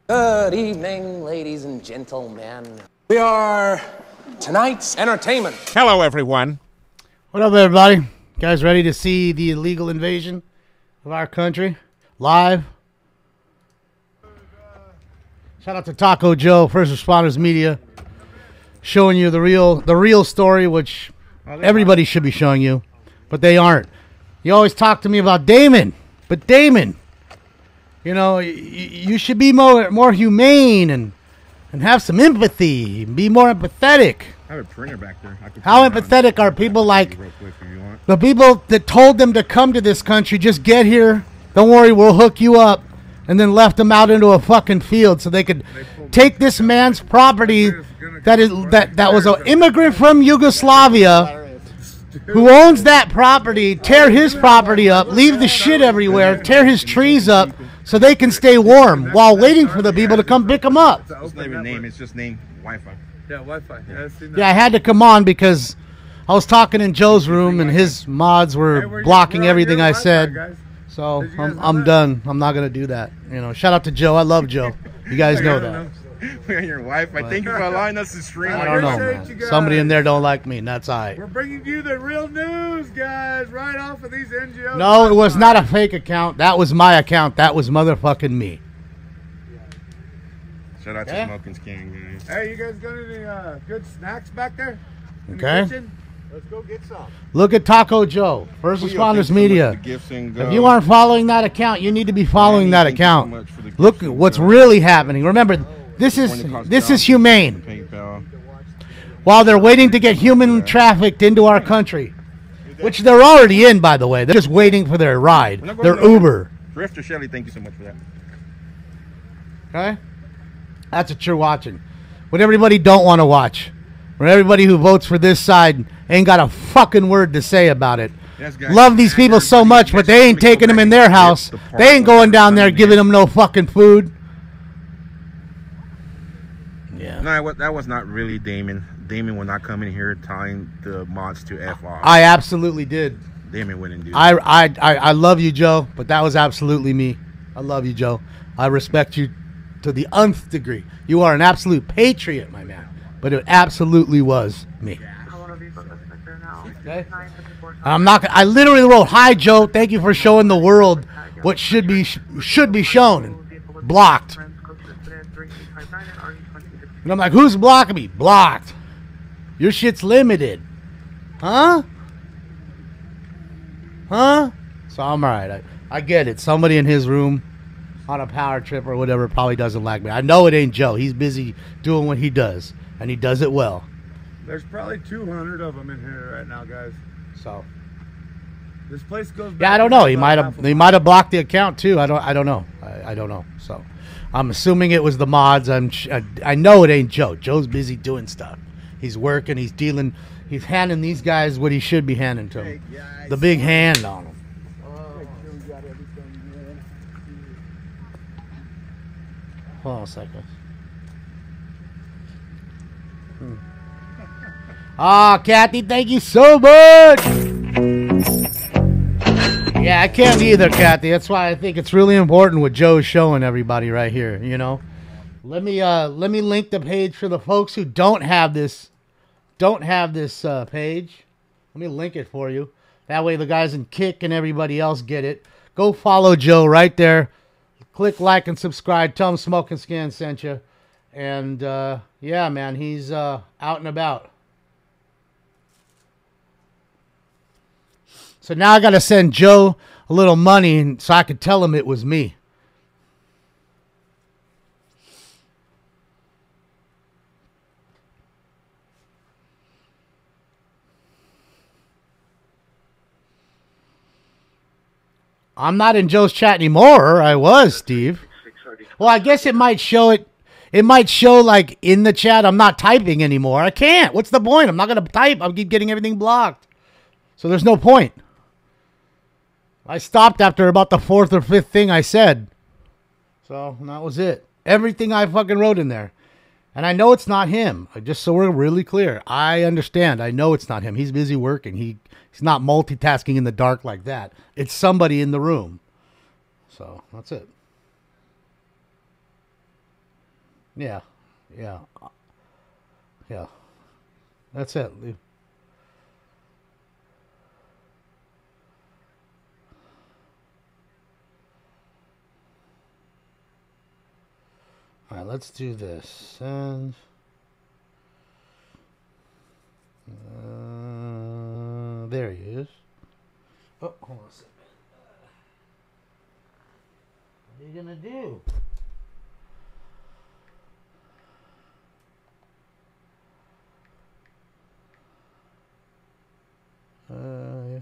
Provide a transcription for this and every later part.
Good evening, ladies and gentlemen. We are tonight's entertainment. Hello, everyone. What up, everybody? You guys ready to see the illegal invasion of our country live? Shout out to Taco Joe, First Responders Media, showing you the real story, which everybody should be showing you, but they aren't. You always talk to me about Damon, but Damon, you know, you should be more humane and have some empathy, be more empathetic. I have a printer back there. How empathetic are people like the people that told them to come to this country? Just get here. Don't worry, we'll hook you up. And then left them out into a fucking field so they could take this man's property that was an immigrant from Yugoslavia who owns that property, tear his property up, leave the shit everywhere, tear his trees up so they can stay warm while waiting for the people to come pick them up. It's not even name, it's just name Wi-Fi. Yeah, Wi-Fi. Yeah, I had to come on because I was talking in Joe's room and his mods were blocking everything I said. So I'm done. I'm not gonna do that. You know, shout out to Joe. I love Joe. You guys know that. We're on your Wi-Fi. Thank you for allowing us to stream. I don't know, man. Somebody in there don't like me, and that's all right. We're bringing you the real news, guys, right off of these NGOs. No, it was not a fake account. That was my account. That was motherfucking me. Shout out to Smoking Skin, guys. Hey, you guys got any good snacks back there? In the Okay. kitchen? Let's go get some. Look at Taco Joe, First Responders Media. If you aren't following that account, you need to be following that account. Look at what's really happening. Remember, this is humane. While they're waiting to get human trafficked into our country, which they're already in, by the way. They're just waiting for their ride. Their Uber. Drifter Shelly, thank you so much for that. Okay? That's what you're watching. What everybody don't want to watch. When everybody who votes for this side ain't got a fucking word to say about it. Yes, guys. Love these people so much, but they ain't taking them in their house. They ain't going down there giving them no fucking food. Yeah. No, that was not really Damon. Damon will not come in here telling the mods to F off. I absolutely did. Damon wouldn't do that. I love you, Joe, but that was absolutely me. I love you, Joe. I respect you to the nth degree. You are an absolute patriot, my man. But it absolutely was me. Okay. I literally wrote, "Hi, Joe. Thank you for showing the world what should be shown." Blocked. And I'm like, "Who's blocking me?" Blocked. Your shit's limited. Huh? Huh? So I'm alright. I get it. Somebody in his room on a power trip or whatever probably doesn't like me. I know it ain't Joe. He's busy doing what he does. And he does it well. There's probably 200 of them in here right now, guys. So this place goes back. Yeah, I don't know. He might have blocked the account too. I don't know. I don't know. So I'm assuming it was the mods. I know it ain't Joe. Joe's busy doing stuff. He's working. He's dealing. He's handing these guys what he should be handing to them. The big hand on them. Hold on a second. Ah, Kathy, thank you so much. Yeah, I can't either, Kathy. That's why I think it's really important what Joe's showing everybody right here. You know, let me link the page for the folks who don't have this page. Let me link it for you. That way, the guys in Kick and everybody else get it. Go follow Joe right there. Click like and subscribe. Tell him Smoking Scan sent you. And yeah, man, he's out and about. So now I got to send Joe a little money so I could tell him it was me. I'm not in Joe's chat anymore. I was, Steve. Well, I guess it might show it. It might show like in the chat. I'm not typing anymore. I can't. What's the point? I'm not going to type. I'll keep getting everything blocked. So there's no point. I stopped after about the fourth or fifth thing I said. So that was it. Everything I fucking wrote in there. And I know it's not him. Just so we're really clear. I understand. I know it's not him. He's busy working. He's not multitasking in the dark like that. It's somebody in the room. So that's it. Yeah. Yeah. Yeah. That's it. All right, let's do this. And there he is. Oh, hold on a second. What are you gonna do? Yeah.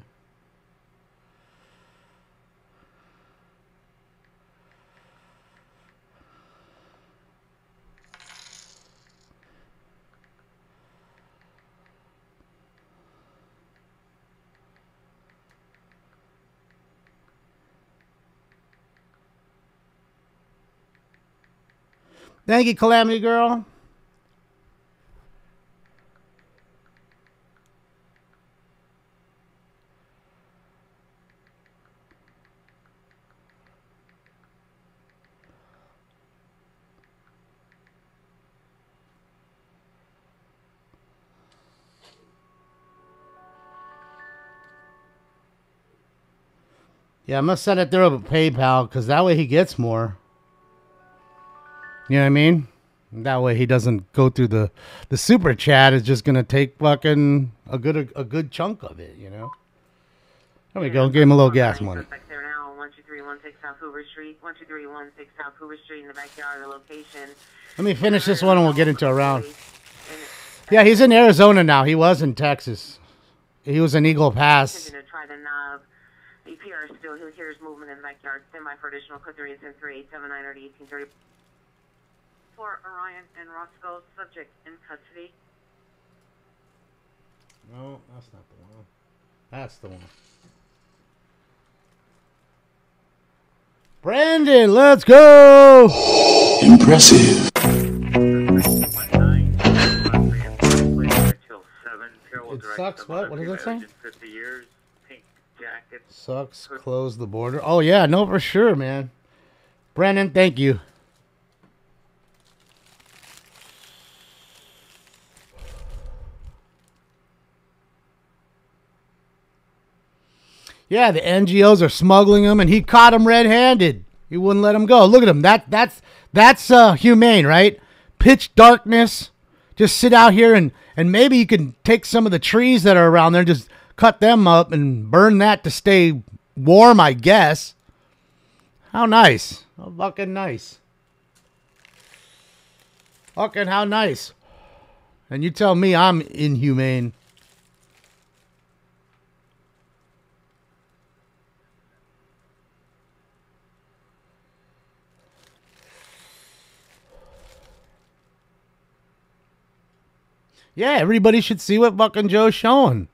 Thank you, Calamity Girl. Yeah, I'm going to set it through with PayPal because that way he gets more. You know what I mean? That way he doesn't go through the super chat is just going to take fucking a good chunk of it, you know? There we go. Give him a little gas money. Back there now, 12316 South Hoover Street, 12316 South Hoover Street in the backyard of the location. Let me finish this one and we'll get into a round. Yeah, he's in Arizona now. He was in Texas. He was in Eagle Pass. To try the knob. EPR is still hears movement in the backyard. Stand by for additional code 3879 or 1830. For Orion and Roscoe, subject in custody. No, that's not the one. That's the one. Brandon, let's go! Impressive. It sucks. What? What does it say? Sucks. Close the border. Oh yeah, no, for sure, man. Brandon, thank you. Yeah, the NGOs are smuggling him, and he caught him red-handed. He wouldn't let him go. Look at him. That's humane, right? Pitch darkness. Just sit out here, and maybe you can take some of the trees that are around there, just cut them up and burn that to stay warm, I guess. How nice. How fucking nice. Fucking how nice. And you tell me I'm inhumane. Yeah, everybody should see what fucking Joe's showing.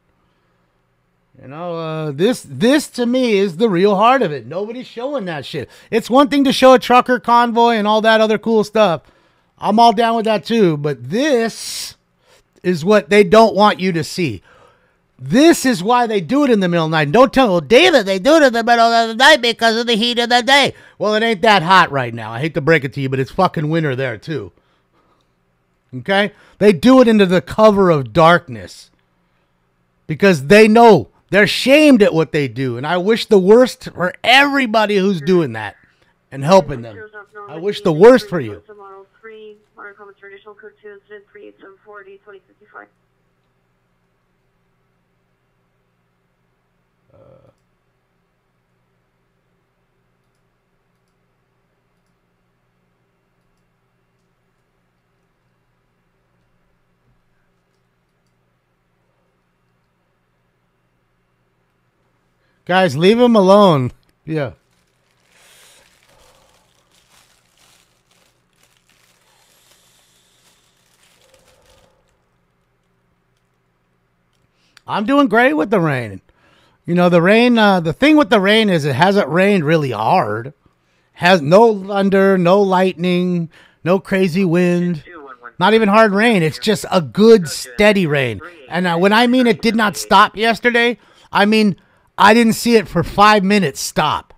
You know, this to me is the real heart of it. Nobody's showing that shit. It's one thing to show a trucker convoy and all that other cool stuff. I'm all down with that too. But this is what they don't want you to see. This is why they do it in the middle of the night. Don't tell, well, David, they do it in the middle of the night because of the heat of the day. Well, it ain't that hot right now. I hate to break it to you, but it's fucking winter there too. Okay? They do it into the cover of darkness because they know they're shamed at what they do. And I wish the worst for everybody who's doing that and helping them. I wish the worst for you. Guys, leave him alone. Yeah. I'm doing great with the rain. You know, the rain, the thing with the rain is it hasn't rained really hard. Has no thunder, no lightning, no crazy wind. Not even hard rain. It's just a good, steady rain. And when I mean it did not stop yesterday, I mean I didn't see it for 5 minutes stop.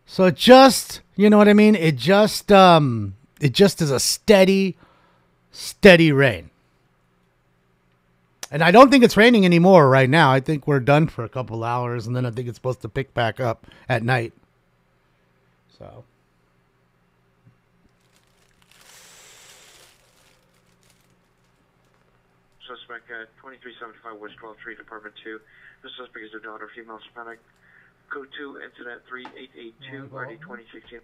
So it just, you know what I mean? It just, It just is a steady rain. And I don't think it's raining anymore right now. I think we're done for a couple hours, and then I think it's supposed to pick back up at night. So. Suspect 2375 West 12th Street, Apartment 2. The suspect is a daughter, female Hispanic. Code 2, incident 3882, RD 2016.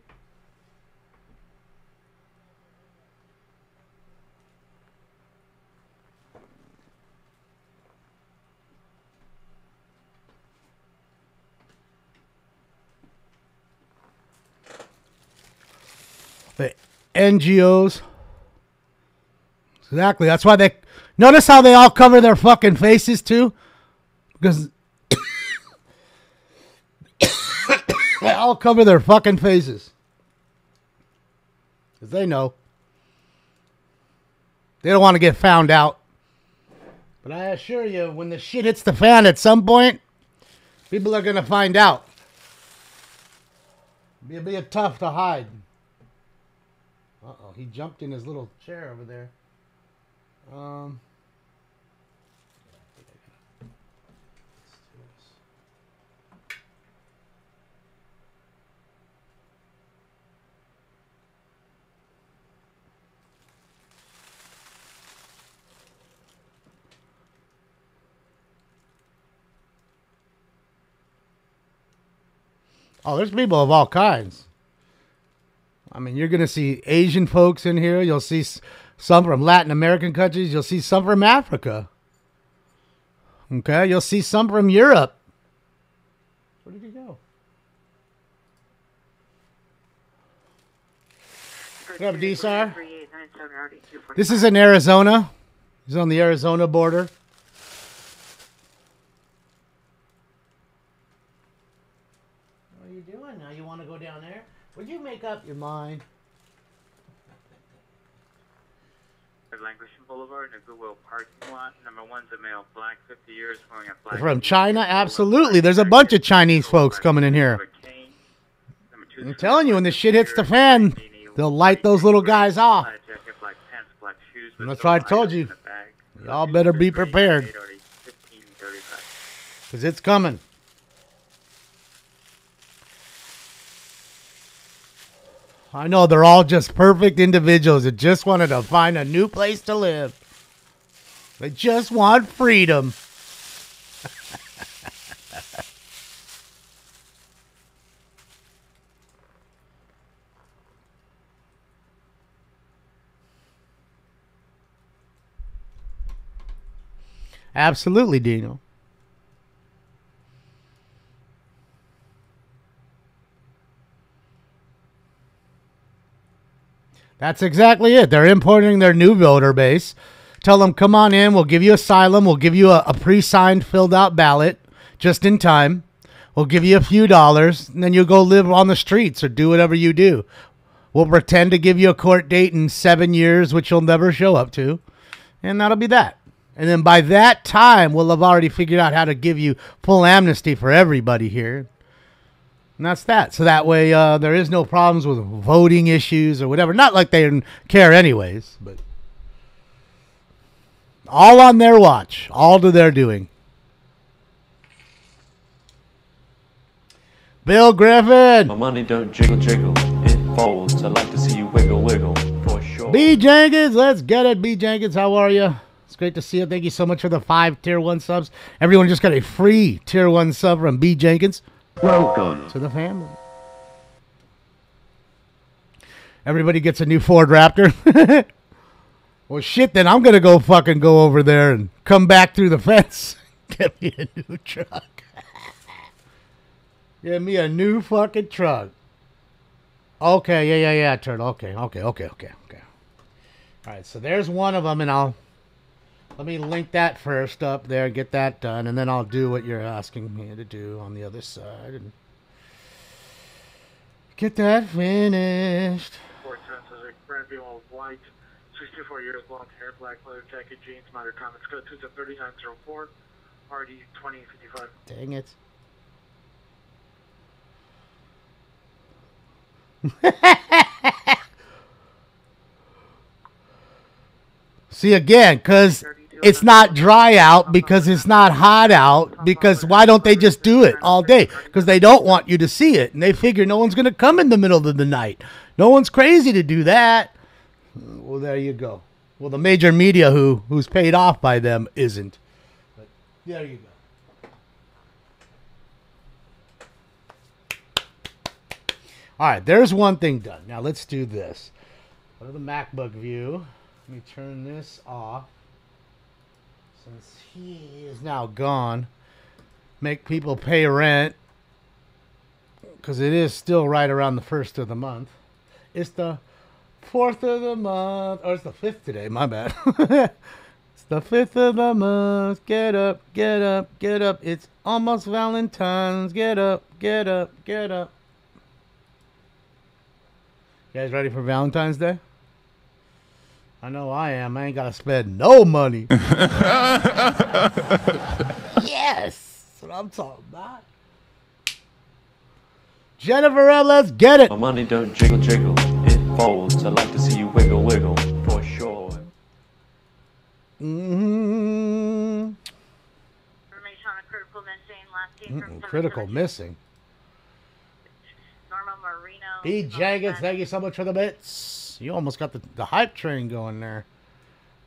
The NGOs. Exactly. That's why they... Notice how they all cover their fucking faces, too? Because... they all cover their fucking faces. Because they know. They don't want to get found out. But I assure you, when the shit hits the fan at some point, people are going to find out. It'll be tough to hide. Uh-oh, he jumped in his little chair over there. Oh, there's people of all kinds. I mean, you're going to see Asian folks in here. You'll see some from Latin American countries. You'll see some from Africa. Okay? You'll see some from Europe. Where did he go? What up, D-Sar? This is in Arizona. He's on the Arizona border. What are you doing now? You want to go down there? Would you make up your mind? Languishing Boulevard in a Goodwill parking lot. Number 1's a male, black, 50 years, wearing a black... From China? Absolutely. There's a bunch of Chinese folks coming in here. I'm telling you, when this shit hits the fan, they'll light those little guys off. And that's why I told you. Y'all better be prepared. Because it's coming. I know they're all just perfect individuals that just wanted to find a new place to live. They just want freedom. Absolutely, Dino. That's exactly it. They're importing their new voter base. Tell them, come on in. We'll give you asylum. We'll give you a pre-signed, filled-out ballot just in time. We'll give you a few dollars, and then you'll go live on the streets or do whatever you do. We'll pretend to give you a court date in 7 years, which you'll never show up to, and that'll be that. And then by that time, we'll have already figured out how to give you full amnesty for everybody here. And that's that. So that way there is no problems with voting issues or whatever. Not like they didn't care anyways, but all on their watch. All to their doing. Bill Griffin. My money don't jiggle jiggle. It folds. I like to see you wiggle wiggle. For sure. B. Jenkins. Let's get it. B. Jenkins, how are you? It's great to see you. Thank you so much for the 5 Tier 1 subs. Everyone just got a free Tier 1 sub from B. Jenkins. Welcome to the family. Everybody gets a new Ford Raptor. Well, shit, then I'm going to go over there and come back through the fence. Get me a new truck. Get me a new fucking truck. Okay, yeah, Turtle. Okay. All right, so there's one of them, and let me link that first up there, get that done, and then I'll do what you're asking me to do on the other side. And get that finished. Ford Sense is a brand new all white, 64 years, blonde hair, black leather jacket, jeans, minor comments, code 3904, RD 2055. Dang it. See, again, because it's not dry out, because it's not hot out, because why don't they just do it all day? Because they don't want you to see it, and they figure no one's going to come in the middle of the night. No one's crazy to do that. Well, there you go. Well, the major media who's paid off by them isn't. But there you go. All right, there's one thing done. Now let's do this. Go to the MacBook view. Let me turn this off. Since he is now gone, make people pay rent, because it is still right around the 1st of the month. It's the 4th of the month, or it's the 5th today, my bad. It's the 5th of the month. Get up, get up, get up. It's almost Valentine's. Get up, get up, get up. You guys ready for Valentine's Day? I know I am. I ain't got to spend no money. Yes! That's what I'm talking about. Jennifer L., let's get it. My money don't jiggle jiggle, it folds. I like to see you wiggle wiggle, for sure. Mm-hmm. Information on a critical missing. Last seen from Critical missing. Norma Marino. B. Jenkins, thank you so much for the bits. You almost got the hype train going there.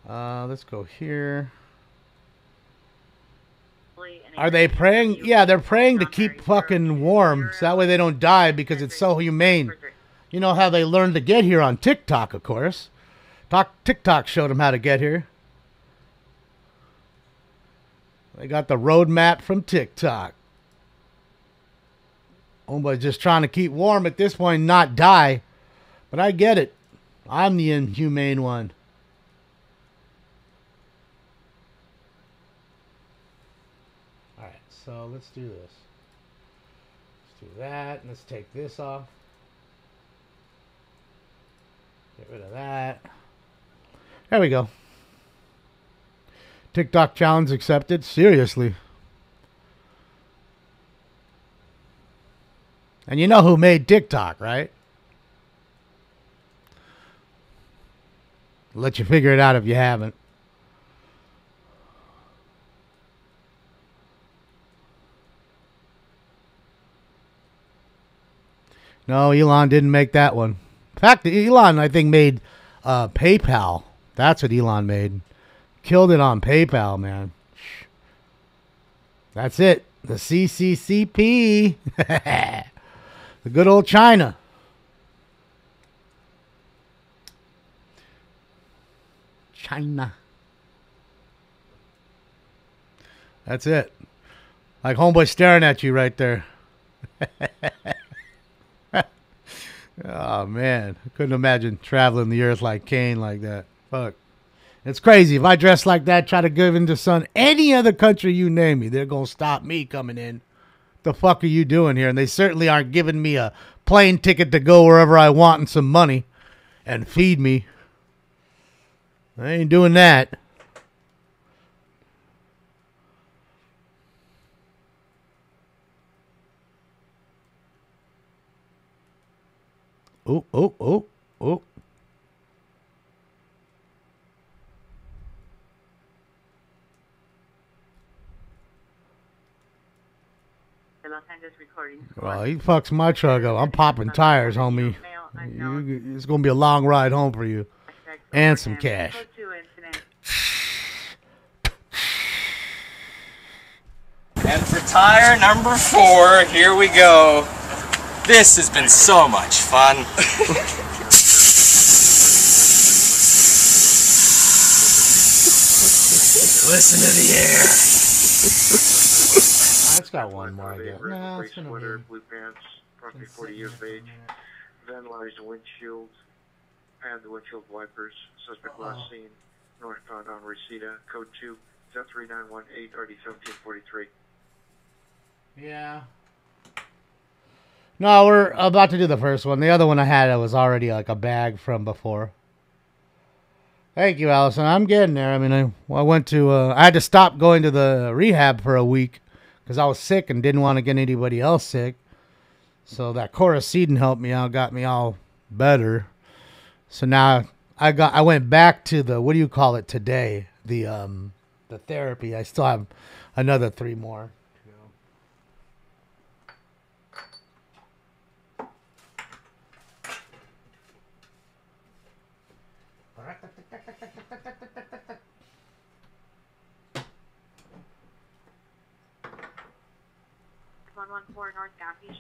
Let's go here. Are they praying? Yeah, they're praying to keep fucking warm, so that way they don't die, because it's so humane. You know how they learned to get here on TikTok, of course. TikTok showed them how to get here. They got the roadmap from TikTok. Homeboy's just trying to keep warm at this point, not die. But I get it. I'm the inhumane one. Alright, so let's do this. Let's do that. Let's take this off. Get rid of that. There we go. TikTok challenge accepted. Seriously. And you know who made TikTok, right? I'll let you figure it out if you haven't. No, Elon didn't make that one. In fact, Elon, I think, made PayPal. That's what Elon made. Killed it on PayPal, man. That's it. The CCCP. The good old China. China. That's it. Like homeboy staring at you right there. Oh, man. I couldn't imagine traveling the earth like Kane like that. Fuck. It's crazy. If I dress like that, try to give in to any other country you name me, they're going to stop me coming in. The fuck are you doing here? And they certainly aren't giving me a plane ticket to go wherever I want and some money and feed me. I ain't doing that. Oh, oh, oh, oh. Well, he fucks my truck up. I'm popping tires, homie. It's going to be a long ride home for you. And some cash. And for tire number 4, here we go. This has been so much fun. Listen to the air. It's got one more, I guess. No, it's gonna sweater, be... blue pants, approximately 40 years of age. Vandalized windshield and the windshield wipers. Suspect last seen northbound on Reseda. Code 2 3918 RD 1743. Yeah. No, we're about to do the first one. The other one I had, it was already like a bag from before. Thank you, Allison. I'm getting there. I mean, I went to... I had to stop going to the rehab for a week because I was sick and didn't want to get anybody else sick. So that Coracidin helped me out, got me all better. So now I went back to the, what do you call it today? The therapy. I still have another 3 more.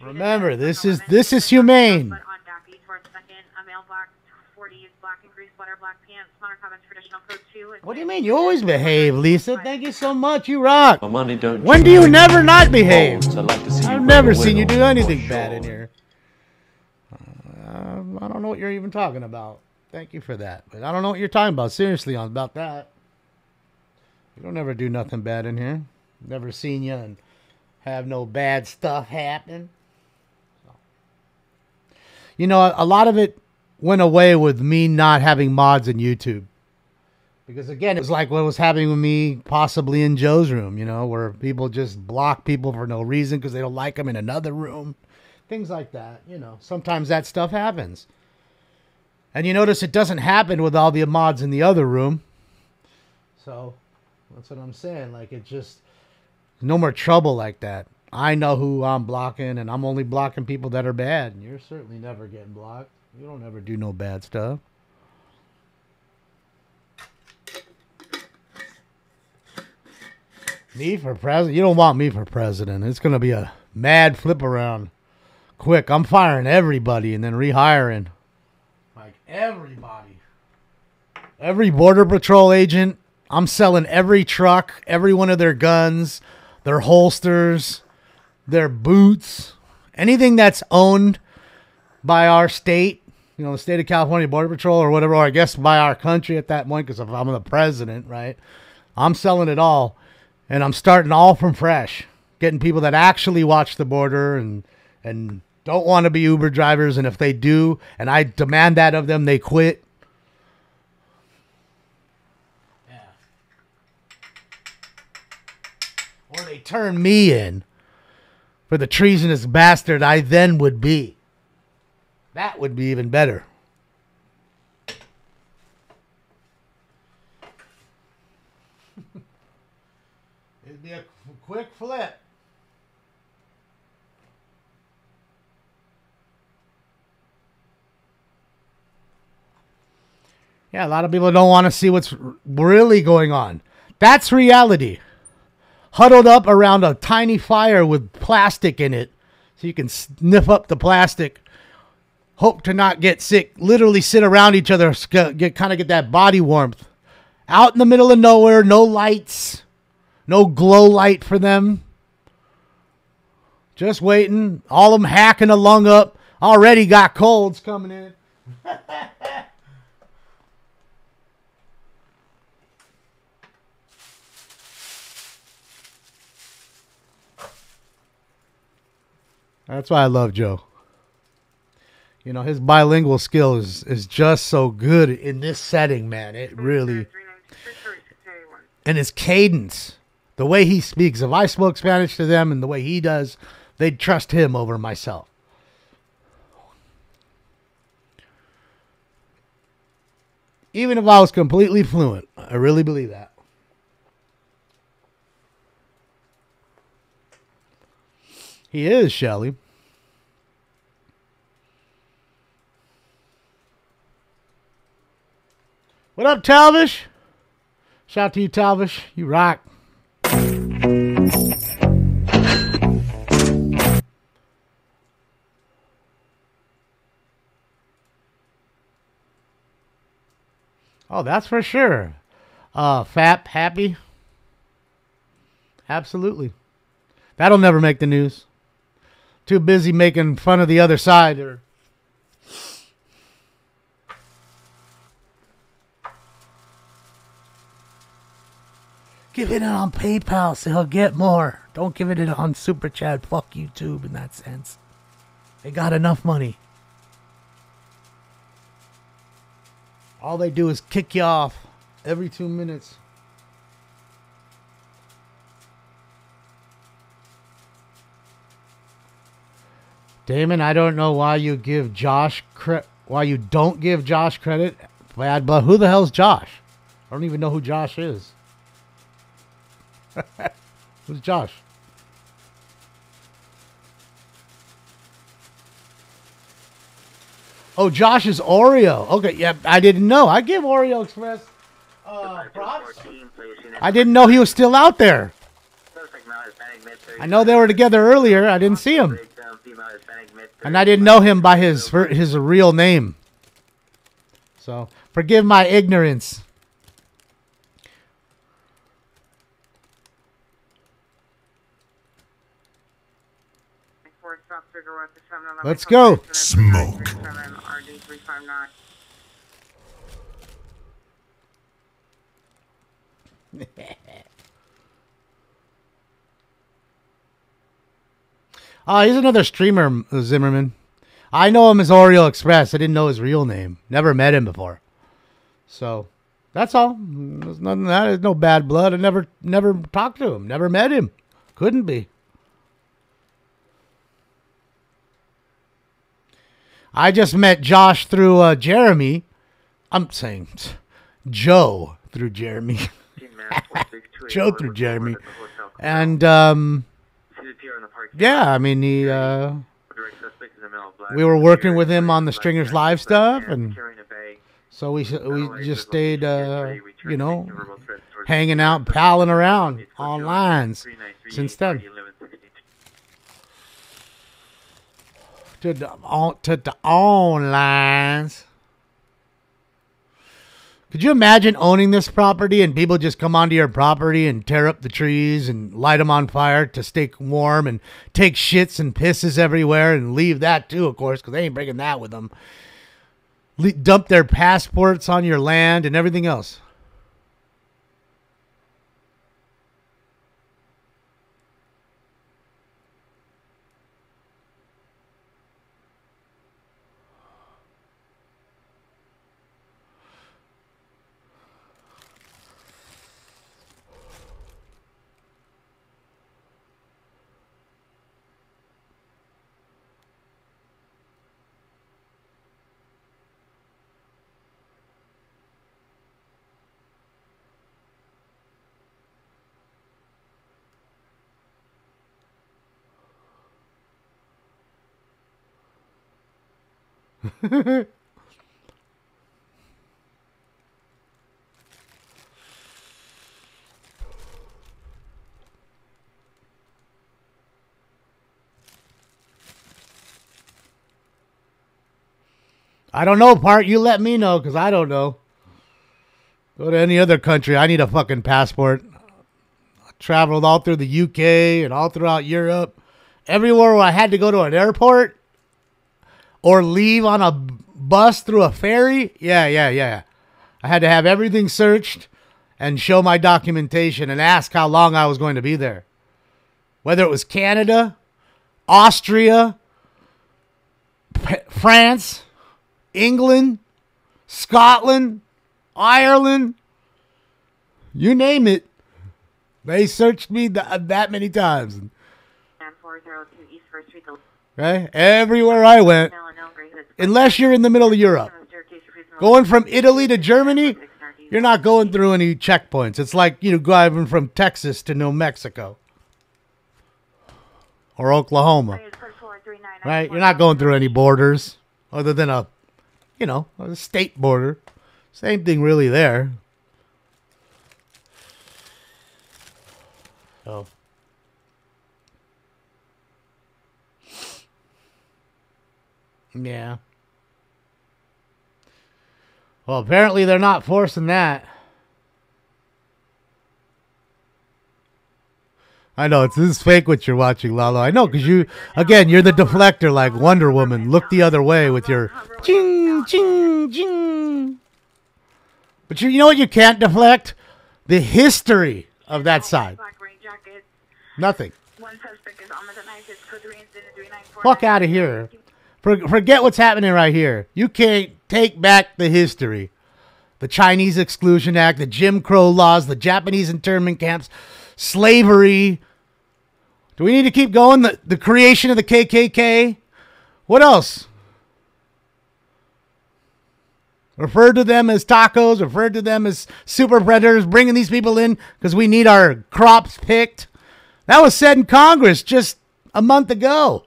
Remember, this is humane. On Daffy towards second, a male black 40s, black and grease sweater, black pants, modern comments, traditional code 2. What do you mean? You always behave, Lisa. Thank you so much. You rock. My money don't When do you never not behave? I like to see you I've wiggle, never seen you wiggle, do anything for bad sure. in here. I don't know what you're even talking about. Thank you for that. But I don't know what you're talking about. Seriously, on about that. You don't ever do nothing bad in here. Never seen you and have no bad stuff happen. You know, a lot of it went away with me not having mods in YouTube. Because, again, it was like what was happening with me possibly in Joe's room, you know, where people just block people for no reason because they don't like them in another room. Things like that, you know. Sometimes that stuff happens. And you notice it doesn't happen with all the mods in the other room. So, that's what I'm saying. Like, it just, no more trouble like that. I know who I'm blocking, and I'm only blocking people that are bad. And you're certainly never getting blocked. You don't ever do no bad stuff. Me for president? You don't want me for president. It's going to be a mad flip around. Quick, I'm firing everybody and then rehiring. Like everybody. Every Border Patrol agent. I'm selling every truck, every one of their guns, their holsters, their boots, anything that's owned by our state, you know, the state of California Border Patrol or whatever, or I guess by our country at that point, because if I'm the president, right, I'm selling it all, and I'm starting all from fresh, getting people that actually watch the border and don't want to be Uber drivers, and if they do, and I demand that of them, they quit. Or they turn me in for the treasonous bastard I then would be. That would be even better. It'd be a quick flip. Yeah, a lot of people don't want to see what's really going on. That's reality. Huddled up around a tiny fire with plastic in it so you can sniff up the plastic. Hope to not get sick. Literally sit around each other, get that body warmth. Out in the middle of nowhere, no lights, no glow light for them. Just waiting. All of them hacking a lung up. Already got colds coming in. That's why I love Joe. You know, his bilingual skill is just so good in this setting, man. It really... And his cadence. The way he speaks. If I spoke Spanish to them and the way he does, they'd trust him over myself. Even if I was completely fluent. I really believe that. He is, Shelly. What up, Talvish? Shout out to you, Talvish. You rock. Oh, that's for sure. Fap, happy. Absolutely. That'll never make the news. Too busy making fun of the other side. Or give it on PayPal so he'll get more. Don't give it on Super Chat. Fuck YouTube in that sense. They got enough money. All they do is kick you off every 2 minutes. Damon, I don't know why you don't give Josh credit bad blood. Who the hell's Josh? I don't even know who Josh is. Who's Josh? Oh, Josh is Oreo. Okay, yeah, I didn't know. I give Oreo Express props. I didn't know he was still out there. I know they were together earlier. I didn't see him. And I didn't know him by his real name. So, forgive my ignorance. Let's go. Smoke. He's another streamer, Zimmerman. I know him as Oreo Express. I didn't know his real name. Never met him before. So, that's all. There's nothing that. There's no bad blood. I never talked to him. Never met him. Couldn't be. I just met Josh through Jeremy. I'm saying Joe through Jeremy. Joe through Jeremy. And, yeah, I mean, we were working with him on the Stringers Live stuff, and so we just stayed, you know, hanging out, palling around online since then. To the onlines. Could you imagine owning this property and people just come onto your property and tear up the trees and light them on fire to stay warm and take shits and pisses everywhere and leave that too, of course, because they ain't bringing that with them. Dump their passports on your land and everything else. I don't know, Part. You let me know, because I don't know. Go to any other country. I need a fucking passport. I traveled all through the UK and all throughout Europe. Everywhere where I had to go to an airport or leave on a bus through a ferry. Yeah. I had to have everything searched and show my documentation and ask how long I was going to be there. Whether it was Canada, Austria, France, England, Scotland, Ireland, you name it. They searched me that many times. Okay? Everywhere I went, unless you're in the middle of Europe. Going from Italy to Germany, you're not going through any checkpoints. It's like, you know, driving from Texas to New Mexico or Oklahoma. Right? You're not going through any borders other than a state border. Same thing really there. So. Yeah. Well, apparently they're not forcing that. I know, this is fake what you're watching, Lalo. I know, because you're the deflector like Wonder Woman. Look the other way with your ching, ching, ching. But you know what you can't deflect? The history of that side. Nothing. Fuck out of here. Forget what's happening right here. You can't take back the history. The Chinese Exclusion Act, the Jim Crow laws, the Japanese internment camps, slavery. Do we need to keep going? The creation of the KKK? What else? Referred to them as tacos, referred to them as super predators, bringing these people in because we need our crops picked. That was said in Congress just a month ago.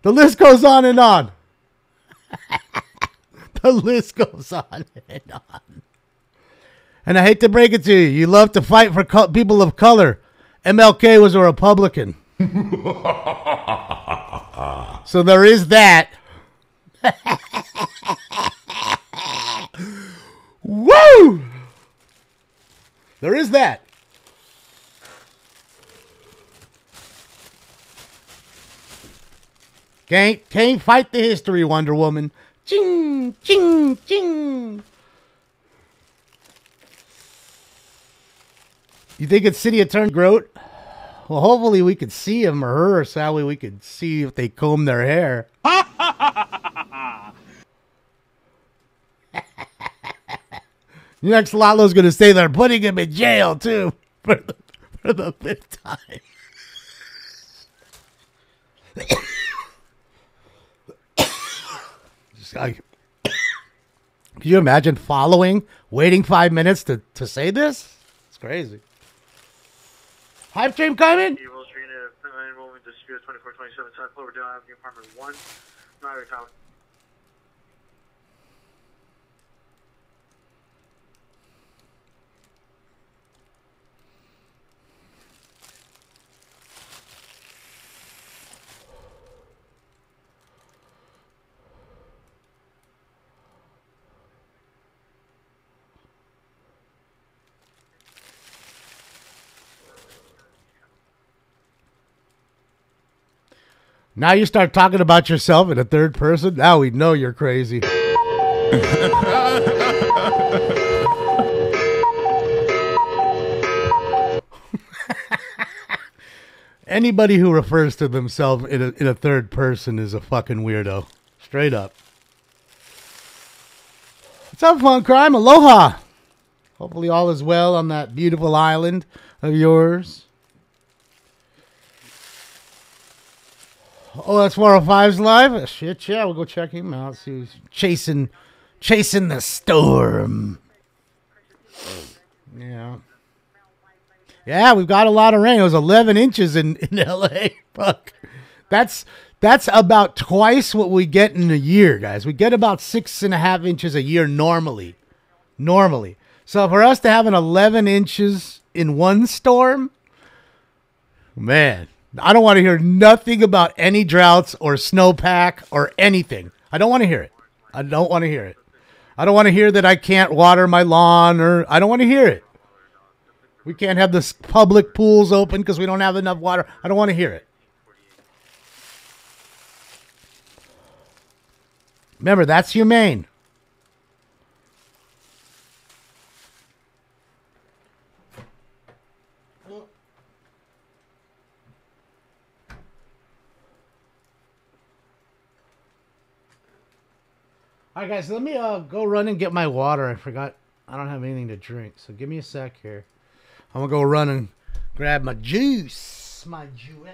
The list goes on and on. The list goes on and on. And I hate to break it to you. You love to fight for people of color. MLK was a Republican. So there is that. Woo! There is that. Can't fight the history, Wonder Woman. Ching, ching, ching. You think it's City Attorney Grote? Well, hopefully we could see him or her, or Sally, we could see if they comb their hair. Next, Lalo's going to say they're putting him in jail, too, for the fifth time. Can you imagine waiting 5 minutes to say this? It's crazy. Hive Stream coming? Evil Street, enrollment dispute 2427 South Cloverdale Avenue, apartment 1, Maori Tower. Now you start talking about yourself in a third person. Now we know you're crazy. Anybody who refers to themselves in a third person is a fucking weirdo. Straight up. What's up, Fun Crime? Aloha. Hopefully all is well on that beautiful island of yours. Oh, that's 405's live? Shit, yeah, we'll go check him out. See who's chasing the storm. Yeah. Yeah, we've got a lot of rain. It was 11 inches in L.A. Fuck. That's about twice what we get in a year, guys. We get about 6.5 inches a year normally. So for us to have an 11 inches in one storm, man, I don't want to hear nothing about any droughts or snowpack or anything. I don't want to hear it. I don't want to hear it. I don't want to hear that I can't water my lawn, or I don't want to hear it. We can't have the public pools open because we don't have enough water. I don't want to hear it. Remember, that's humane. All right, guys, let me go run and get my water. I forgot. I don't have anything to drink, so give me a sec here. I'm going to go run and grab my juice. My juice.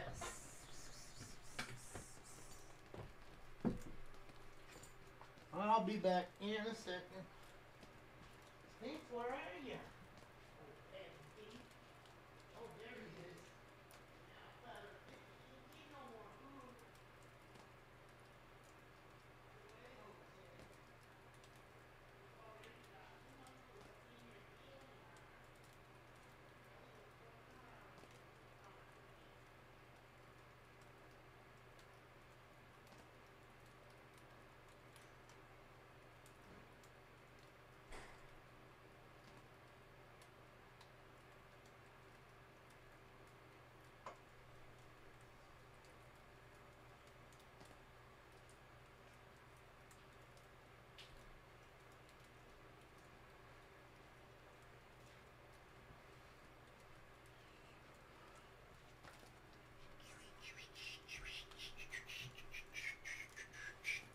I'll be back in a second. Steve, where are you? Oh, there he is.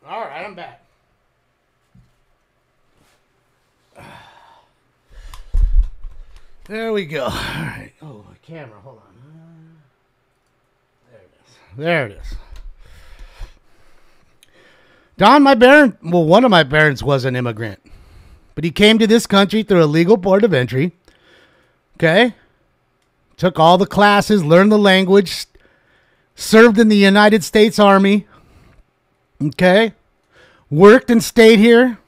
All right, I'm back. There we go. All right. Oh, the camera. Hold on. There it is. There it is. Don, one of my parents was an immigrant, but he came to this country through a legal port of entry. Okay. Took all the classes, learned the language, served in the United States Army. Okay. Worked and stayed here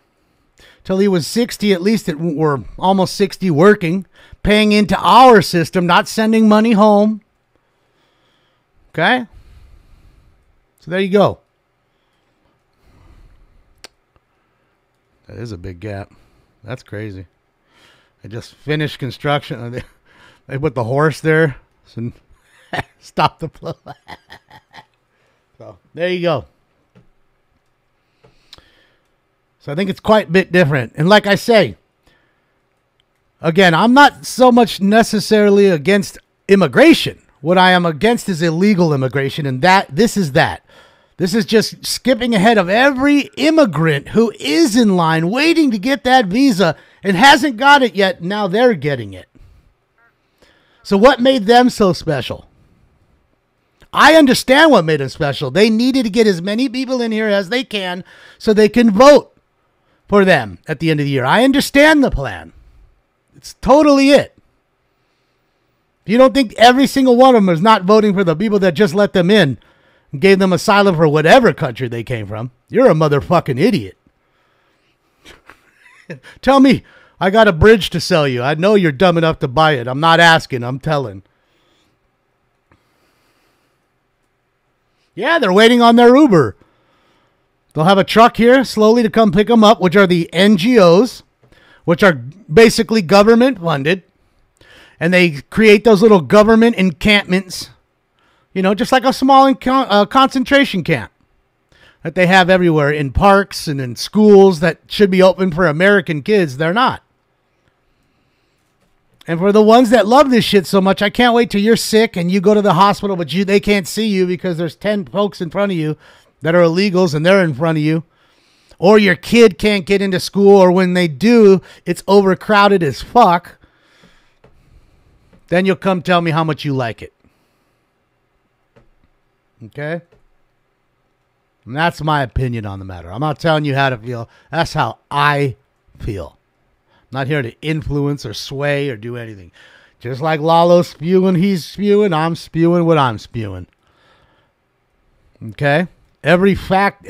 till he was 60, at least we're almost 60 working, paying into our system, not sending money home. Okay. So there you go. That is a big gap. That's crazy. I just finished construction. They put the horse there. So stop the flow. So there you go. So I think it's quite a bit different. And like I say, again, I'm not so much necessarily against immigration. What I am against is illegal immigration. And this is that. This is just skipping ahead of every immigrant who is in line waiting to get that visa and hasn't got it yet. Now they're getting it. So what made them so special? I understand what made them special. They needed to get as many people in here as they can so they can vote for them at the end of the year. I understand the plan. It's totally it. If you don't think every single one of them is not voting for the people that just let them in, gave them asylum for whatever country they came from, you're a motherfucking idiot. Tell me, I got a bridge to sell you. I know you're dumb enough to buy it. I'm not asking, I'm telling. Yeah, they're waiting on their Uber. They'll have a truck here slowly to come pick them up, which are the NGOs, which are basically government funded. And they create those little government encampments. You know, just like a small concentration camp that they have everywhere in parks and in schools that should be open for American kids. They're not. And for the ones that love this shit so much, I can't wait till you're sick and you go to the hospital, but they can't see you because there's 10 folks in front of you that are illegals and they're in front of you. Or your kid can't get into school, or when they do, it's overcrowded as fuck. Then you'll come tell me how much you like it. Okay? And that's my opinion on the matter. I'm not telling you how to feel. That's how I feel. I'm not here to influence or sway or do anything. Just like Lalo's spewing, he's spewing, I'm spewing what I'm spewing. Okay? Every fact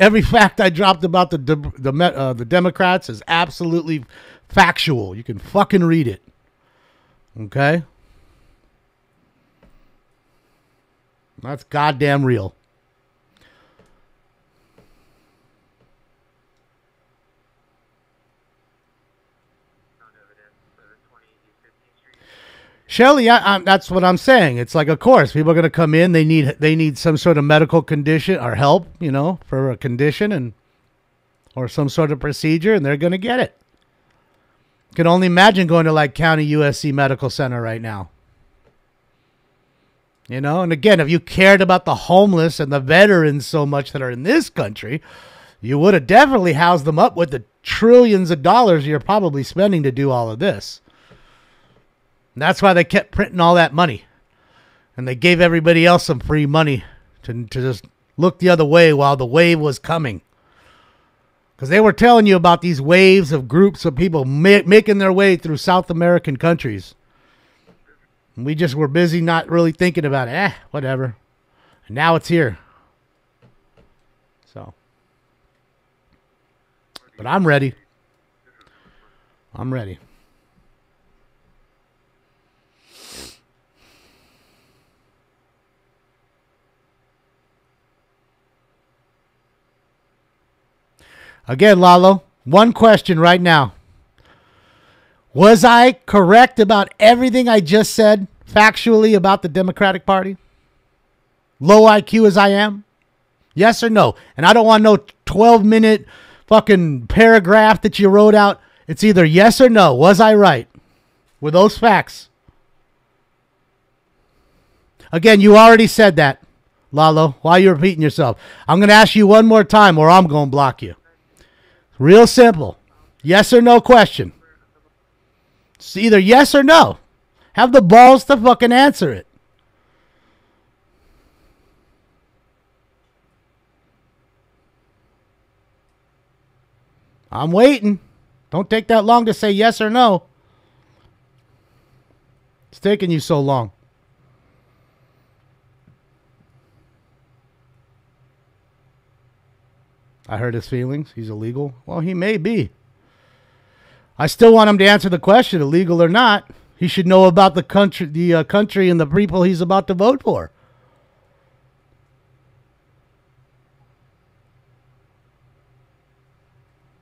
I dropped about the Democrats is absolutely factual. You can fucking read it. Okay? That's goddamn real. Shelly, that's what I'm saying. It's like, of course, people are going to come in. They need some sort of medical condition or help, you know, for a condition or some sort of procedure, and they're going to get it. You can only imagine going to like County USC Medical Center right now. You know, and again, if you cared about the homeless and the veterans so much that are in this country, you would have definitely housed them up with the trillions of dollars you're probably spending to do all of this. And that's why they kept printing all that money. And they gave everybody else some free money to just look the other way while the wave was coming. Because they were telling you about these waves of groups of people making their way through South American countries. And we just were busy not really thinking about it. Whatever. And now it's here. So. But I'm ready. I'm ready. Again, Lalo, one question right now. Was I correct about everything I just said factually about the Democratic Party? Low IQ as I am? Yes or no? And I don't want no 12-minute fucking paragraph that you wrote out. It's either yes or no. Was I right with those facts? Again, you already said that, Lalo. Why are you repeating yourself? I'm going to ask you one more time or I'm going to block you. Real simple. Yes or no question. It's either yes or no. Have the balls to fucking answer it. I'm waiting. Don't take that long to say yes or no. It's taking you so long. I hurt his feelings. He's illegal. Well, he may be. I still want him to answer the question, illegal or not. He should know about the country and the people he's about to vote for.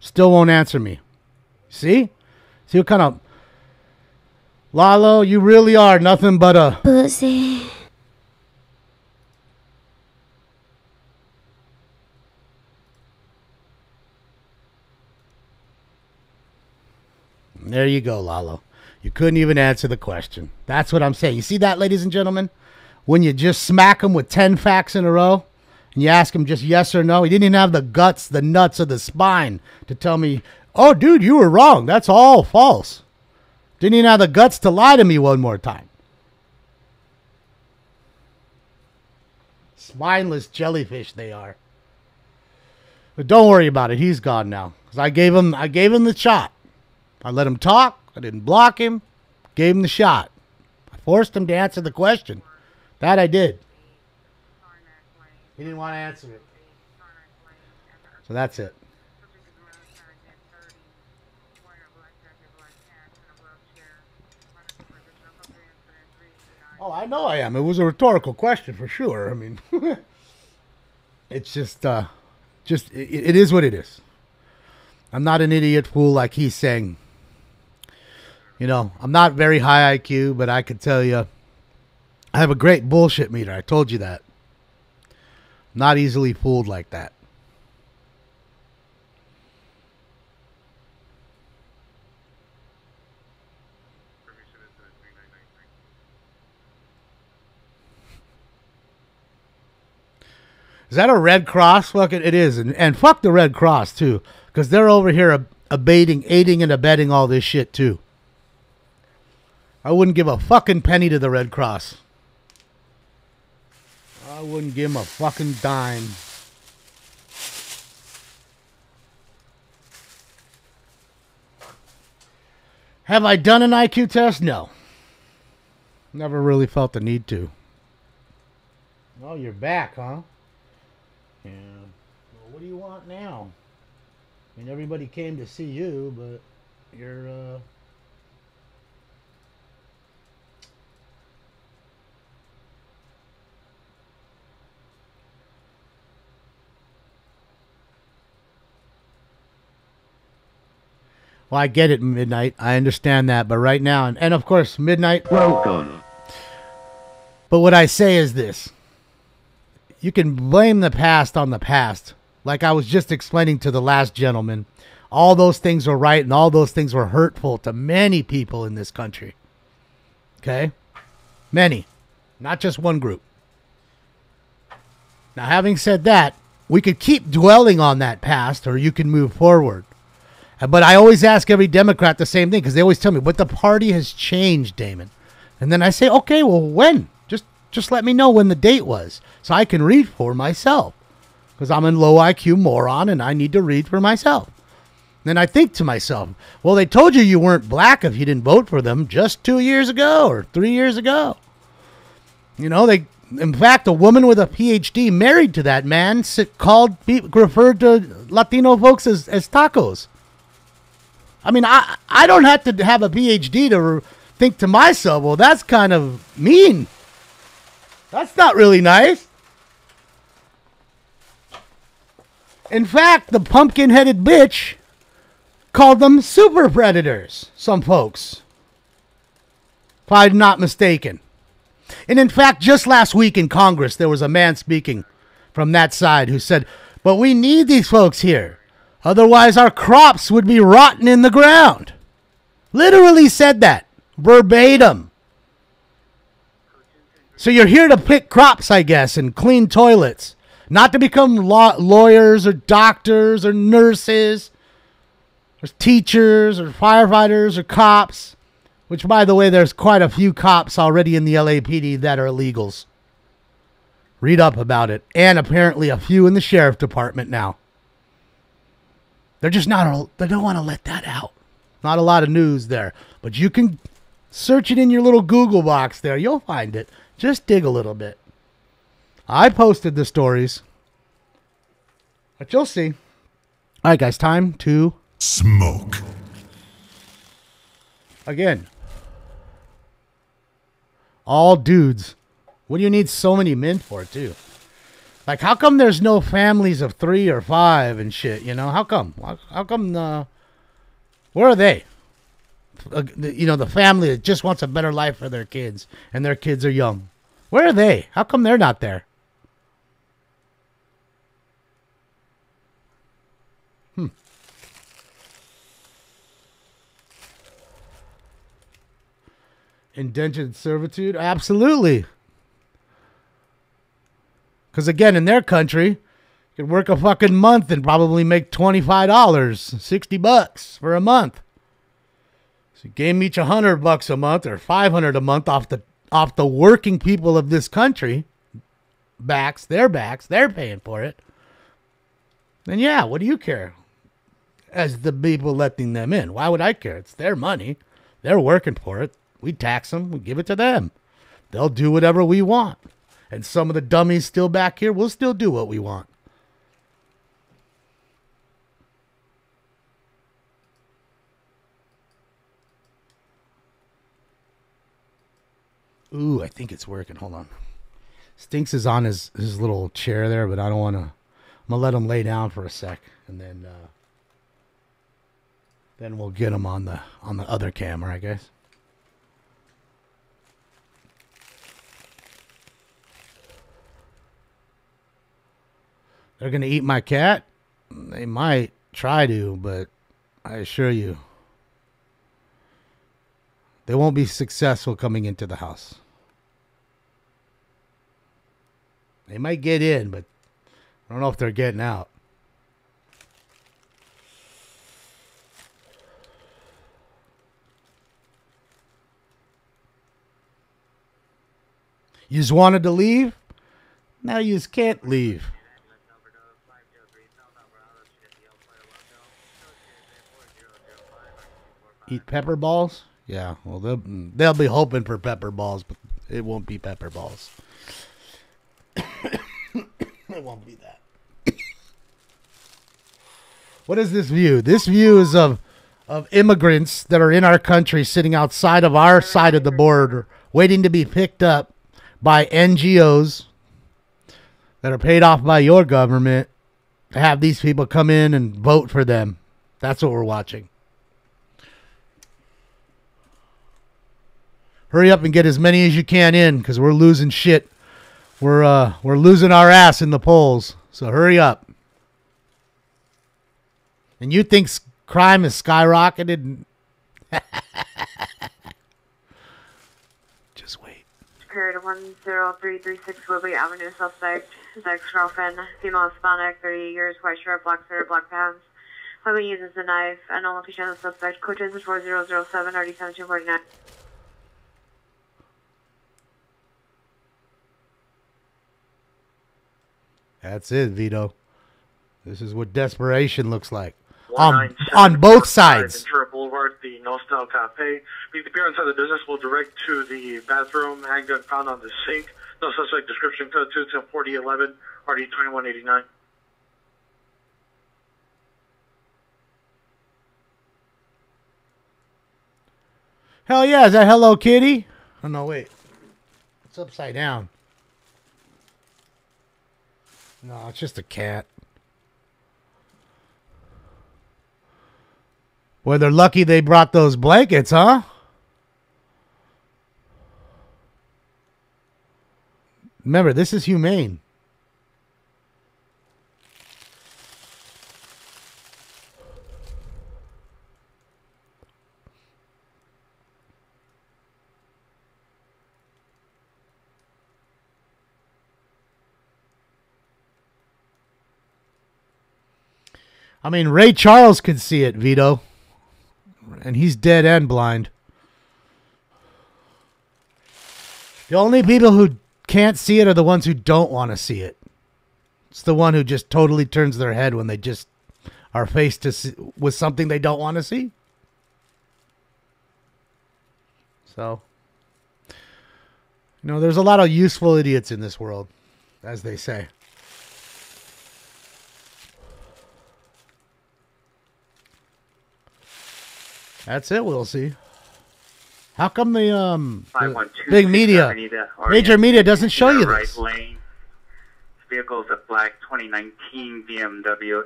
Still won't answer me. See? See what kind of... Lalo, you really are nothing but a... pussy. There you go, Lalo. You couldn't even answer the question. That's what I'm saying. You see that, ladies and gentlemen? When you just smack him with 10 facts in a row, and you ask him just yes or no, he didn't even have the guts, the nuts, or the spine to tell me, oh, dude, you were wrong. That's all false. Didn't even have the guts to lie to me one more time. Spineless jellyfish they are. But don't worry about it. He's gone now. 'Cause I gave him the shot. I let him talk. I didn't block him. Gave him the shot. I forced him to answer the question. That I did. He didn't want to answer it. So that's it. Oh, I know I am. It was a rhetorical question for sure. I mean, it's just it is what it is. I'm not an idiot fool like he's saying. You know, I'm not very high IQ, but I could tell you, I have a great bullshit meter. I told you that. Not easily fooled like that. Is that a Red Cross? Fuck it, it is. And fuck the Red Cross, too. Because they're over here aiding and abetting all this shit, too. I wouldn't give a fucking penny to the Red Cross. I wouldn't give them a fucking dime. Have I done an IQ test? No. Never really felt the need to. Oh, you're back, huh? Yeah. Well, what do you want now? I mean, everybody came to see you, but you're, Well, I get it, Midnight. I understand that. But right now, and of course, Midnight. Welcome. But what I say is this. You can blame the past on the past. Like I was just explaining to the last gentleman. All those things were right and all those things were hurtful to many people in this country. Okay? Many. Not just one group. Now, having said that, we could keep dwelling on that past or you can move forward. But I always ask every Democrat the same thing because they always tell me, but the party has changed, Damon. And then I say, okay, well, when? Just let me know when the date was so I can read for myself because I'm a low IQ moron and I need to read for myself. Then I think to myself, well, they told you weren't black if you didn't vote for them just 2 years ago or 3 years ago. You know, in fact, a woman with a PhD married to that man referred to Latino folks as tacos. I mean, I don't have to have a PhD to think to myself, well, that's kind of mean. That's not really nice. In fact, the pumpkin-headed bitch called them super predators, some folks. If I'm not mistaken. And in fact, just last week in Congress, there was a man speaking from that side who said, but we need these folks here. Otherwise, our crops would be rotten in the ground. Literally said that. Verbatim. So you're here to pick crops, I guess, and clean toilets. Not to become lawyers or doctors or nurses or teachers or firefighters or cops. Which, by the way, there's quite a few cops already in the LAPD that are illegals. Read up about it. And apparently a few in the sheriff department now. They're just not, they don't want to let that out. Not a lot of news there. But you can search it in your little Google box there. You'll find it. Just dig a little bit. I posted the stories. But you'll see. All right, guys, time to smoke. Again. All dudes. What do you need so many men for, too? Like, how come there's no families of 3 or 5 and shit, you know? How come? How come, where are they? You know, the family that just wants a better life for their kids, and their kids are young. Where are they? How come they're not there? Indentured servitude? Absolutely. Because again, in their country, you could work a fucking month and probably make $25, $60 for a month. So you gave me each $100 a month or $500 a month off the working people of this country. Backs, they're paying for it. And yeah, what do you care? As the people letting them in. Why would I care? It's their money. They're working for it. We tax them. We give it to them. They'll do whatever we want. And some of the dummies still back here will still do what we want. Ooh, I think it's working. Hold on. Stinks is on his little chair there, but I don't want to. I'm going to let him lay down for a sec. And then we'll get him on the other camera, I guess. They're going to eat my cat? They might try to, but I assure you, they won't be successful coming into the house. They might get in, but I don't know if they're getting out. You just wanted to leave? Now you just can't leave. Eat pepper balls? Yeah, well, they'll be hoping for pepper balls, but it won't be pepper balls. It won't be that. What is this view? This view is of immigrants that are in our country sitting outside of our side of the border waiting to be picked up by NGOs that are paid off by your government to have these people come in and vote for them. That's what we're watching. Hurry up and get as many as you can in, because we're losing shit. We're losing our ass in the polls. So hurry up. And you think crime has skyrocketed? Just wait. Period 10336 Woodley Avenue, suspect, ex-girlfriend, female Hispanic, 30 years, white shirt, black sweater, black pants. Weapon uses a knife, and no location of the suspect. Code 4007, RD 1749. That's it, Vito. This is what desperation looks like. On both sides. Ventura Boulevard, the Nostal Cafe. The appearance of the business will direct to the bathroom. Handgun found on the sink. No suspect. Description code 2104011, RD 2189. Hell yeah, is that Hello Kitty? Oh no, wait. It's upside down. No, it's just a cat. Boy, they're lucky they brought those blankets, huh? Remember, this is humane. I mean, Ray Charles could see it, Vito. And he's dead and blind. The only people who can't see it are the ones who don't want to see it. It's the one who just totally turns their head when they just are faced with something they don't want to see. So, there's a lot of useful idiots in this world, as they say. That's it, we'll see. How come the big media, major media doesn't show you this? Lane. Vehicle is a black 2019 BMW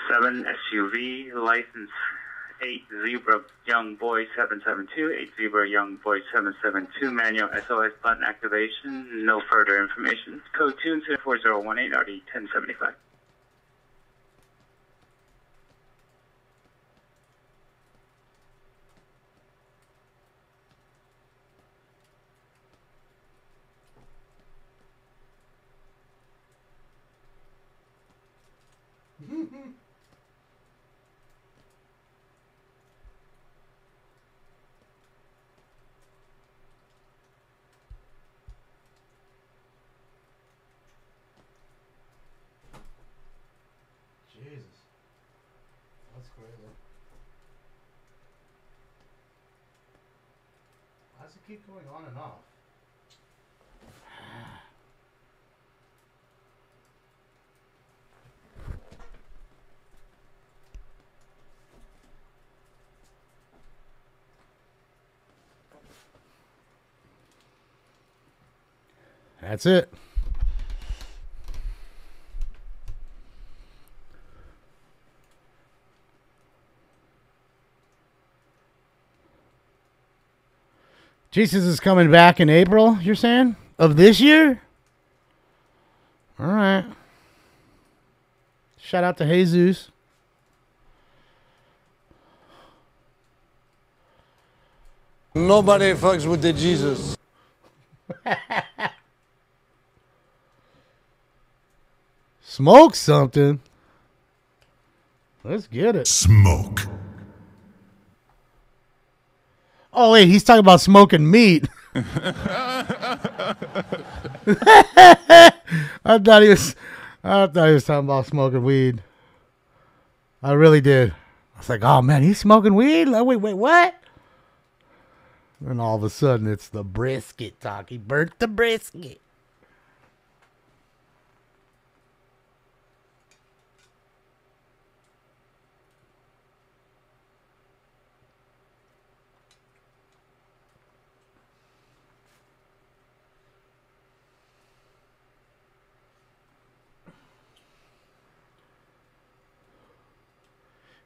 X7 SUV, license 8 Zebra Young Boy 772, 8 Zebra Young Boy 772, manual SOS button activation, no further information. Code 24018 RD 1075. Jesus. That's crazy. Why does it keep going on and off? That's it. Jesus is coming back in April, you're saying? Of this year? All right. Shout out to Jesus. Nobody fucks with the Jesus. Smoke something. Let's get it. Smoke. Oh, wait, he's talking about smoking meat. I thought he was talking about smoking weed. I really did. I was like, oh, man, he's smoking weed? Like, wait, what? And all of a sudden, it's the brisket talk. He burnt the brisket.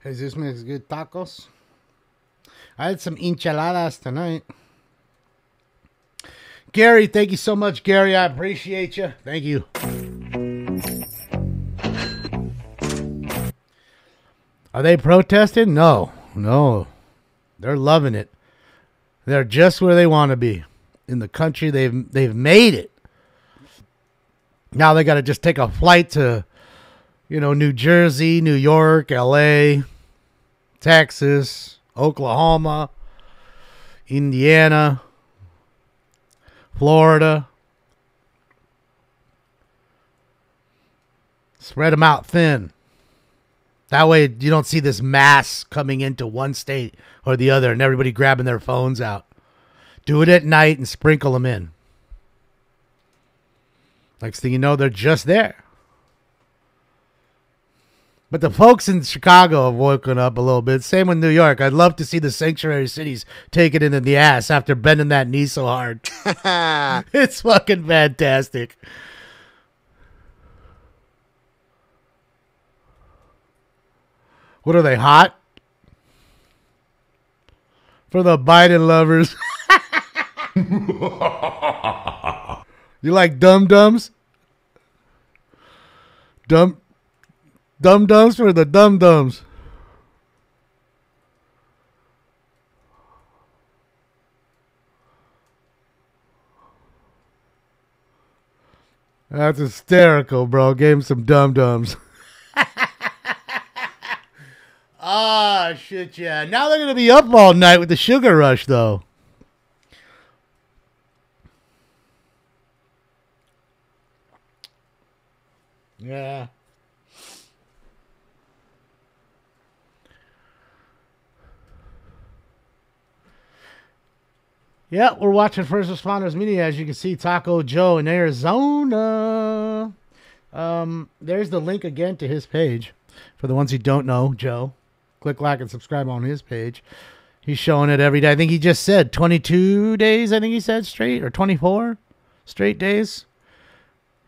Jesus makes good tacos. I had some enchiladas tonight. Gary, thank you so much, Gary. I appreciate you. Thank you. Are they protesting? No. They're loving it. They're just where they want to be. In the country, they've made it. Now they got to just take a flight to, New Jersey, New York, LA, Texas, Oklahoma, Indiana, Florida. Spread them out thin. That way you don't see this mass coming into one state or the other and everybody grabbing their phones out. Do it at night and sprinkle them in. Next thing you know, they're just there. But the folks in Chicago have woken up a little bit. Same with New York. I'd love to see the sanctuary cities take it into the ass after bending that knee so hard. It's fucking fantastic. What are they, hot? For the Biden lovers. You like dum-dums? Dum-dums for the dum-dums. That's hysterical, bro. Gave him some dum-dums. Ah, shit, yeah. Now they're going to be up all night with the sugar rush, though. Yeah. Yeah, we're watching First Responders Media. As you can see, Taco Joe in Arizona. There's the link again to his page. For the ones who don't know, Joe, click like and subscribe on his page. He's showing it every day. I think he just said 22 days, I think he said straight, or 24 straight days.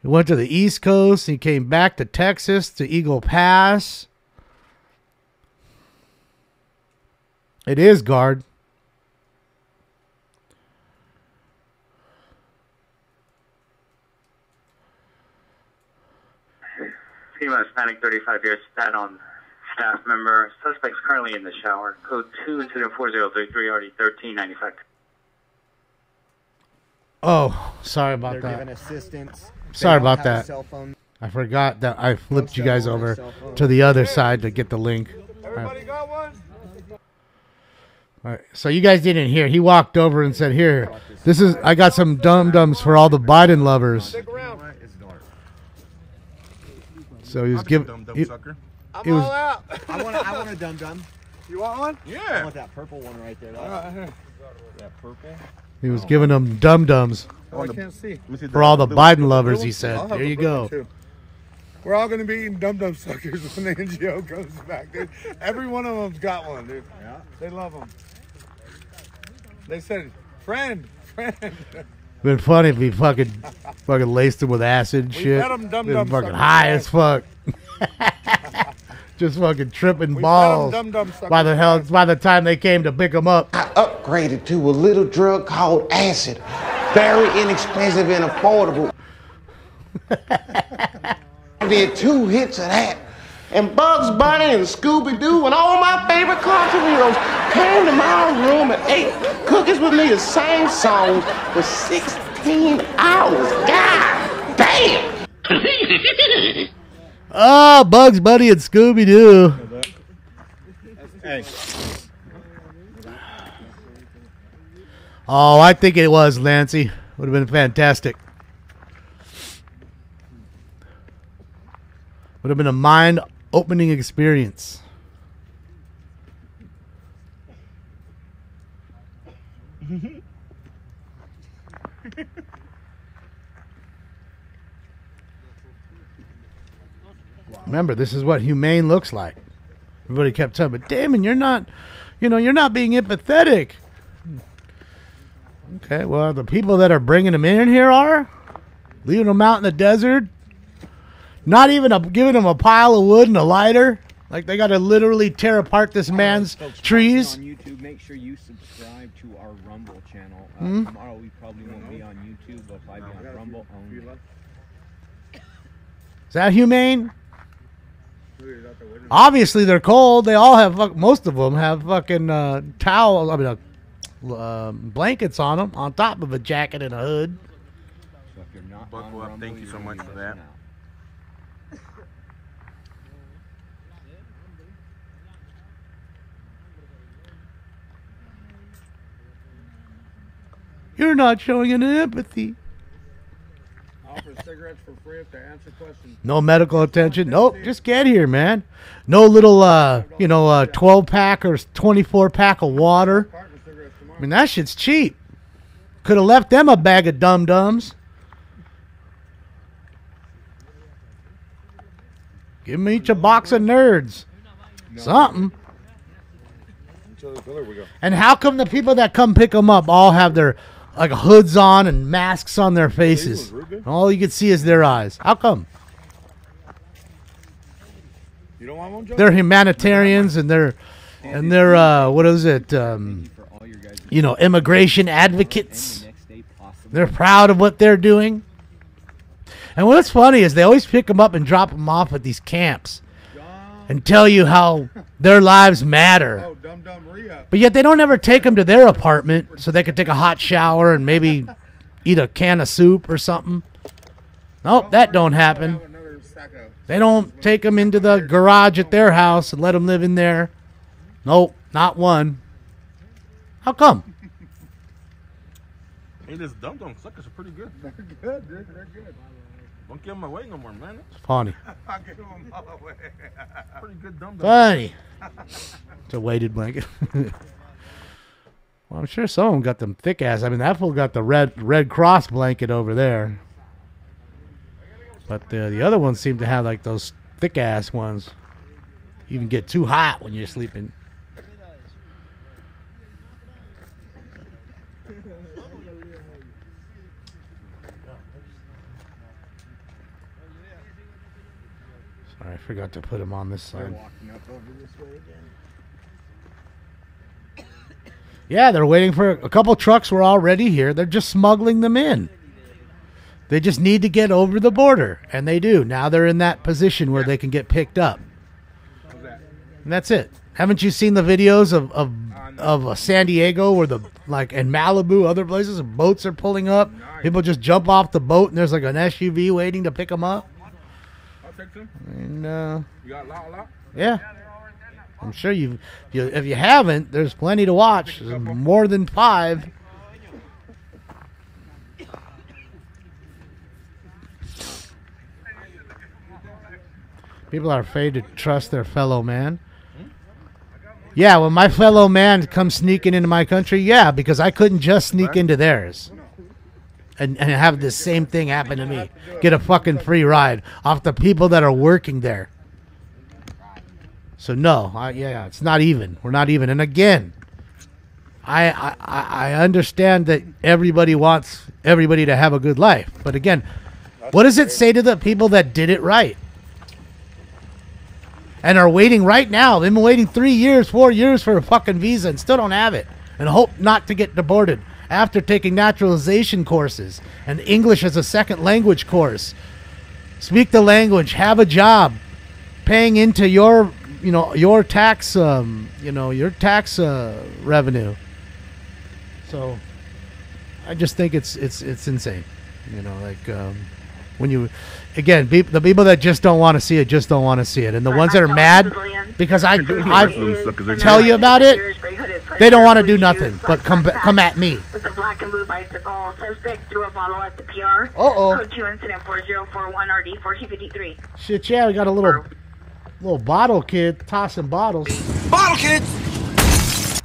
He went to the East Coast. He came back to Texas, to Eagle Pass. It is guard. Female Hispanic, 35 years, stat on staff member. Suspect's currently in the shower. Code 2, incident 4033, already 1395. Oh, sorry about They're that. giving assistance. Sorry They don't about have a that. cell phone. I forgot that I flipped you guys over to the other side to get the link. Everybody got one? All right, so you guys didn't hear. He walked over and said, "Here, this is. I got some dum-dums for all the Biden lovers." Stick around. So he was giving. I'm It all was. out. I want a dum dum. You want one? I want that purple one right there. Here. That purple. He was giving them dum-dums Oh, I can't see. for all the Biden lovers. He I'll said, have "There the you blue one, go." too. We're all going to be eating dum-dum suckers when the NGO comes back, dude. Every one of them's got one, dude. Yeah. They love them. They said, friend. Been funny if he fucking laced him with acid and We shit. fed 'em dum-dum Been fucking suckers, high man. as fuck. Just fucking tripping We fed 'em balls. dum-dum suckers, By the time they came to pick him up. I upgraded to a little drug called acid. Very inexpensive and affordable. I did 2 hits of that. And Bugs Bunny and Scooby-Doo and all my favorite cartoon heroes came to my room and ate cookies with me the same song for 16 hours. God damn! Oh, Bugs Bunny and Scooby-Doo. Hey. Oh, I think it was, Lancy. Would have been fantastic. Would have been a mind-opening experience. Remember, this is what humane looks like. Everybody kept telling me, Damon, you're not being empathetic. Okay, well, the people that are bringing them in here are leaving them out in the desert, not even giving them a pile of wood and a lighter. Like they got to literally tear apart this man's Folks trees. On YouTube, make sure you subscribe to our Rumble channel. Hmm? Tomorrow we probably won't be on YouTube, but probably be on Rumble only. Is that humane? Obviously, they're cold. They all have, most of them have fucking towels, blankets on them, on top of a jacket and a hood. So if you're not Buckle on up. Rumble, Thank you so you're much for missing that. out. You're not showing any empathy. Offer cigarettes for free if they answer questions. No medical attention. Nope, just get here, man. No little, 12-pack or 24-pack of water. I mean, that shit's cheap. Could have left them a bag of dum-dums. Give them each a box of nerds. Something. And how come the people that come pick them up all have their hoods on and masks on their faces? All you can see is their eyes. How come? You don't want one, Joe? They're humanitarians and they're what is it? Immigration advocates. They're proud of what they're doing. And what's funny is they always pick them up and drop them off at these camps and tell you how their lives matter. But yet they don't ever take them to their apartment so they can take a hot shower and maybe eat a can of soup or something. Nope, that don't happen. They don't take them into the garage at their house and let them live in there. Nope, not one. How come? Hey, this dum-dum suckers are pretty good. They're good, dude. They're good. Don't give them away no more, man. It's funny. I'll give them all away. Pretty good dum-dum. Funny. It's a weighted blanket. Well, I'm sure some of them got them thick ass. I mean, that fool got the Red Cross blanket over there. But the other ones seem to have like those thick ass ones. You even get too hot when you're sleeping. Sorry, I forgot to put him on this side. Yeah, they're waiting for a couple trucks were already here. They're just smuggling them in. They just need to get over the border, and they do. Now they're in that position where they can get picked up. And that's it. Haven't you seen the videos of San Diego where and Malibu, other places, boats are pulling up? People just jump off the boat and there's like an SUV waiting to pick them up. I'll take them. And You got a lot? yeah, I'm sure if you haven't, there's plenty to watch. There's more than 5. People are afraid to trust their fellow man. Yeah, when my fellow man comes sneaking into my country, yeah, because I couldn't just sneak into theirs and have the same thing happen to me. Get a fucking free ride off the people that are working there. So no, yeah, it's not even. We're not even. And again, I understand that everybody wants everybody to have a good life. But again, what does it say to the people that did it right? And are waiting right now. They've been waiting 3 years, 4 years for a fucking visa and still don't have it. And hope not to get deported after taking naturalization courses and English as a second language course. Speak the language, have a job, paying into your tax, revenue. So I just think it's insane. When you, again, the people that just don't want to see it just don't want to see it, and the ones that are mad because I tell you about it, they don't want to do nothing but come at me. With a black and blue bicycle, suspect threw a bottle at the PR. Code 2 incident 4041 RD 4253. Shit, yeah, we got a little bottle kid tossing bottles. Bottle kids.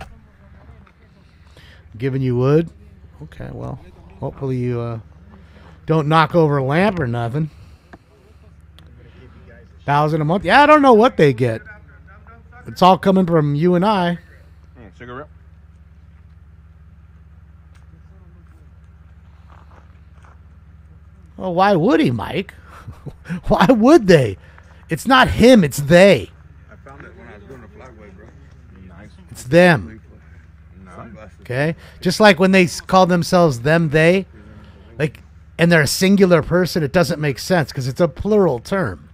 Giving you wood. Okay, well, hopefully you don't knock over a lamp or nothing. $1,000 a month. Yeah, I don't know what they get. It's all coming from you and I. Cigarette. Well, why would he, Mike? Why would they? It's not him, it's they. I found it when I was doing the flagway, bro. Nice. It's them. Okay? Just like when they call themselves them, they, like, and they're a singular person, it doesn't make sense because it's a plural term.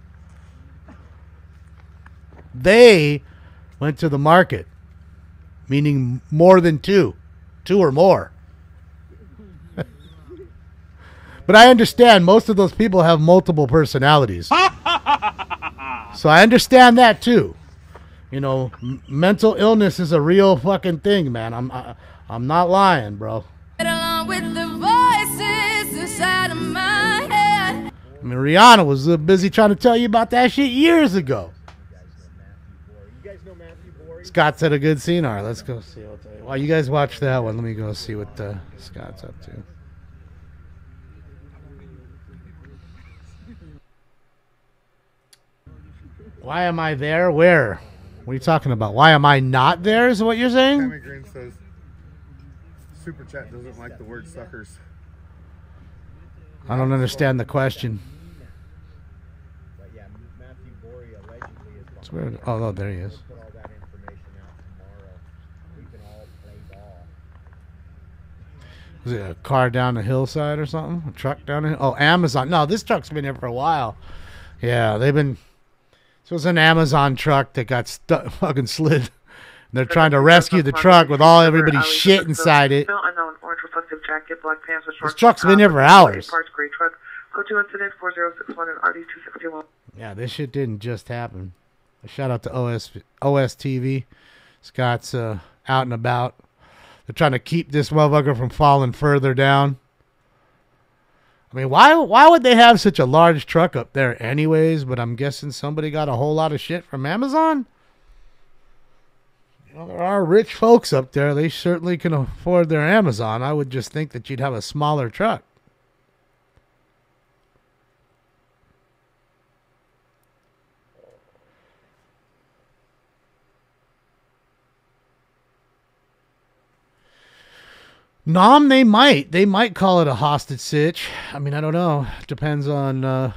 They went to the market, meaning more than two or more. But I understand most of those people have multiple personalities. So I understand that too. Mental illness is a real fucking thing, man. I'm not lying, bro. Along with the voices inside of my head. I mean, Rihanna was busy trying to tell you about that shit years ago. Scott's at a good scene. All right, let's go see. While you guys watch that one, let me go see what Scott's up to. Why am I there? Where? What are you talking about? Why am I not there is what you're saying? Tammy Green says Super Chat doesn't like the word suckers. I don't understand the question. It's weird. Oh, no, there he is. Was it a car down the hillside or something? A truck down the hill? Oh, Amazon. No, this truck's been here for a while. Yeah, they've been... So it's an Amazon truck that got fucking slid. They're trying to rescue the truck with all everybody's shit inside it. This truck's been here for hours. Yeah, this shit didn't just happen. A shout out to OS TV. Scott's out and about. They're trying to keep this motherfucker from falling further down. I mean, why would they have such a large truck up there anyways? But I'm guessing somebody got a whole lot of shit from Amazon? Well, there are rich folks up there. They certainly can afford their Amazon. I would just think that you'd have a smaller truck. Nom, they might. They might call it a hostage sitch. I mean, I don't know. Depends on the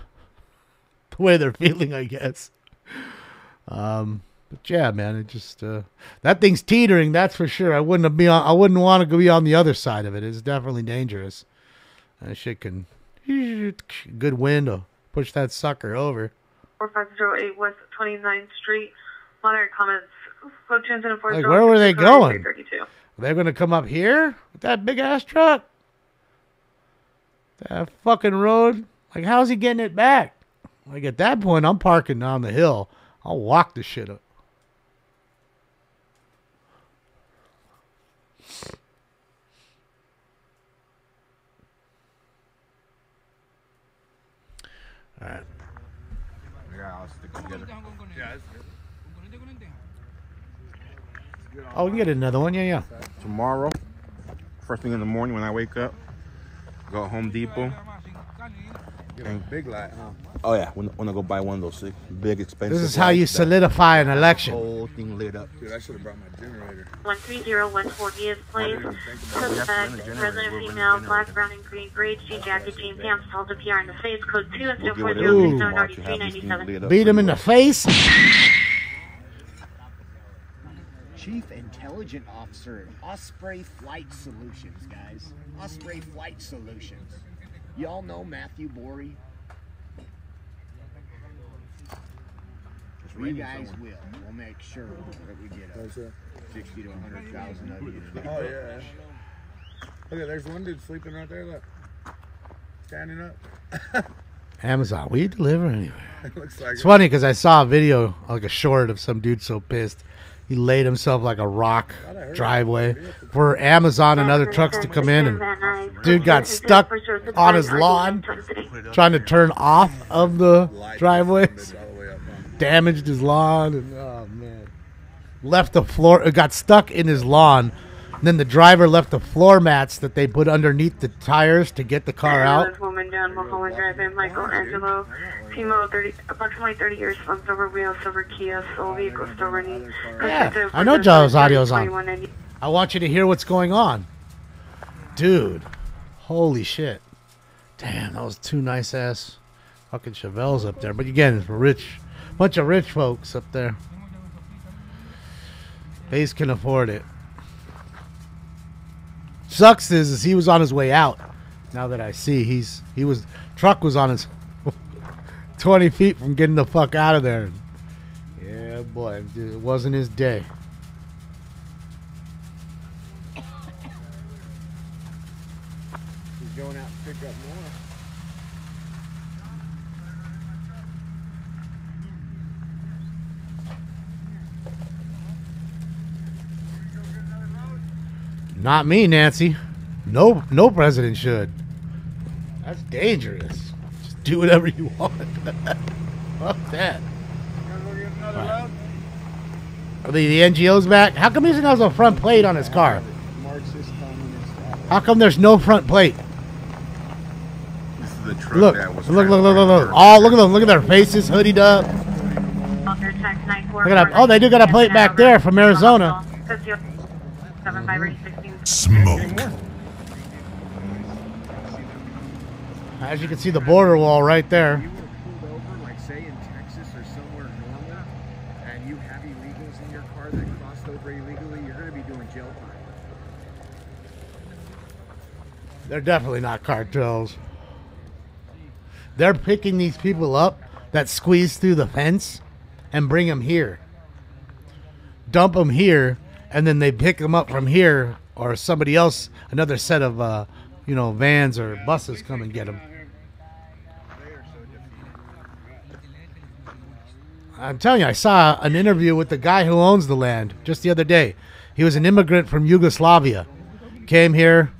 way they're feeling, I guess. But yeah, man, it just that thing's teetering. That's for sure. I wouldn't want to be on the other side of it. It's definitely dangerous. That shit can good wind will push that sucker over. 4508 West 29th Street. Moderate comments. Flow transit and Like, where were they going? They're gonna come up here with that big ass truck. That fucking road. Like, how's he getting it back? Like, at that point, I'm parking down the hill. I'll walk the shit up. All right. Yeah, I'll stick together. Oh, we can get another one. Yeah. Tomorrow, first thing in the morning when I wake up, go to Home Depot. And big light, huh? Oh yeah, when I go buy one of those big expensive. This is how you solidify an election. Whole thing lit up. Dude, I should have brought my generator. 130 West 40th Place. Suspect, resident female, black, brown, and green, gray jean jacket, jean pants, tall to PR in the face, code 2 and 0406 Beat him in the face. Chief Intelligent Officer, Osprey Flight Solutions, guys. Osprey Flight Solutions. Y'all know Matthew Borey? We guys will. We'll make sure that we get a 60 to 100,000 of you. Oh, yeah. Look, there's one dude sleeping right there, look. Standing up. Amazon, we deliver anywhere. It looks like It's funny because I saw a video, like a short of some dude so pissed. He laid himself like a rock driveway for Amazon and other trucks to come in, and dude got stuck on his lawn trying to turn off of the driveways. Damaged his lawn, and oh man, left the floor. It got stuck in his lawn. And then the driver left the floor mats that they put underneath the tires to get the car out. Woman down Mulholland Drive in Michael Angelo. Female, approximately 30 years, from silver wheel, silver Kia, sole vehicle still running. Yeah, I know Joe's audio's on. I want you to hear what's going on. Dude, holy shit. Damn, that was two nice ass fucking Chevelles up there. But again, it's a bunch of rich folks up there. They can afford it. Sucks is he was on his way out. Now that I see truck was on his 20 feet from getting the fuck out of there. Yeah, boy, it wasn't his day. He's going out to pick up more. Not me, Nancy. No president should. That's dangerous. Just do whatever you want. Fuck that. Right. Are the NGOs back? How come he doesn't have a front plate on his car? How come there's no front plate? This is the truck Look, that was look. Oh, look at them. Look at their faces, hoodied up. Look at that. Oh, they do got a plate back there from Arizona. Smoke. As you can see, the border wall right there. You were pulled over, like say in Texas or somewhere normal, and you have illegals in your car that crossed over illegally, you're going to be doing jail time. They're definitely not cartels. They're picking these people up that squeeze through the fence and bring them here. Dump them here, and then they pick them up from here, or somebody else, another set of, vans or buses come and get them. I'm telling you, I saw an interview with the guy who owns the land just the other day. He was an immigrant from Yugoslavia. Came here,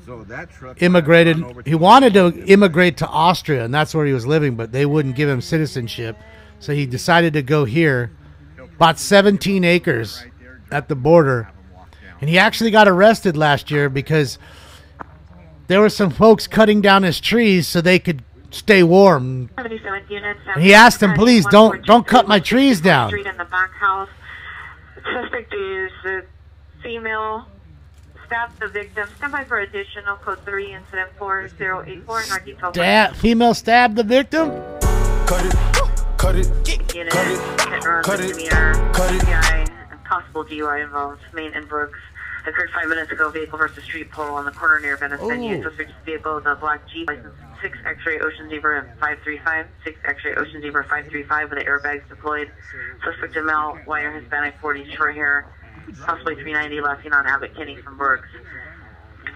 immigrated. He wanted to immigrate to Austria, and that's where he was living, but they wouldn't give him citizenship. So he decided to go here, bought 17 acres at the border. And he actually got arrested last year because there were some folks cutting down his trees so they could stay warm. 77th unit. And he asked them, please don't cut my trees down. Street in the back house. Suspect is a female. Stabbed the victim. Stand by for additional code 3 incident 4084 and our detail. Female stabbed the victim? Cut it. Cut it. Unit, Cut it. Cut it. Cut it. DI, possible DUI involved. Main and Brooks. Occurred 5 minutes ago. Vehicle versus street pole on the corner near Venice venue. Suspect's vehicle is a black Jeep. License 6 X-ray Ocean Zebra 535. 6 X-ray Ocean Zebra 535 with the airbags deployed. Suspect a male, white or Hispanic, 40 short hair. Possibly 390, last seen on Abbott Kinney from Brooks.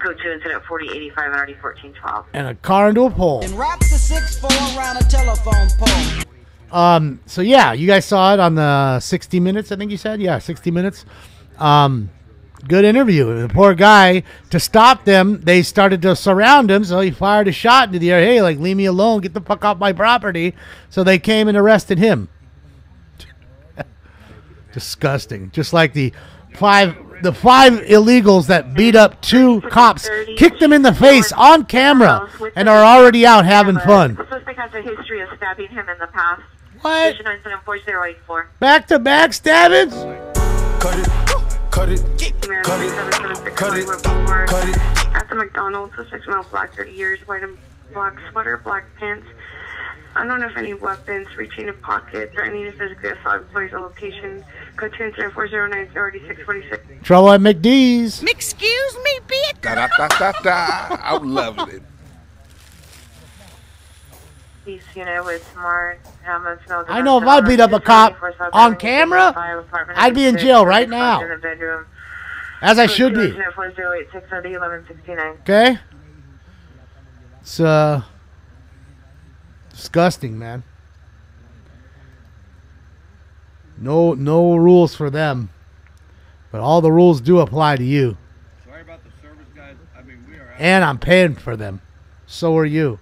Code 2 incident 4085 and RD 1412. And a car into a pole. And wrap the 6-4 around a telephone pole. So yeah, you guys saw it on the 60 Minutes, I think you said? Yeah, 60 Minutes. Good interview. The poor guy, to stop them, they started to surround him, so he fired a shot into the air. Hey, like, leave me alone, get the fuck off my property. So they came and arrested him. Disgusting. Just like the five illegals that beat up 2 cops, kicked them in the face on camera, and are already out having fun. The suspect has a history of stabbing him in the past. What? Station incident 4084. Back-to-back stabbings? Cut it. Cut it. Cut it. Cut it. Cut it. At the McDonald's, suspect male, black, 30 years, white and black sweater, black pants. I don't know if any weapons reaching a pocket or any physically assault employees or location. Code 2 incident 409 646. Trouble at McD's. Excuse me, bitch. Da-da-da-da-da. I'm loving it. Police unit with smart helmets. I know if I beat up a cop on camera, I'd be in jail right now. As I should be. Okay? It's disgusting, man. No rules for them. But all the rules do apply to you. Sorry about the service guys. I mean, we are out. And I'm paying for them. So are you.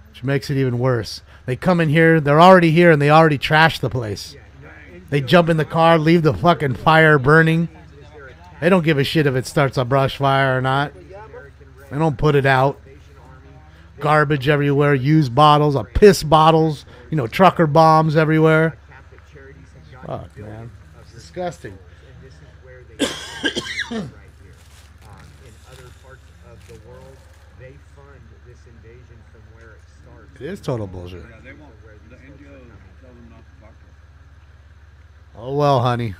Which makes it even worse. They come in here, they're already here, and they already trash the place. They jump in the car, leave the fucking fire burning. They don't give a shit if it starts a brush fire or not. They don't put it out. Garbage everywhere, used bottles, piss bottles, trucker bombs everywhere. Fuck, man. It's disgusting. It is total bullshit. Oh, well, honey.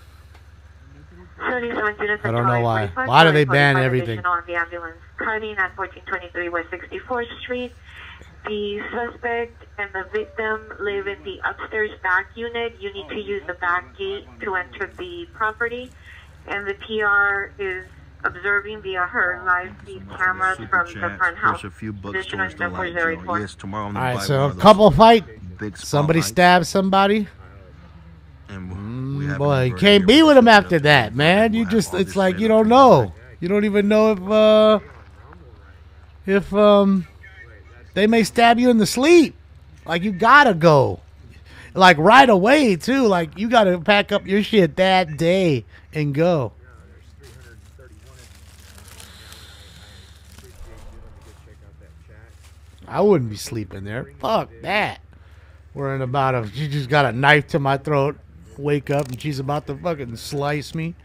I don't know why. Why do they ban everything? On the ambulance cutting at 1423 West 64th Street. The suspect and the victim live in the upstairs back unit. You need to use the back gate to enter the property. And the PR is observing via her live feed cameras from the front house. There's a few bookstores that like, yes, tomorrow I'm gonna buy so one a of couple those fight. big Somebody spotlights. stabs somebody. And we have Boy, a you variety can't of be with them restaurants after that, man. You just, it's like you don't know. You don't even know if they may stab you in the sleep. Like, you gotta go. Like, right away, too. Like, you gotta pack up your shit that day and go. I wouldn't be sleeping there. Fuck that. Worrying about she just got a knife to my throat. Wake up and she's about to fucking slice me.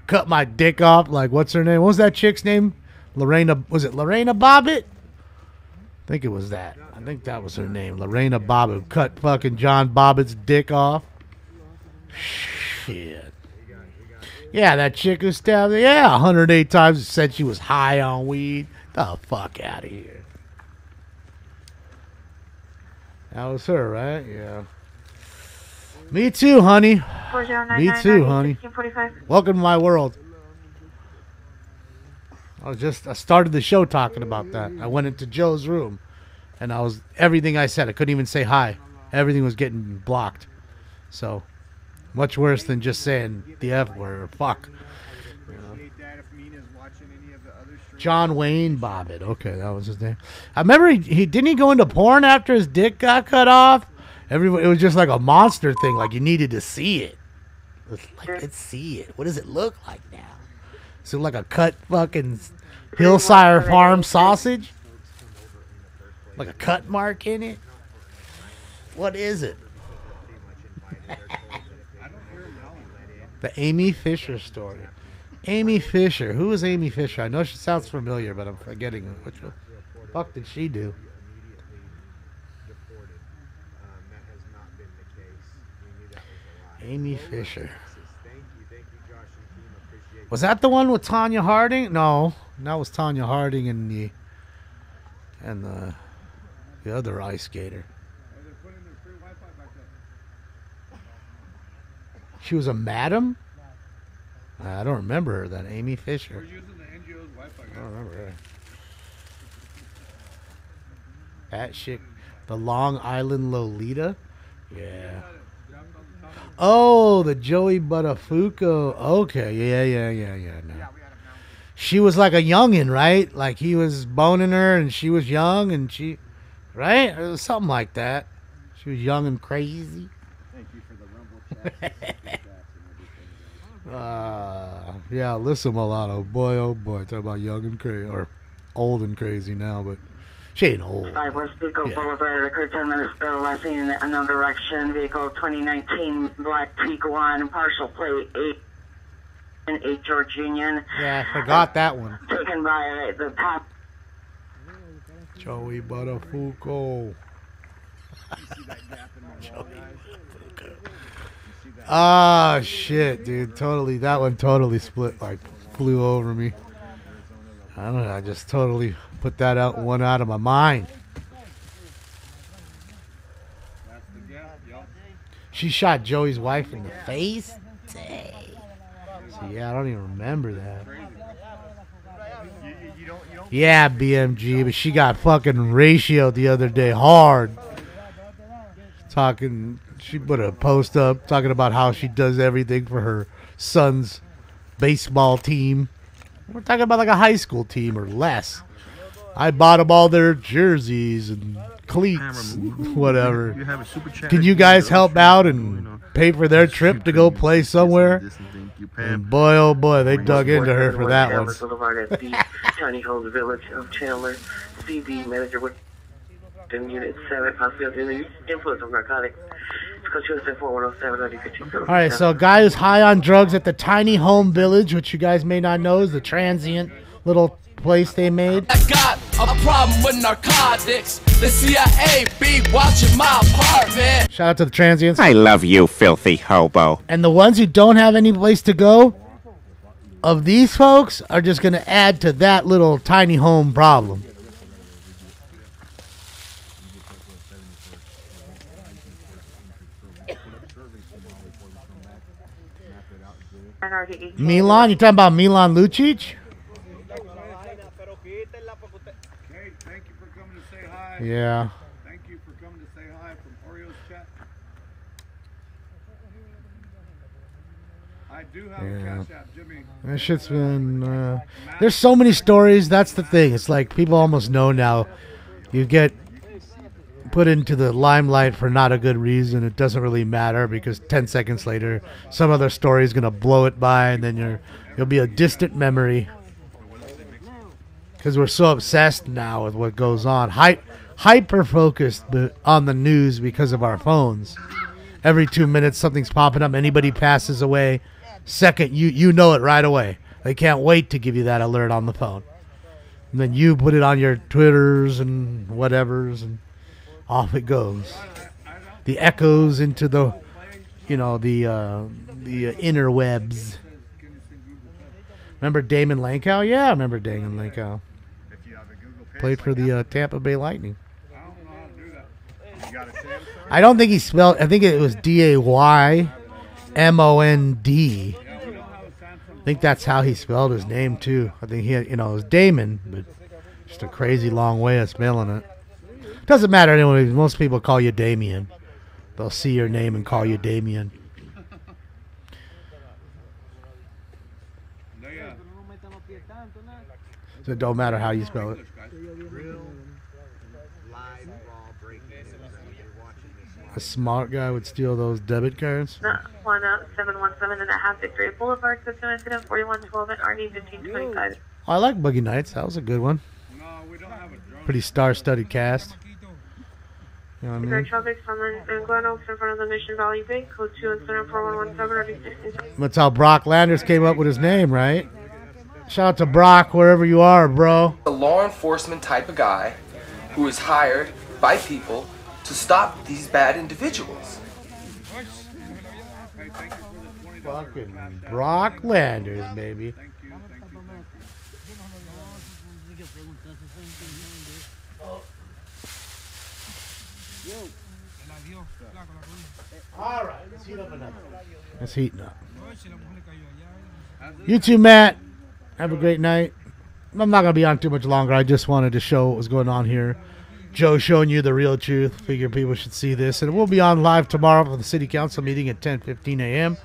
Cut my dick off. Like, what's her name? What was that chick's name? Lorena. Was it Lorena Bobbitt? I think it was that. I think that was her name. Lorena Bobbitt. Cut fucking John Bobbitt's dick off. Shit. Yeah, that chick who stabbed her. Yeah, 108 times said she was high on weed. The fuck out of here. That was her, right? Yeah. Me too, honey. Me too, honey. Welcome to my world. I started the show talking about that. I went into Joe's room, and everything I said, I couldn't even say hi. Everything was getting blocked. So, much worse than just saying the F word or fuck. John Wayne Bobbitt. Okay, that was his name. I remember he didn't he go into porn after his dick got cut off? It was just like a monster thing. Like, you needed to see it. Let's see it. What does it look like now? Does it look like a cut fucking Hillside Farm sausage? Like a cut mark in it? What is it? The Amy Fisher story. Amy Fisher. Who is Amy Fisher? I know she sounds familiar, but I'm forgetting which one. The fuck did she do? Amy Fisher. Was that the one with Tanya Harding? No, that was Tanya Harding and the other ice skater. She was a madam? I don't remember her, that Amy Fisher. I don't remember her. That shit. The Long Island Lolita? Yeah. Oh, the Joey Buttafuoco. Okay, yeah. No. She was like a youngin', right? Like he was boning her and she was young and she... Right? It was something like that. She was young and crazy. Thank you for the rumble chat. Yeah, Alyssa Milano. Boy, oh boy. Talk about young and crazy. Or old and crazy now, but she ain't old. 5 West Pico Boulevard, occurred 10 minutes ago, last seen in unknown direction. Vehicle 2019 black Tiguan, partial plate 8 George Union. Yeah, I forgot that one. Taken by the top. Joey Buttafuoco. Ah, shit, dude. Totally. That one totally split, like, flew over me. I don't know. I just totally put that one out of my mind. She shot Joey's wife in the face? Dang. So, yeah, I don't even remember that. Yeah, BMG, but she got fucking ratioed the other day hard. She put a post up talking about how she does everything for her son's baseball team. We're talking about like a high school team or less. I bought them all their jerseys and cleats, and whatever. Can you guys help out and pay for their trip to go play somewhere? And boy, oh boy, they dug into her for that one. Boulevard at the Tiny Homes Village of Chandler. CD manager with Unit 7, possibly influence of narcotics. All right, so a guy who's high on drugs at the Tiny Home Village, which you guys may not know is the transient little place they made. I got a problem with narcotics. The CIA be watching my apartment. Shout out to the transients. I love you, filthy hobo. And the ones who don't have any place to go, of these folks, are just going to add to that little tiny home problem. Milan? You talking about Milan Lucic? Thank you for coming to say hi. Yeah. Thank you for coming to say hi from Oreo's chat. I do have a cash app, Jimmy. That shit's been... there's so many stories. That's the thing. It's like people almost know now. You get put into the limelight for not a good reason. It doesn't really matter because 10 seconds later, some other story is going to blow it by, and then you'll be a distant memory. Because we're so obsessed now with what goes on. Hyper-focused on the news because of our phones. Every 2 minutes, something's popping up. Anybody passes away. Second, you know it right away. They can't wait to give you that alert on the phone. And then you put it on your Twitters and whatevers, and off it goes. The echoes into the, the interwebs. Remember Damon Lankow? Yeah, I remember Damon Lankow. Played for the Tampa Bay Lightning. I don't think he spelled. I think it was Daymond. I think that's how he spelled his name too. I think it was Damon, but just a crazy long way of spelling it. Doesn't matter anyway. Most people call you Damien. They'll see your name and call you Damien. So it don't matter how you spell it. A smart guy would steal those debit cards. 1717 and a half Victoria Boulevard, system incident 4112 at RD 1525. I like Boogie Nights. That was a good one. Pretty star-studded cast. You know what I mean? Traffic from Glen Oaks in front of the Mission Valley Bank, code 2 incident 4117 RD 16. That's how Brock Landers came up with his name, right? Shout out to Brock wherever you are, bro. A law enforcement type of guy who is hired by people to stop these bad individuals. Fucking Brock Landers, baby. All right, let's heat up another. Let's heating up. You too, Matt. Have a great night. I'm not going to be on too much longer. I just wanted to show what was going on here. Joe showing you the real truth. Figure people should see this. And we'll be on live tomorrow for the City Council meeting at 10:15 a.m.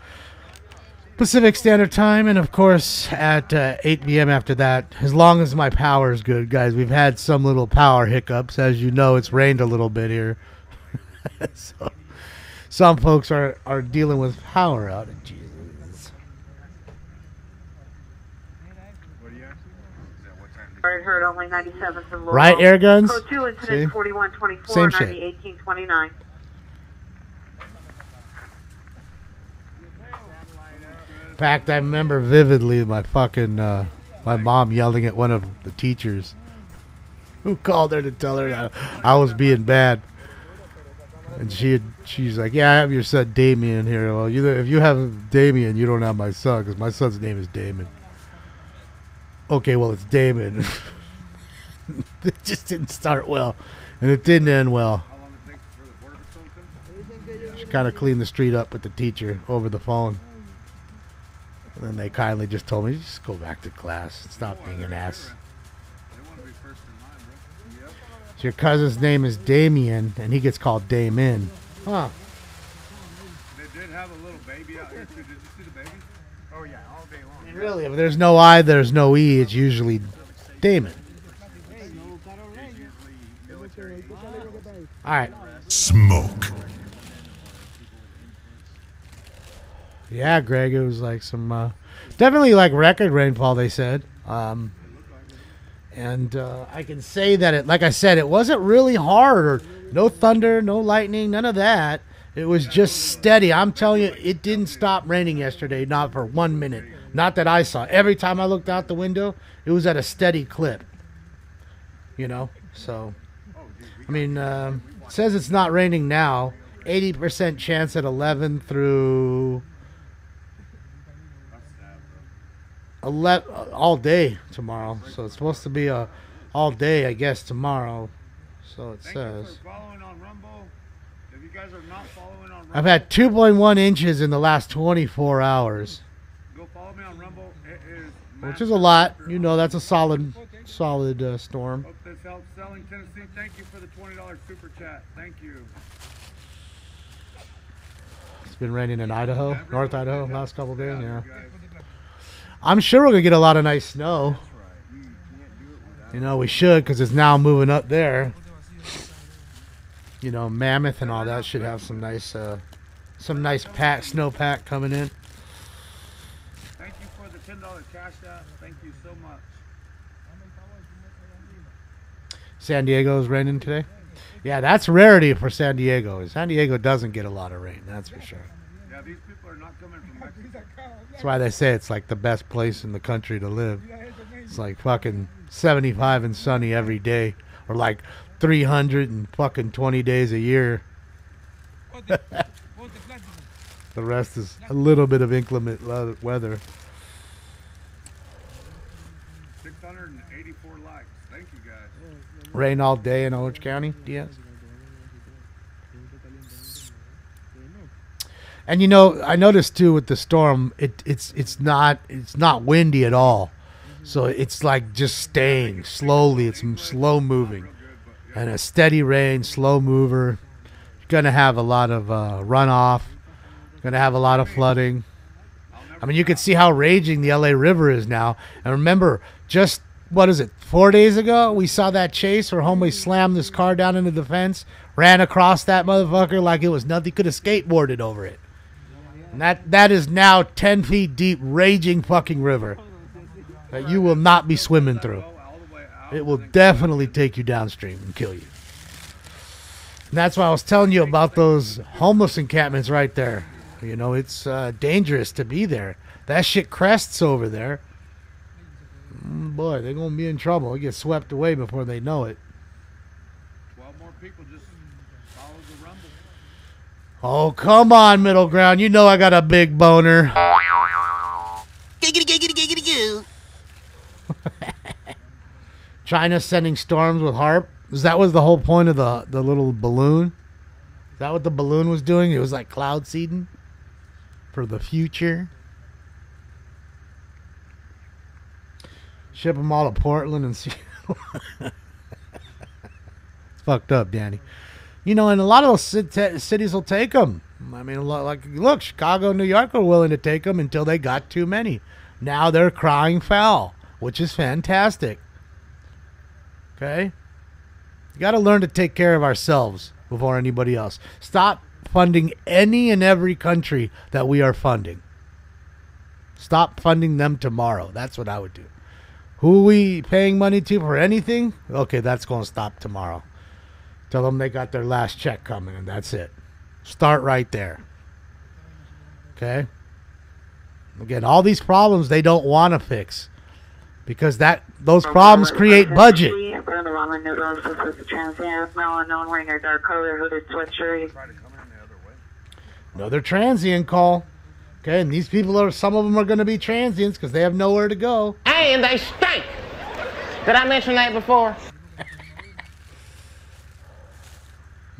Pacific Standard Time. And, of course, at 8 p.m. after that. As long as my power is good, guys. We've had some little power hiccups. As you know, it's rained a little bit here. So, some folks are dealing with power outages. Heard only 97 from Louisville. Right, air guns? Code 2 incident 4124 Same and shit. RD 1829. In fact, I remember vividly my fucking my mom yelling at one of the teachers who called her to tell her that I was being bad, and she's like, "Yeah, I have your son Damien here." Well, if you have Damien, you don't have my son because my son's name is Damon. Okay, well, it's Damon. It just didn't start well, and it didn't end well. She kind of cleaned the street up with the teacher over the phone. And then they kindly just told me, just go back to class. Stop being an ass. So your cousin's name is Damien, and he gets called Damon. Huh. They did have a little baby out here, too. Did you see the baby? Oh, yeah, all day long. Really, if there's no I, there's no E, it's usually Damon. All right. Smoke. Yeah, Greg, it was like some, definitely like record rainfall, they said. And I can say that, it, like I said, it wasn't really hard. Or no thunder, no lightning, none of that. It was just steady. I'm telling you, it didn't stop raining yesterday, not for 1 minute. Not that I saw. Every time I looked out the window, it was at a steady clip. You know? So, I mean, it says it's not raining now. 80% chance at 11 through 11 all day tomorrow. So it's supposed to be a all day, I guess, tomorrow. So it says. I've had 2.1 inches in the last 24 hours. Go follow me on Rumble. It is Which is a lot. You know, that's a solid storm. Hope this helps selling Tennessee. Thank you for the $20 super chat. Thank you. It's been raining in Idaho, North Idaho, last couple of days. Yeah. I'm sure we're going to get a lot of nice snow. You know, we should, because it's now moving up there. You know, Mammoth and all that should have some nice snowpack coming in. Thank you for the $10 cash out. Thank you so much. San Diego's raining today. Yeah, that's rarity for San Diego. San Diego doesn't get a lot of rain, that's for sure. Yeah, these people are not coming from Mexico. That's why they say it's like the best place in the country to live. It's like fucking 75 and sunny every day, or like 320 days a year. The rest is a little bit of inclement weather. 684 likes. Thank you, guys. Rain all day in Orange County, Diaz. And you know, I noticed too with the storm, it's not windy at all, so it's like just staying slowly. It's slow moving, and a steady rain, slow mover. You're gonna have a lot of runoff. Gonna have a lot of flooding. I mean, you can see how raging the LA River is now. And remember, just what is it, 4 days ago, we saw that chase where homie slammed this car down into the fence, ran across that motherfucker like it was nothing, could have skateboarded over it. And that is now 10 feet deep, raging fucking river that you will not be swimming through. It will definitely take you downstream and kill you. And that's why I was telling you about those homeless encampments right there. You know, it's dangerous to be there. That shit crests over there. Boy, they're going to be in trouble. They get swept away before they know it. 12 more people just follow the rumble. Oh, come on, Middle Ground. You know I got a big boner. China sending storms with HAARP. That was the whole point of the little balloon. Is that what the balloon was doing? It was like cloud seeding for the future. Ship them all to Portland and see. It's fucked up, Danny. You know, and a lot of those cities will take them. I mean, look, Chicago and New York are willing to take them until they got too many. Now they're crying foul, which is fantastic. Okay? You got to learn to take care of ourselves before anybody else. Stop funding any and every country that we are funding. Stop funding them tomorrow. That's what I would do. Who are we paying money to for anything? Okay, that's going to stop tomorrow. Tell them they got their last check coming, and that's it. Start right there. Okay? Again, all these problems they don't want to fix because those problems create budget. Another transient call. Okay, and these people some of them are going to be transients because they have nowhere to go. And they stink. Did I mention that before?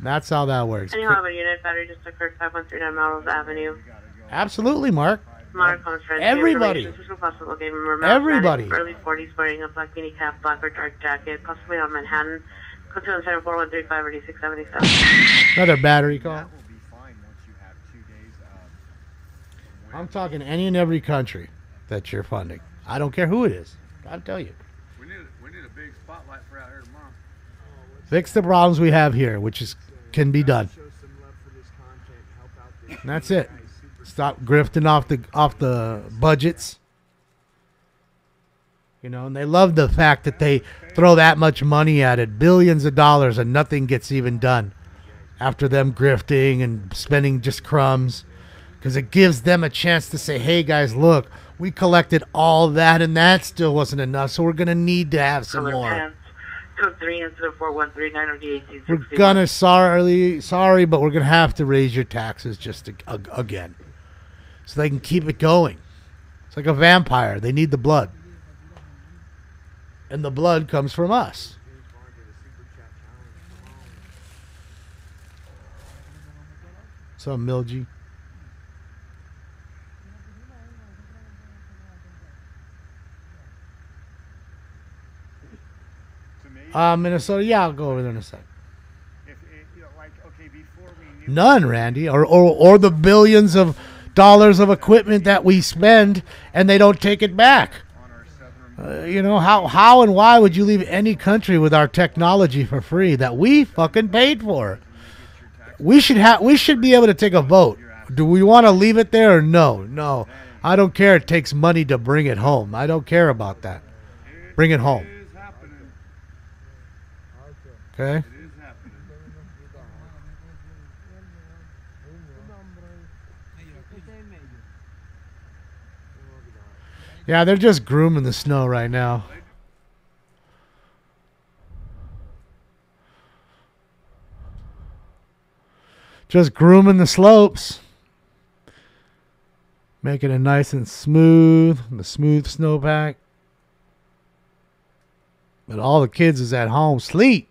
That's how that works. Any Harvard unit, battery just occurred 5139 Melrose Avenue. Absolutely, Mark. Mark on friend. Everybody. Everybody. Early 40s, wearing a black mini cap, black or dark jacket, possibly on Manhattan. Code 274-135 or D677. Another battery call. I'm talking any and every country that you're funding. I don't care who it is. I'll tell you. We need a big spotlight for out here tomorrow. Fix the problems we have here, which can be done. And that's it. Stop grifting off the budgets. You know, and they love the fact that they throw that much money at it, billions of dollars, and nothing gets even done after them grifting and spending just crumbs. Because it gives them a chance to say, hey, guys, look, we collected all that, and that still wasn't enough, so we're going to need to have some more. Code 3 instead of 4139 or D1860. We're going to, sorry, but we're going to have to raise your taxes just again. So they can keep it going. It's like a vampire. They need the blood. And the blood comes from us. What's up, Milgy? Minnesota, yeah, I'll go over there in a sec. None, Randy, or the billions of dollars of equipment that we spend and they don't take it back. You know, how and why would you leave any country with our technology for free that we fucking paid for? We should be able to take a vote. Do we want to leave it there or no? No, I don't care. It takes money to bring it home. I don't care about that. Bring it home. Okay. Yeah, they're just grooming the snow right now. Just grooming the slopes. Making it nice and smooth. The smooth snowpack. But all the kids is at home sleep.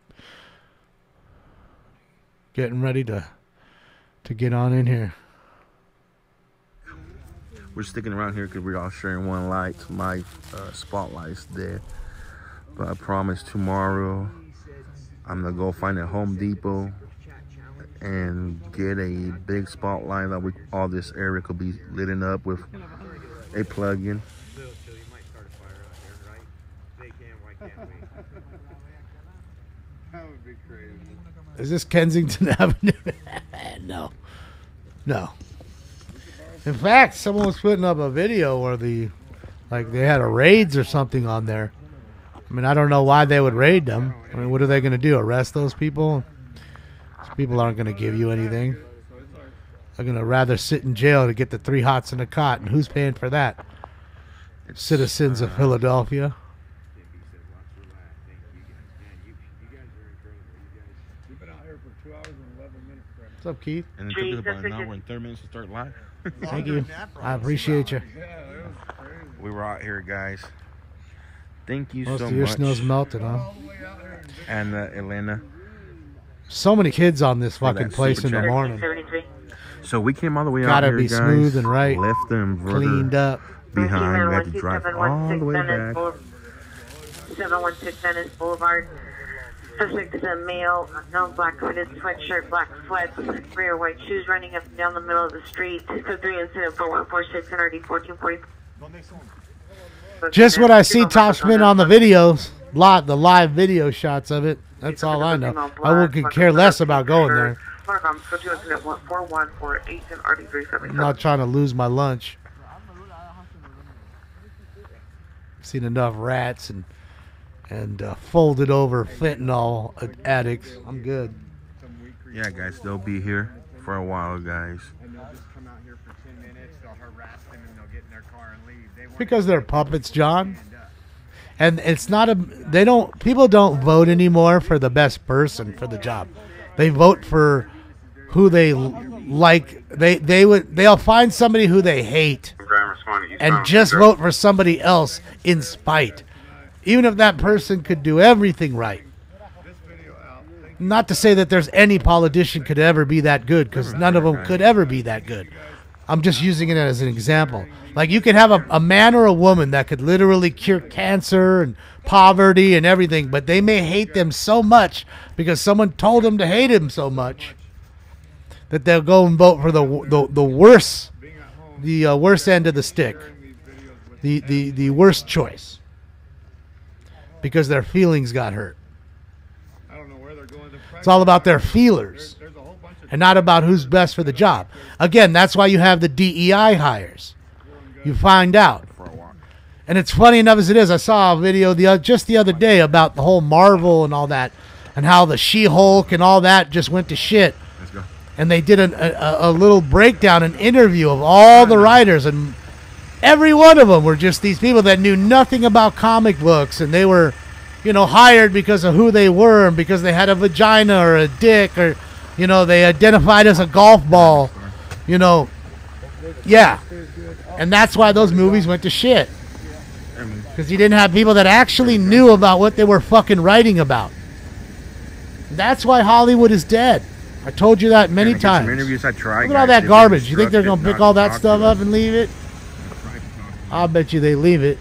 Getting ready to get on in here. We're sticking around here because we're all sharing one light. My spotlight's there. But I promise tomorrow I'm going to go find a Home Depot and get a big spotlight that all this area could be lit up with a plug-in. Is this Kensington Avenue? No. No. In fact, someone was putting up a video where they had a raids or something on there. I mean, I don't know why they would raid them. I mean, what are they going to do? Arrest those people? Those people aren't going to give you anything. They're going to rather sit in jail to get the 3 hots in a cot. And who's paying for that? Citizens of Philadelphia. What's up, Keith? And it took us about an hour and 30 minutes to start live. Thank you. I appreciate you. We were out here, guys. Thank you Most so of your much. snow's melted, huh? And Atlanta. So many kids on this For fucking that place super in the chat. morning. So we came all the way Gotta out here, be guys. smooth and right. Left the inverter Cleaned up. behind. We had to drive all the way back. 716 Venice Boulevard. Suspect is a male, no black hooded sweatshirt, black sweats, rear white shoes, running up and down the middle of the street. Code 3 incident 4146 NRD 1440. Just what I see Topspin on the videos, the live video shots of it. That's all I know. I could care less about going there. I'm not trying to lose my lunch. I've seen enough rats and folded over fentanyl addicts. I'm good. Yeah, guys, they'll be here for a while, guys. Because they're puppets, John. And it's not people don't vote anymore for the best person for the job. They vote for who they like. They'll find somebody who they hate and just vote for somebody else in spite. Even if that person could do everything right. Not to say that there's any politician could ever be that good, because none of them could ever be that good. I'm just using it as an example. Like, you could have a man or a woman that could literally cure cancer and poverty and everything, but they may hate them so much because someone told them to hate him so much that they'll go and vote for the worst end of the stick, the worst choice, because their feelings got hurt. It's all about their feelers and not about who's best for the job. Again, that's why you have the DEI hires. You find out. And it's funny enough as it is, I saw a video just the other day about the whole Marvel and all that, and how the She-Hulk and all that just went to shit. Let's go. And they did a little breakdown, an interview of all the writers, and every one of them were just these people that knew nothing about comic books, and they were, hired because of who they were, and because they had a vagina or a dick, or, they identified as a golf ball, Yeah. And that's why those movies went to shit. Because you didn't have people that actually knew about what they were fucking writing about. That's why Hollywood is dead. I told you that many times. Some interviews I tried, Look at all that garbage. You think they're going to pick all that stuff up and leave it? I'll bet you they leave it.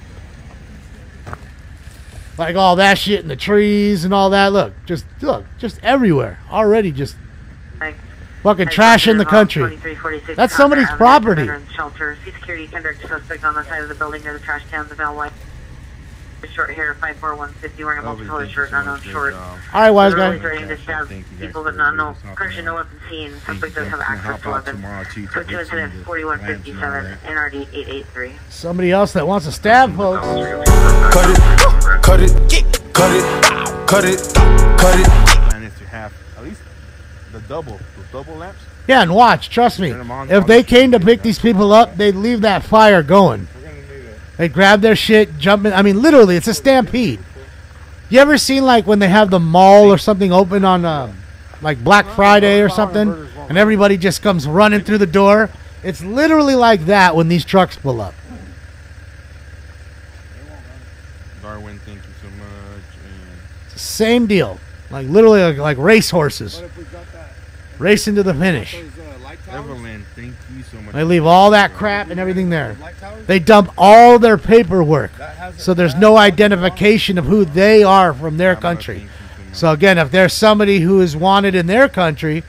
Like all that shit in the trees and all that. Look, just everywhere. Already just fucking trash in the country. That's somebody's property. Shelter. Security conduct suspect on the side of the building near the trash cans of LY. Short hair, 5'4", wearing a multicolored shirt, unknown short. All right, wise guy. Threatening to stab people, but no person, no weapon seen. Suspect does have access to weapons. So 2 incident 4157, NRD 883. Somebody else that wants to stab folks. Cut it, cut it, cut it, cut it, cut it. And if you have at least the double lamps. Yeah, and watch, trust me. If they came to pick these people up, they'd leave that fire going. They'd grab their shit, jump in. I mean, literally, it's a stampede. You ever seen, like, when they have the mall or something open on, like, Black Friday or something, and everybody just comes running through the door? It's literally like that when these trucks pull up. Darwin, thank you so much. It's the same deal. Like, literally, like race horses. Racing to the finish. Evelyn, thank you so much. They leave all that crap and everything there. They dump all their paperwork, so there's no identification of who they are from their country. So again, if there's somebody who is wanted in their country,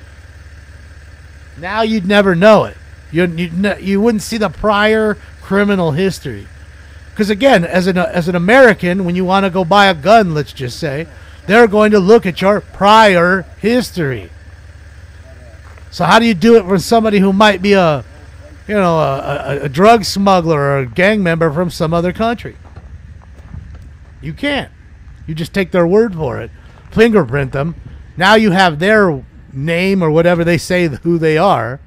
now you'd never know it. You wouldn't see the prior criminal history. Because again, as an American, when you want to go buy a gun, let's just say, They're going to look at your prior history. So how do you do it for somebody who might be a drug smuggler or a gang member from some other country? You can't. You just take their word for it, fingerprint them. Now you have their name or whatever they say who they are,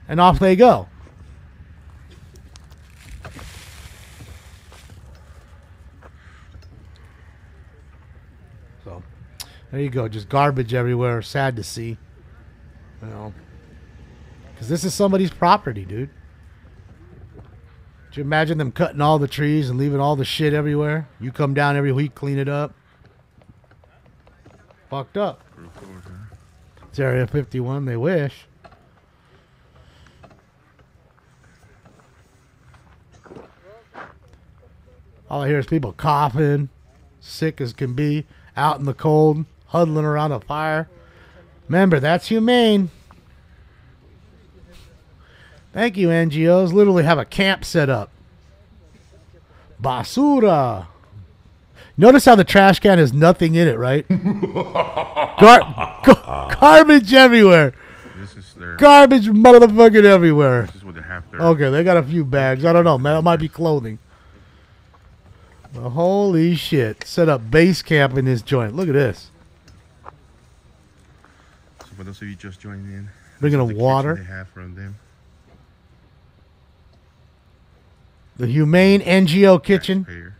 and off they go. So there you go. Just garbage everywhere. Sad to see. You know, because this is somebody's property, dude. Could you imagine them cutting all the trees and leaving all the shit everywhere? You come down every week, clean it up. Fucked up. It's Area 51, they wish. All I hear is people coughing, sick as can be, out in the cold, huddling around a fire. Remember, that's humane. Thank you, NGOs. Literally have a camp set up. Basura. Notice how the trash can has nothing in it, right? Garbage everywhere. This is their Garbage motherfucking everywhere. This is what they have there. Okay, they got a few bags. I don't know, man. It might be clothing. But holy shit. Set up base camp in this joint. Look at this. So for those of you just joining in, Bringing this a is the water. kitchen they have from them. The Humane NGO Kitchen. Taxpayer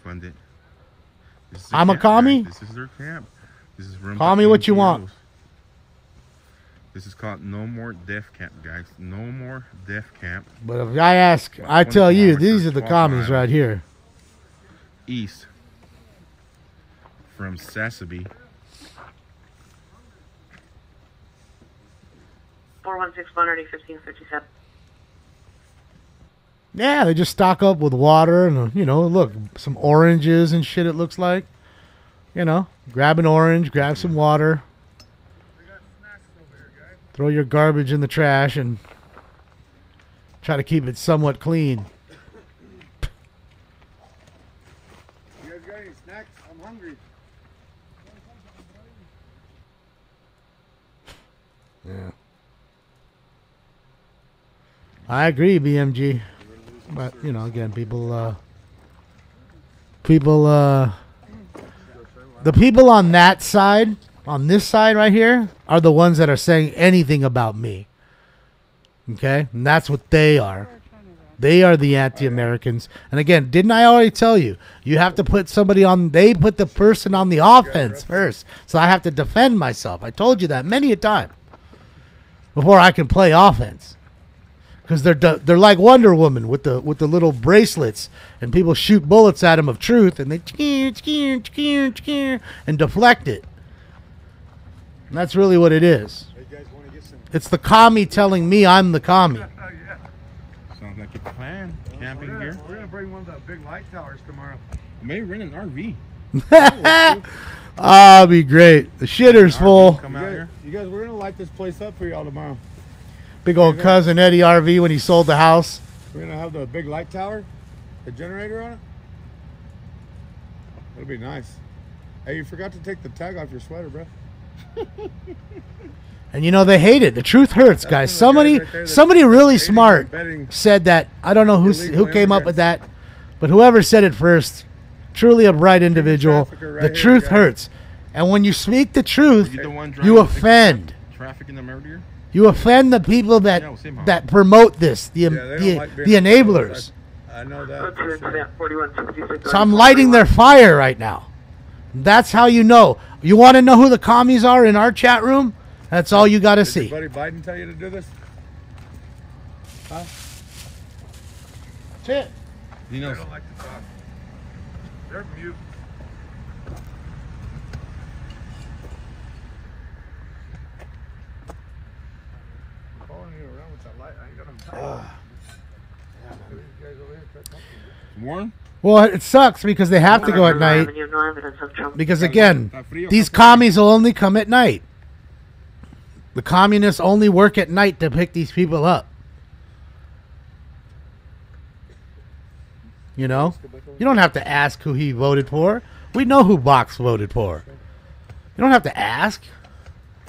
funded. This is I'm a camp, commie? guys. This is their camp. This is run Call by me what you NGOs. want. This is called No More Death Camp, guys. No More Death Camp. But if I ask, I tell you, these are the commies right here. East from Sassabee. 416 Monterey 1557. Yeah, they just stock up with water and, you know, look, some oranges and shit, it looks like. You know, grab an orange, grab some water. Throw your garbage in the trash and try to keep it somewhat clean. You guys got any snacks? I'm hungry. Yeah. I agree, BMG. But, you know, again, the people on that side, on this side right here, are the ones that are saying anything about me. Okay? And that's what they are. They are the anti-Americans. And again, didn't I already tell you? You have to put somebody on, they put the person on the offense first. So I have to defend myself. I told you that many a time. Before I can play offense. Because they're like Wonder Woman with the little bracelets, and people shoot bullets at them of truth, and they and deflect it. And that's really what it is. It's the commie telling me I'm the commie. Sounds like a plan. Camping gear. We're gonna bring one of the big light towers tomorrow. Maybe rent an RV. Ah, it'd be great. The shitter's full. You guys, we're gonna light this place up for y'all tomorrow. Big old cousin Eddie RV when he sold the house. We're gonna have the big light tower, the generator on it. It'll be nice. Hey, you forgot to take the tag off your sweater, bro. And you know they hate it. The truth hurts, guys. Somebody really smart said that. I don't know who came up with that, but whoever said it first, truly a bright individual. The truth hurts, and when you speak the truth, you offend. Traffic in the murder. You offend the people that promote this, the enablers. I know that. So I'm lighting their fire right now. That's how you know. You want to know who the commies are in our chat room? That's all you got to see. Did your buddy Biden tell you to do this? Huh? That's it. You know, they don't like to talk. They're mute. Warren? Well, it sucks because they have to go at night. Because again, these commies will only come at night. The communists only work at night to pick these people up. You know? You don't have to ask who he voted for. We know who Box voted for. You don't have to ask.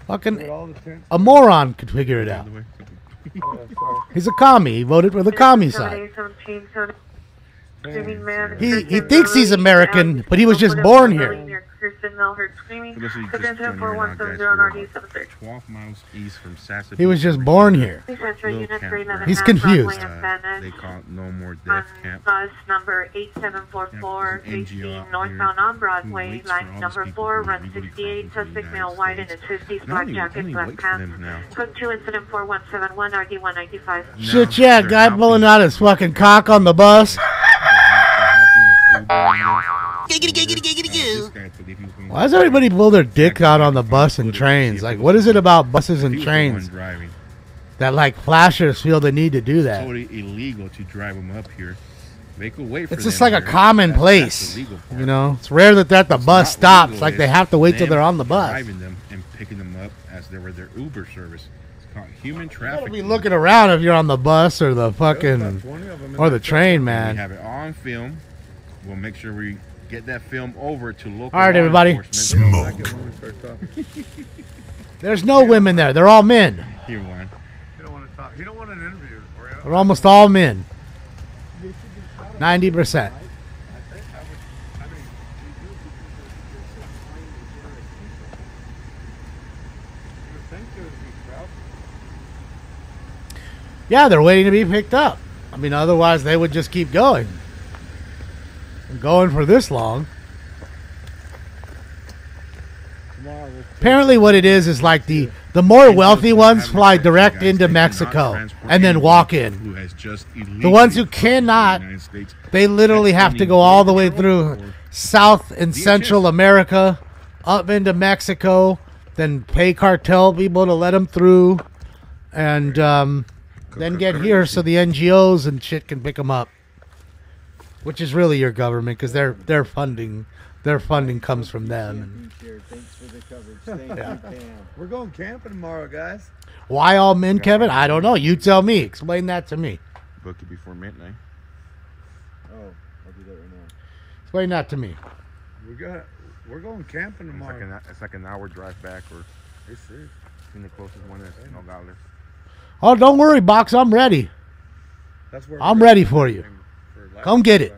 Fucking a moron could figure it out. He's a commie. He voted for the commie side. He thinks he's American, but he was just born here. 12 miles east from Sassafras. He was just born here. He's confused. They call it No More Death Camp. Bus number 8744 facing northbound on Broadway, line number 4, run 68, suspect male, white in his 50s, black jacket, black pants. Code 2 incident 4171, RD 195. Shit, yeah, guy pulling out his fucking cock on the bus. Why does everybody pull their dick out on the bus and trains? Like, what is it about buses and trains that, like, flashers feel the need to do that? It's totally illegal to drive them up here. Make a way for It's just like a commonplace, you know. It's rare that the bus stops. Like, they have to wait till they're on the bus. Driving them and picking them up as they were their Uber service. It's called human You gotta trafficking. be looking around if you're on the bus or the fucking or the train, We man. have it all on film. We'll make sure we get that film over to local. All right, law everybody. enforcement. There's no women there. They're all men. Here, one. You don't want to talk. You don't want an interview. They're almost all men. 90%. Yeah, they're waiting to be picked up. I mean, otherwise they would just keep going. Going for this long. Apparently what it is like the more wealthy ones fly direct into Mexico and then walk in. The ones who cannot, they literally have to go all the way through South and Central America, up into Mexico, then pay cartel people to let them through, and then get here so the NGOs and shit can pick them up. Which is really your government, because their funding comes from them. Yeah. We're going camping tomorrow, guys. Why all men, Kevin? I don't know. You tell me. Explain that to me. Book it before midnight. Oh, I'll do that right now. Explain that to me. We're going camping tomorrow. It's like an hour drive back, or it's in the closest one is Nogales. Oh, don't worry, Box. I'm ready. I'm ready for you. Come get it.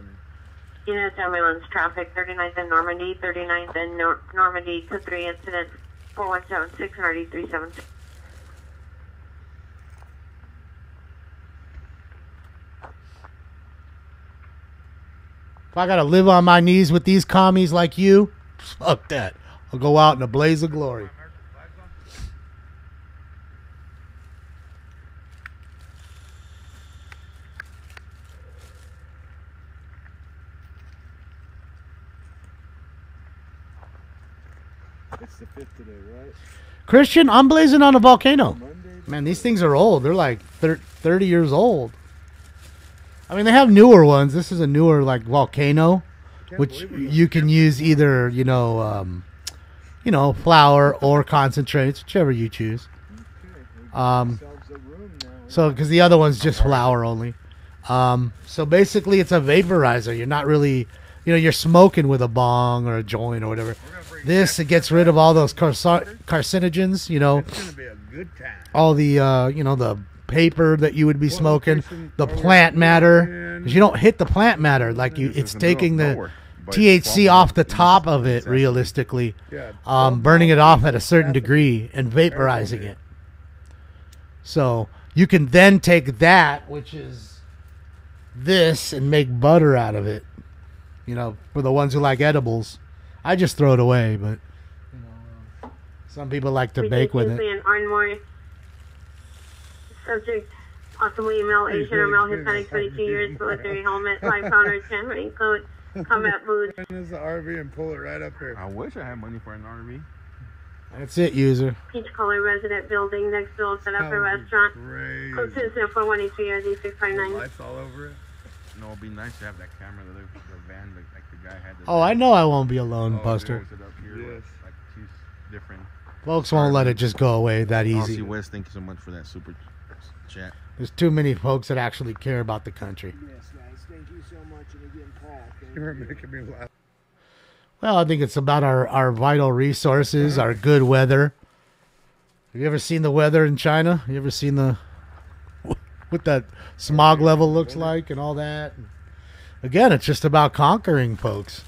Units ambulance traffic 39th and Normandy, 39th and Normandy to 3 incident 4176 and RD 376. If I gotta live on my knees with these commies like you, fuck that. I'll go out in a blaze of glory. It's the 5th today, right? Christian, I'm blazing on a volcano. Man, these things are old. They're like 30 years old. I mean, they have newer ones. This is a newer, like, volcano, which you can use either, flour or concentrates, whichever you choose. So, because the other one's just flour only. So basically, it's a vaporizer. You're not really, you're smoking with a bong or a joint or whatever. This, it gets rid of all those carcinogens, all the, the paper that you would be smoking, the plant matter. Because you don't hit the plant matter. Like, it's taking the THC off the top of it, realistically, burning it off at a certain degree and vaporizing it. So you can then take that, which is this, and make butter out of it. For the ones who like edibles. I just throw it away, but some people like to bake with it. Subject, possibly male Asian or male Hispanic, 22 years, military helmet, 5 pounders, 10 raincoat, combat boots. There's the RV and pull it right up here. I wish I had money for an RV. That's it, user. Peach Color resident building next to Old Setup restaurant. Code 20418 RD 659. Lights all over it. No, it'd be nice to have that camera, the van, like the guy had. Oh, I know I won't be alone, Buster. Yes. Like two different. Folks won't let it just go away that easy. Aussie West, thank you so much for that super chat. There's too many folks that actually care about the country. Yes, guys. Thank you so much. And again, Paul. You were making me laugh. Well, I think it's about our vital resources, our good weather. Have you ever seen the weather in China? You ever seen what that smog level looks like and all that? Again, it's just about conquering, folks.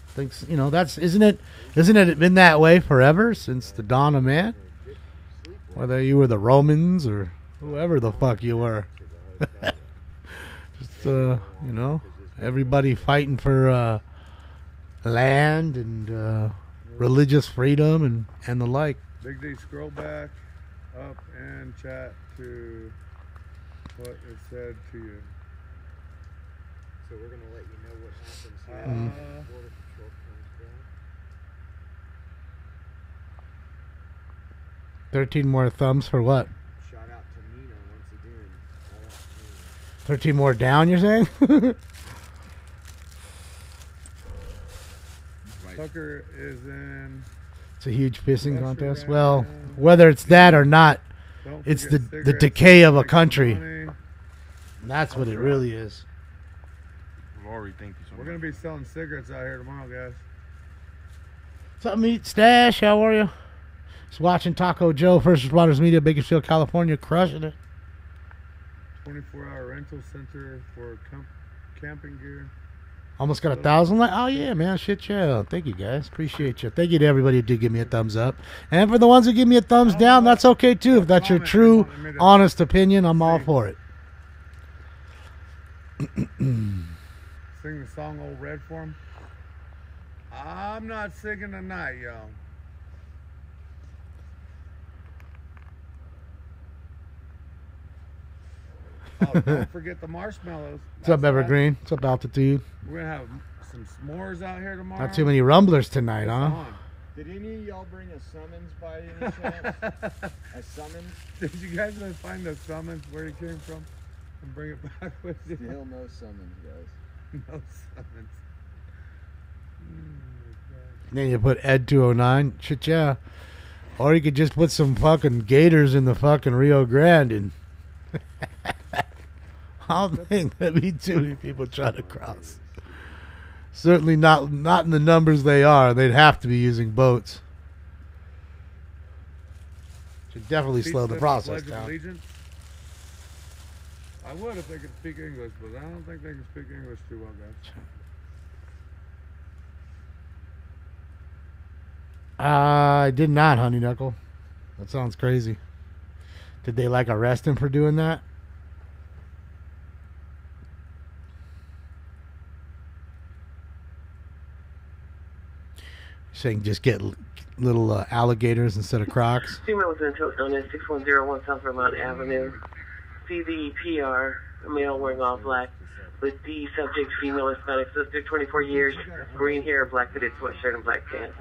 Thinks, you know, isn't it been that way forever since the dawn of man? Whether you were the Romans or whoever the fuck you were. Just you know, everybody fighting for land and religious freedom and the like. Big D, scroll back up and chat to what it said to you. So we're gonna let you know what happens here. Border Patrol comes back. 13 more thumbs for what? Shout out to Nina once again. 13 more down, you're saying? Tucker is in. It's a huge pissing contest. Well, whether it's that or not, it's the decay of a country. That's what it really is. Lori, thank you so much. We're going to be selling cigarettes out here tomorrow, guys. What's up, Meat Stash? How are you? Just watching Taco Joe, First Responders Media, Bakersfield, California, crushing it. 24-hour rental center for camping gear. Almost got 1,000. Oh, yeah, man. Shit, yeah. Thank you, guys. Appreciate you. Thank you to everybody who did give me a thumbs up. And for the ones who give me a thumbs down, that's okay, too. If that's your true, honest opinion, I'm all for it. Sing the song Old Red for him. I'm not singing tonight, y'all. Oh, don't forget the marshmallows. What's up, Evergreen? What's up, Altitude? We're going to have some s'mores out here tomorrow. Not too many rumblers tonight, huh? Did any of y'all bring a summons by any chance? A summons? Did you guys find the summons where he came from and bring it back with you? Still no summons, guys. No summons. Then you put Ed 209. Shit, yeah. Or you could just put some fucking gators in the fucking Rio Grande and I don't think there'd be too many people trying to cross. Certainly not in the numbers they are. They'd have to be using boats. Should definitely slow the process down. I would if they could speak English, but I don't think they can speak English too well, guys. I did not, Honey Knuckle. That sounds crazy. Did they like arrest him for doing that? Saying just get little alligators instead of crocs. Female was in known as 6101 South Vermont Avenue. CVPR, a male wearing all black. With D, subject female Hispanic, subject 24 years, green hair, black fitted sweatshirt, and black pants.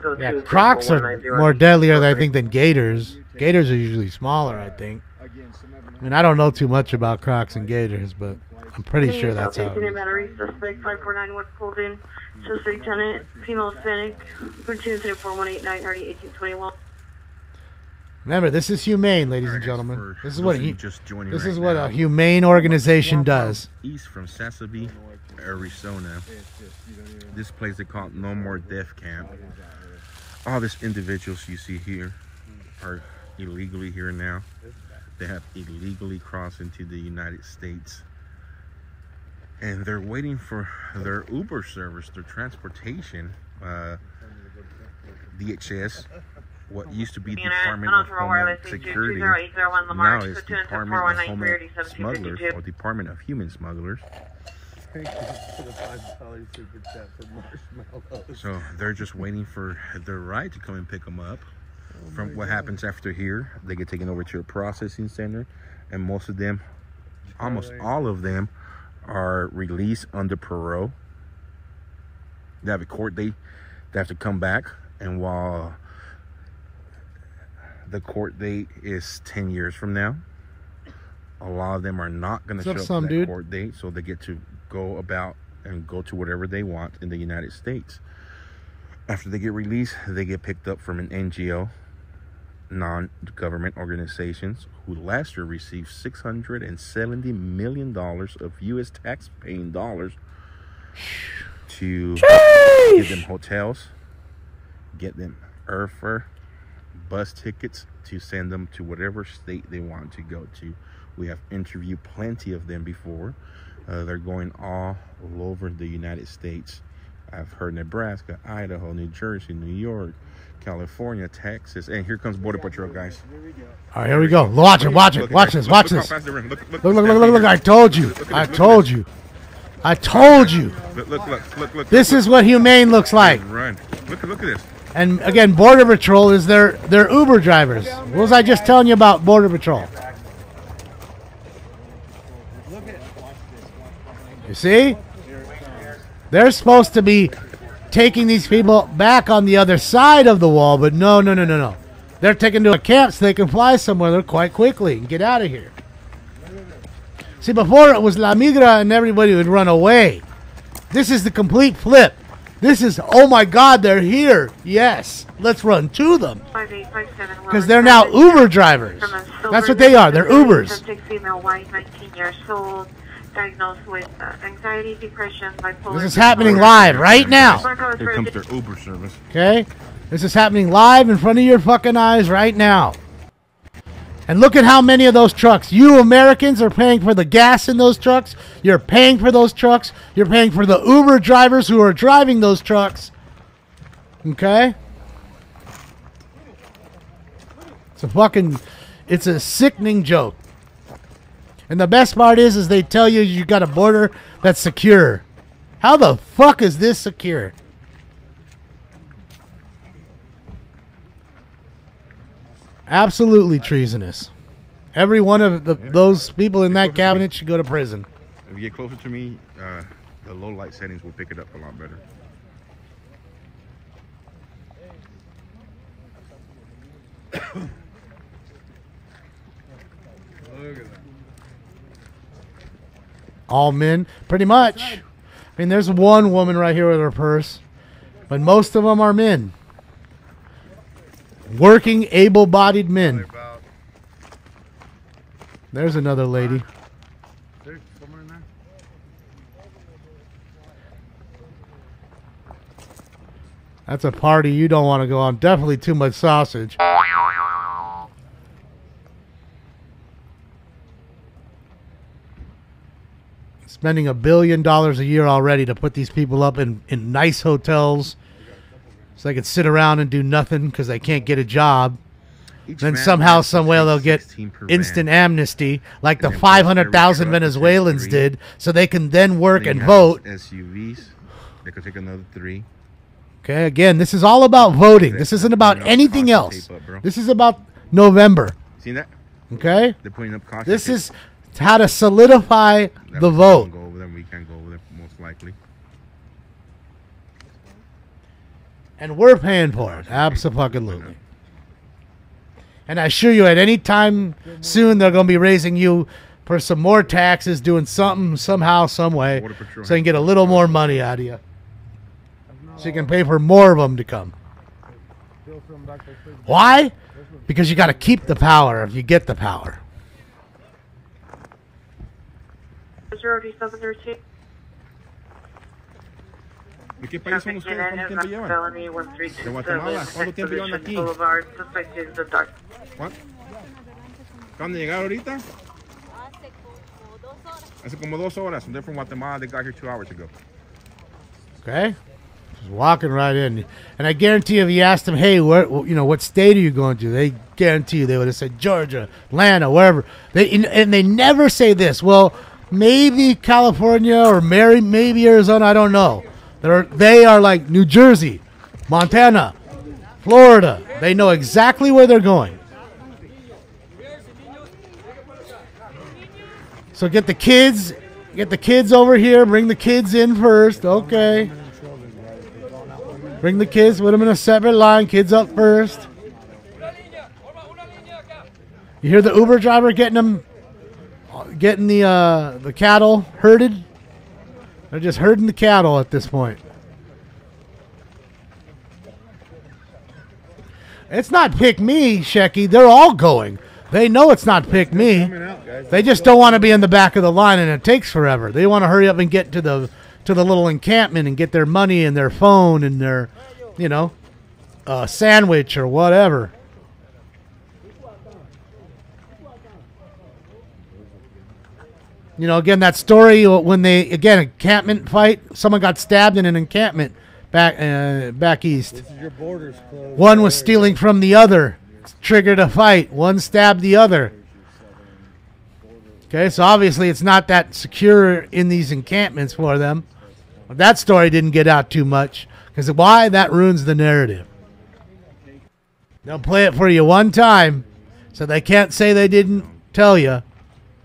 So yeah, crocs are more deadlier, I think, than gators. Gators are usually smaller, I think. I mean, I don't know too much about crocs and gators, but I'm pretty sure that's how. Battery suspect 549 West Colton. Suspect tenant, female Hispanic. Platoon 4189 1821. Remember, this is humane, ladies and gentlemen. This is what a humane organization does. East from Sassabee, Arizona. This place they call No More Death Camp. All these individuals you see here are illegally here now. They have illegally crossed into the United States. And they're waiting for their Uber service, their transportation, DHS. What used to be the Department of Homeland Security now is Department of Homeland Smugglers or Department of Human Smugglers. So they're just waiting for their ride to come and pick them up. From what happens after here, they get taken over to a processing center, and most of them, almost all of them, are released under parole. They have a court date. They have to come back, and while the court date is 10 years from now, a lot of them are not going to show up to that court date, so they get to go about and go to whatever they want in the United States. After they get released, they get picked up from an NGO, non-government organizations, who last year received $670 million of U.S. tax-paying dollars to give them hotels, get them airfare, bus tickets to send them to whatever state they want to go to. We have interviewed plenty of them before. They're going all over the United States. I've heard Nebraska, Idaho, New Jersey, New York, California, Texas, and here comes Border Patrol, guys. All right, here we go. Watch it, watch it, watch this, watch this. Look, I told you. I told you. I told you. Look. This is what humane looks like. Run. Look at this. And again, Border Patrol is their Uber drivers. What was I just telling you about Border Patrol? You see? They're supposed to be taking these people back on the other side of the wall, but no. They're taken to a camp so they can fly somewhere quite quickly and get out of here. See, before it was La Migra and everybody would run away. This is the complete flip. This is, oh my God, they're here. Yes, let's run to them. Because they're now Uber drivers. That's what they are. They're Ubers. Subject female, white, 19 years old, diagnosed with anxiety, depression, bipolar. This is happening live right now. Here comes their Uber service. Okay? This is happening live in front of your fucking eyes right now. And look at how many of those trucks. You Americans are paying for the gas in those trucks. You're paying for those trucks. You're paying for the Uber drivers who are driving those trucks. Okay? It's a sickening joke. And the best part is they tell you got a border that's secure. How the fuck is this secure? Absolutely treasonous. Every one of those people in that cabinet should go to prison. If you get closer to me, the low light settings will pick it up a lot better. Look at that. All men, pretty much. I mean, there's one woman right here with her purse, but most of them are men. Working, able-bodied men. There's another lady. That's a party you don't want to go on. Definitely too much sausage. Spending $1 billion a year already to put these people up in nice hotels so they can sit around and do nothing because they can't get a job. Then somehow, some way they'll get instant amnesty like the 500,000 Venezuelans did so they can then work and vote. SUVs, they could take another 3. Okay, again, this is all about voting. This isn't about anything else. This is about November. See that? Okay? They're putting up caution. This is how to solidify the vote. Go over there. We can't go over there, most likely. And we're paying for it. Absolutely. And I assure you, at any time soon, they're going to be raising you for some more taxes, doing something, somehow, some way, so they can get a little more money out of you. So you can pay for more of them to come. Why? Because you got to keep the power if you get the power. 03713. ¿De qué país son ustedes? ¿Cuánto tiempo llevan? ¿De Guatemala? ¿Cuánto tiempo llevan aquí? ¿Cuándo llegaron ahorita? Hace como 2 horas. They're from Guatemala. They got here 2 hours ago. Okay. Just walking right in. And I guarantee if you asked them, hey, what state are you going to? They guarantee you they would have said Georgia, Atlanta, wherever. And they never say this. Well, maybe California or maybe Arizona. I don't know. They are like New Jersey, Montana, Florida. They know exactly where they're going. So get the kids over here. Bring the kids in first. Okay. Bring the kids. Put them in a separate line. Kids up first. You hear the Uber driver getting the cattle herded? They're just herding the cattle at this point. It's not pick me, Shecky. They're all going. They know it's not pick me. They just don't want to be in the back of the line, and it takes forever. They want to hurry up and get to to the little encampment and get their money and their phone and their, you know, sandwich or whatever. You know, again, that story when they, again, encampment fight, someone got stabbed in an encampment back east. This is your borders closed. One was stealing from the other. Triggered a fight. One stabbed the other. Okay, so obviously it's not that secure in these encampments for them. But that story didn't get out too much. Because why? That ruins the narrative. They'll play it for you one time, so they can't say they didn't tell you.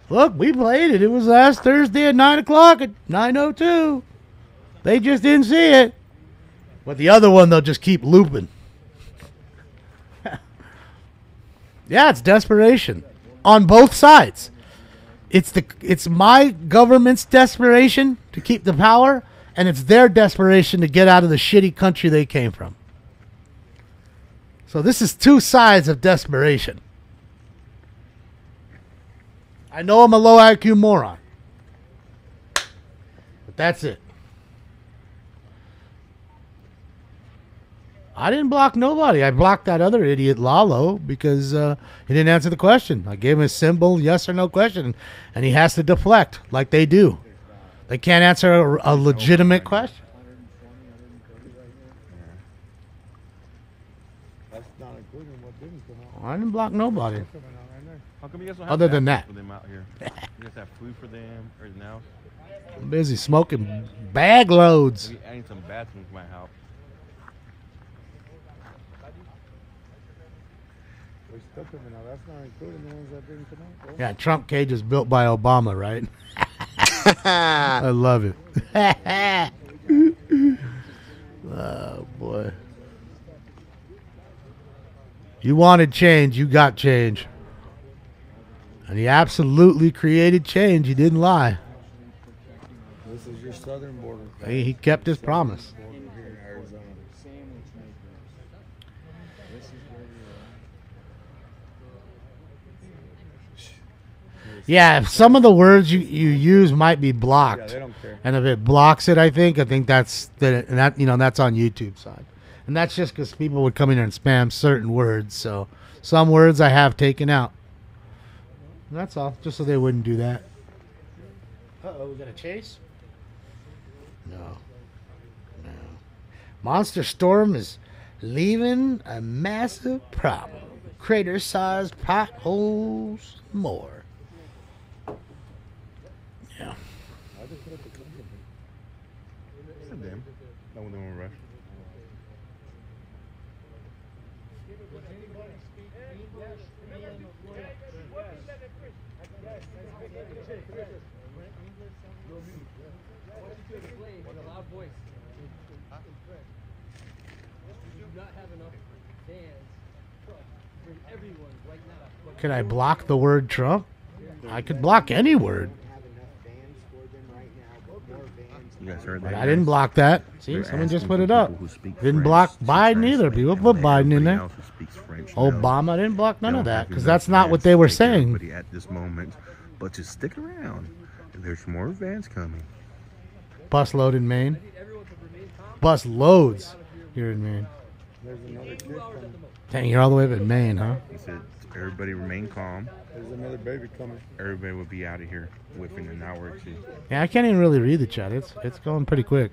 Look, we played it. It was last Thursday at 9 o'clock at 9:02. They just didn't see it. But the other one, they'll just keep looping. Yeah, it's desperation on both sides. It's my government's desperation to keep the power, and it's their desperation to get out of the shitty country they came from. So this is two sides of desperation. I know I'm a low IQ moron, but that's it. I didn't block nobody. I blocked that other idiot, Lalo, because he didn't answer the question. I gave him a simple yes or no question, and he has to deflect like they do. They can't answer a legitimate question. That's not including what didn't come out. I didn't block nobody. How come you guys don't have Other than bathrooms that. for them out here? You guys have food for them or anything else? I'm busy smoking bag loads. Maybe adding some bathrooms might help. We're still coming out. That's not including the ones that didn't come out. Bro. Yeah, Trump cage is built by Obama, right? I love it. Oh, boy. You wanted change, you got change. And he absolutely created change. He didn't lie. This is your southern border. He kept his promise. Here in Arizona. Yeah, if some of the words you use might be blocked. Yeah, they don't care. And if it blocks it, I think that's that you know, that's on YouTube side. And that's just because people would come in here and spam certain words. So some words I have taken out. And that's all, just so they wouldn't do that. Uh-oh, we got a chase? No. Monster Storm is leaving a massive problem. Crater-sized potholes, more. Yeah. Them. No one in a rush. Can I block the word Trump? I could block any word. You guys heard But that? I didn't block that. See, They're someone just asking put for it up. people who speak Didn't French, block to Biden either. translate People them, put and Biden in everybody there. else who speaks French Obama didn't block none They of don't that have because enough that's not what vans they to were take saying. everybody at this moment, but just stick around. There's more vans coming. Bus load in Maine. Bus loads here in Maine. There's another kid coming. Dang, you're all the way up in Maine, huh? He said, everybody remain calm. There's another baby coming. Everybody will be out of here within an hour or two. Yeah, I can't even really read the chat. It's going pretty quick.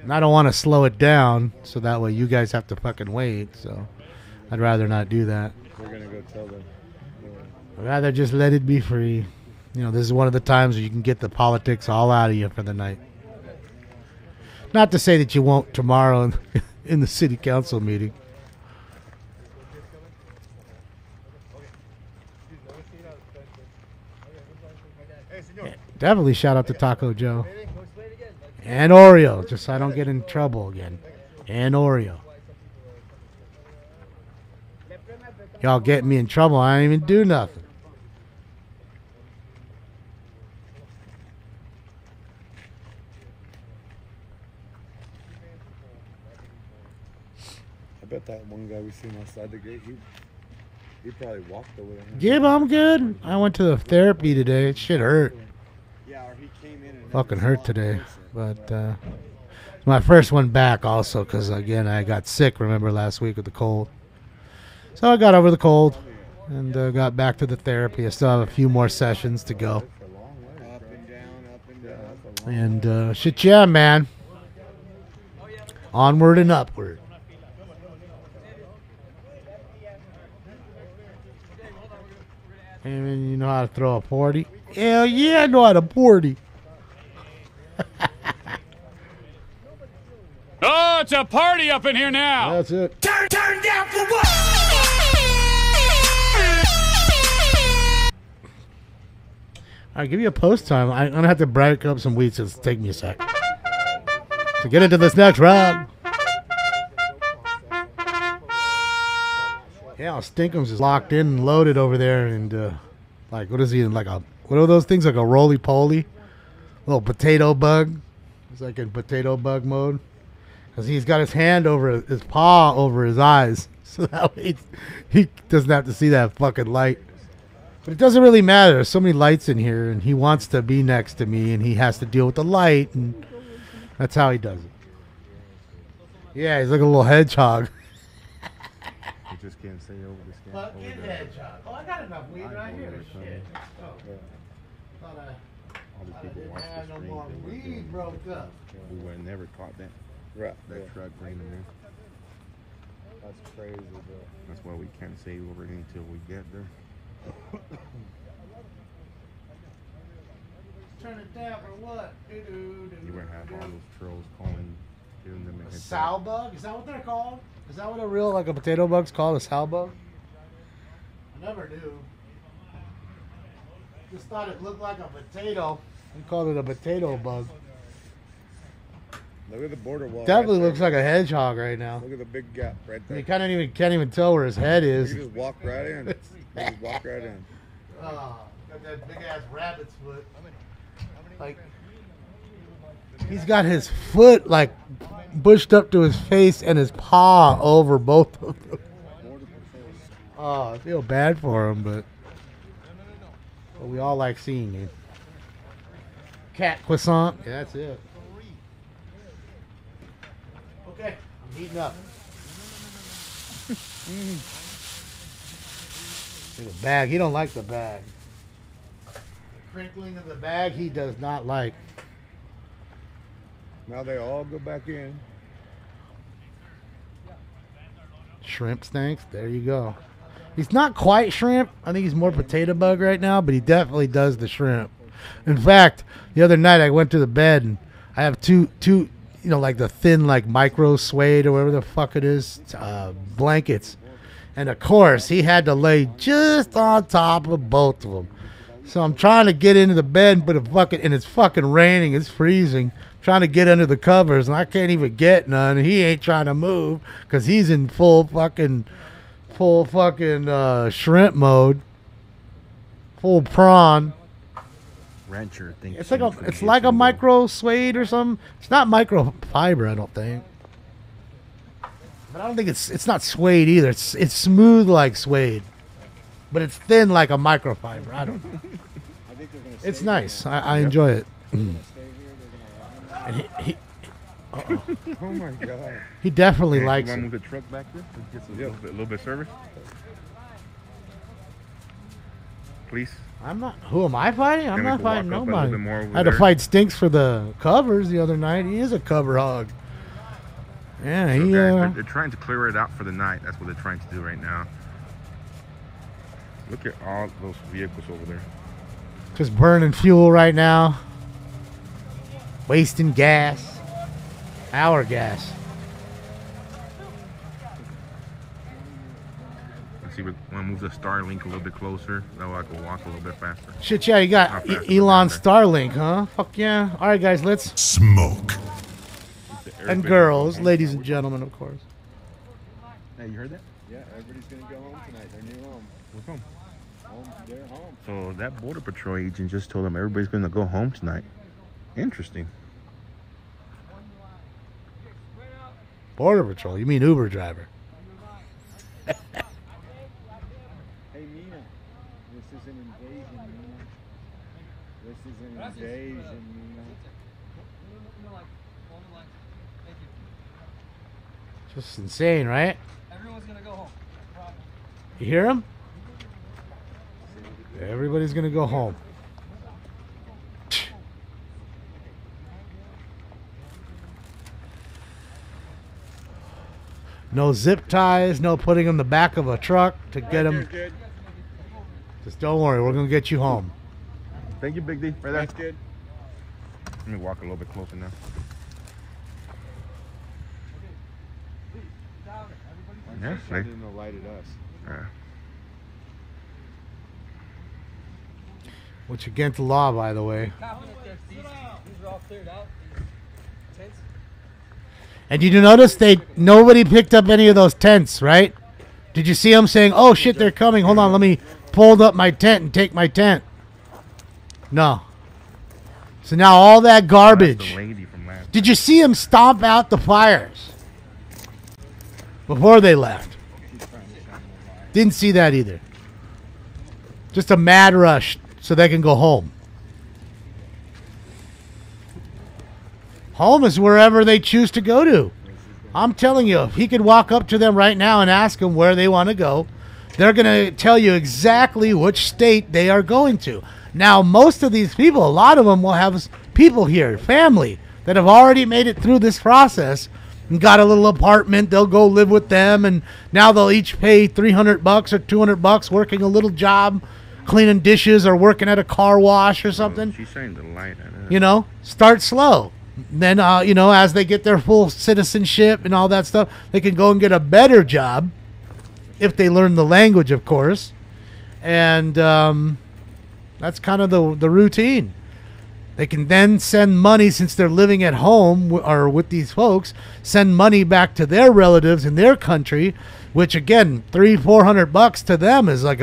And I don't want to slow it down so that way you guys have to fucking wait. So I'd rather not do that. We're gonna go tell them. I'd rather just let it be free. You know, this is one of the times where you can get the politics all out of you for the night. Not to say that you won't tomorrow in the city council meeting. Yeah, definitely shout out to Taco Joe. And Oreo, just so I don't get in trouble again. And Oreo. Y'all get me in trouble. I didn't even do nothing. I bet that one guy we seen outside the gate, he probably walked over there. Yeah, but I'm good. I went to the therapy today. Shit hurt. Yeah, or he came in and Fucking hurt today, but it's my first one back also because again I got sick. Remember last week with the cold, so I got over the cold and got back to the therapy. I still have a few more sessions to go. And shit, yeah, man. Onward and upward. And you know how to throw a 40? Hell yeah, I know how to 40. Oh, it's a party up in here now. That's it. Turn down for what? All right, give you a post time. I'm going to have to break up some weeds, so it's take me a sec. So get into this next round. Yeah, Stinkums is locked in and loaded over there. And, like, what is he in? Like a, what are those things? Like a roly-poly? Little potato bug. It's like in potato bug mode. Because he's got his hand over his paw over his eyes. So that way he doesn't have to see that fucking light. But it doesn't really matter. There's so many lights in here, and he wants to be next to me, and he has to deal with the light, and that's how he does it. Yeah, he's like a little hedgehog. You just can't say over the skin. Fucking hedgehog. Oh, I got enough weed right here. Shit. Oh. Thought All these people watch the no stream. more weed broke up. We would have never caught that. That truck bringing them in. That's crazy, bro. That's why we can't say over it until we get there. Turn it down for what? You would have all those trolls calling, giving them a head Sow bug? Is that what they're called? Is that what a real, like a potato bug's called? A sow bug? I never knew. Just thought it looked like a potato. We called it a potato bug. Look at the border wall. Definitely right looks like a hedgehog right now. Look at the big gap right there. You can't even tell where his head is. You just walk right in. Just walk right in. Oh, got that big ass rabbit's foot. Like, he's got his foot like pushed up to his face and his paw over both of them. Oh, I feel bad for him, but we all like seeing him. Cat croissant. Yeah, that's it. Okay, I'm heating up. The bag. He don't like the bag. The crinkling of the bag, he does not like. Now they all go back in. Shrimp stinks. There you go. He's not quite shrimp. I think he's more potato bug right now, but he definitely does the shrimp. In fact, the other night I went to the bed and I have two, you know, like the thin, like micro suede or whatever the fuck it is, blankets. And of course, he had to lay just on top of both of them. So I'm trying to get into the bed and put a fucking, and it's fucking raining, it's freezing. Trying to get under the covers, and I can't even get none. And he ain't trying to move because he's in full fucking shrimp mode, full prawn. Rancher thinks It's like a micro suede or something. It's not microfiber, I don't think. But I don't think it's not suede either. It's smooth like suede, but it's thin like a microfiber. I don't know. It's nice. I enjoy it. And he Oh my god. He definitely likes it. it. Move the truck back there? Let's get a little bit of service. Please. I'm not. Who am I fighting? I'm Then we not can fighting walk up a little nobody. bit more over I had to there. fight Stinks for the covers the other night. He is a cover hog. Yeah, So he. they're trying to clear it out for the night. That's what they're trying to do right now. Look at all those vehicles over there. Just burning fuel right now. Wasting gas. Our gas. Let's see, we want to move the Starlink a little bit closer. That way I can walk a little bit faster. Shit, yeah, you got Elon Starlink, huh? Fuck yeah. All right, guys, let's smoke. And girls, ladies and gentlemen, of course. Hey, you heard that? Yeah, everybody's gonna go home tonight. Their new home. What's home? They're home. So that Border Patrol agent just told them everybody's going to go home tonight. Interesting. Border Patrol? You mean Uber driver? Hey Mina, this is an invasion, Mina. This is an invasion, you know. Just insane, right? Everyone's gonna go home. You hear him? Everybody's gonna go home. No zip ties, no putting in the back of a truck to get him. Just don't worry, we're gonna get you home. Thank you, Big D. Right there. That's good. Let me walk a little bit closer now. Yeah, I didn't know light at us. Yeah. Which against the law, by the way. These are all cleared out. These tents. And did you notice nobody picked up any of those tents, right? Did you see them saying, "Oh shit, they're coming. Hold on, let me pull up my tent and take my tent." No. So now all that garbage. Did you see them stomp out the fires before they left? Didn't see that either. Just a mad rush so they can go home. Home is wherever they choose to go to. I'm telling you, if he could walk up to them right now and ask them where they want to go, they're going to tell you exactly which state they are going to. Now, most of these people, a lot of them will have people here, family, that have already made it through this process and got a little apartment. They'll go live with them, and now they'll each pay $300 or $200 working a little job, cleaning dishes or working at a car wash or something. She's saying the light. You know, start slow. Then, you know, as they get their full citizenship and all that stuff, they can go and get a better job if they learn the language, of course. And that's kind of the routine. They can then send money, since they're living at home or with these folks, send money back to their relatives in their country, which, again, $300-400 to them is like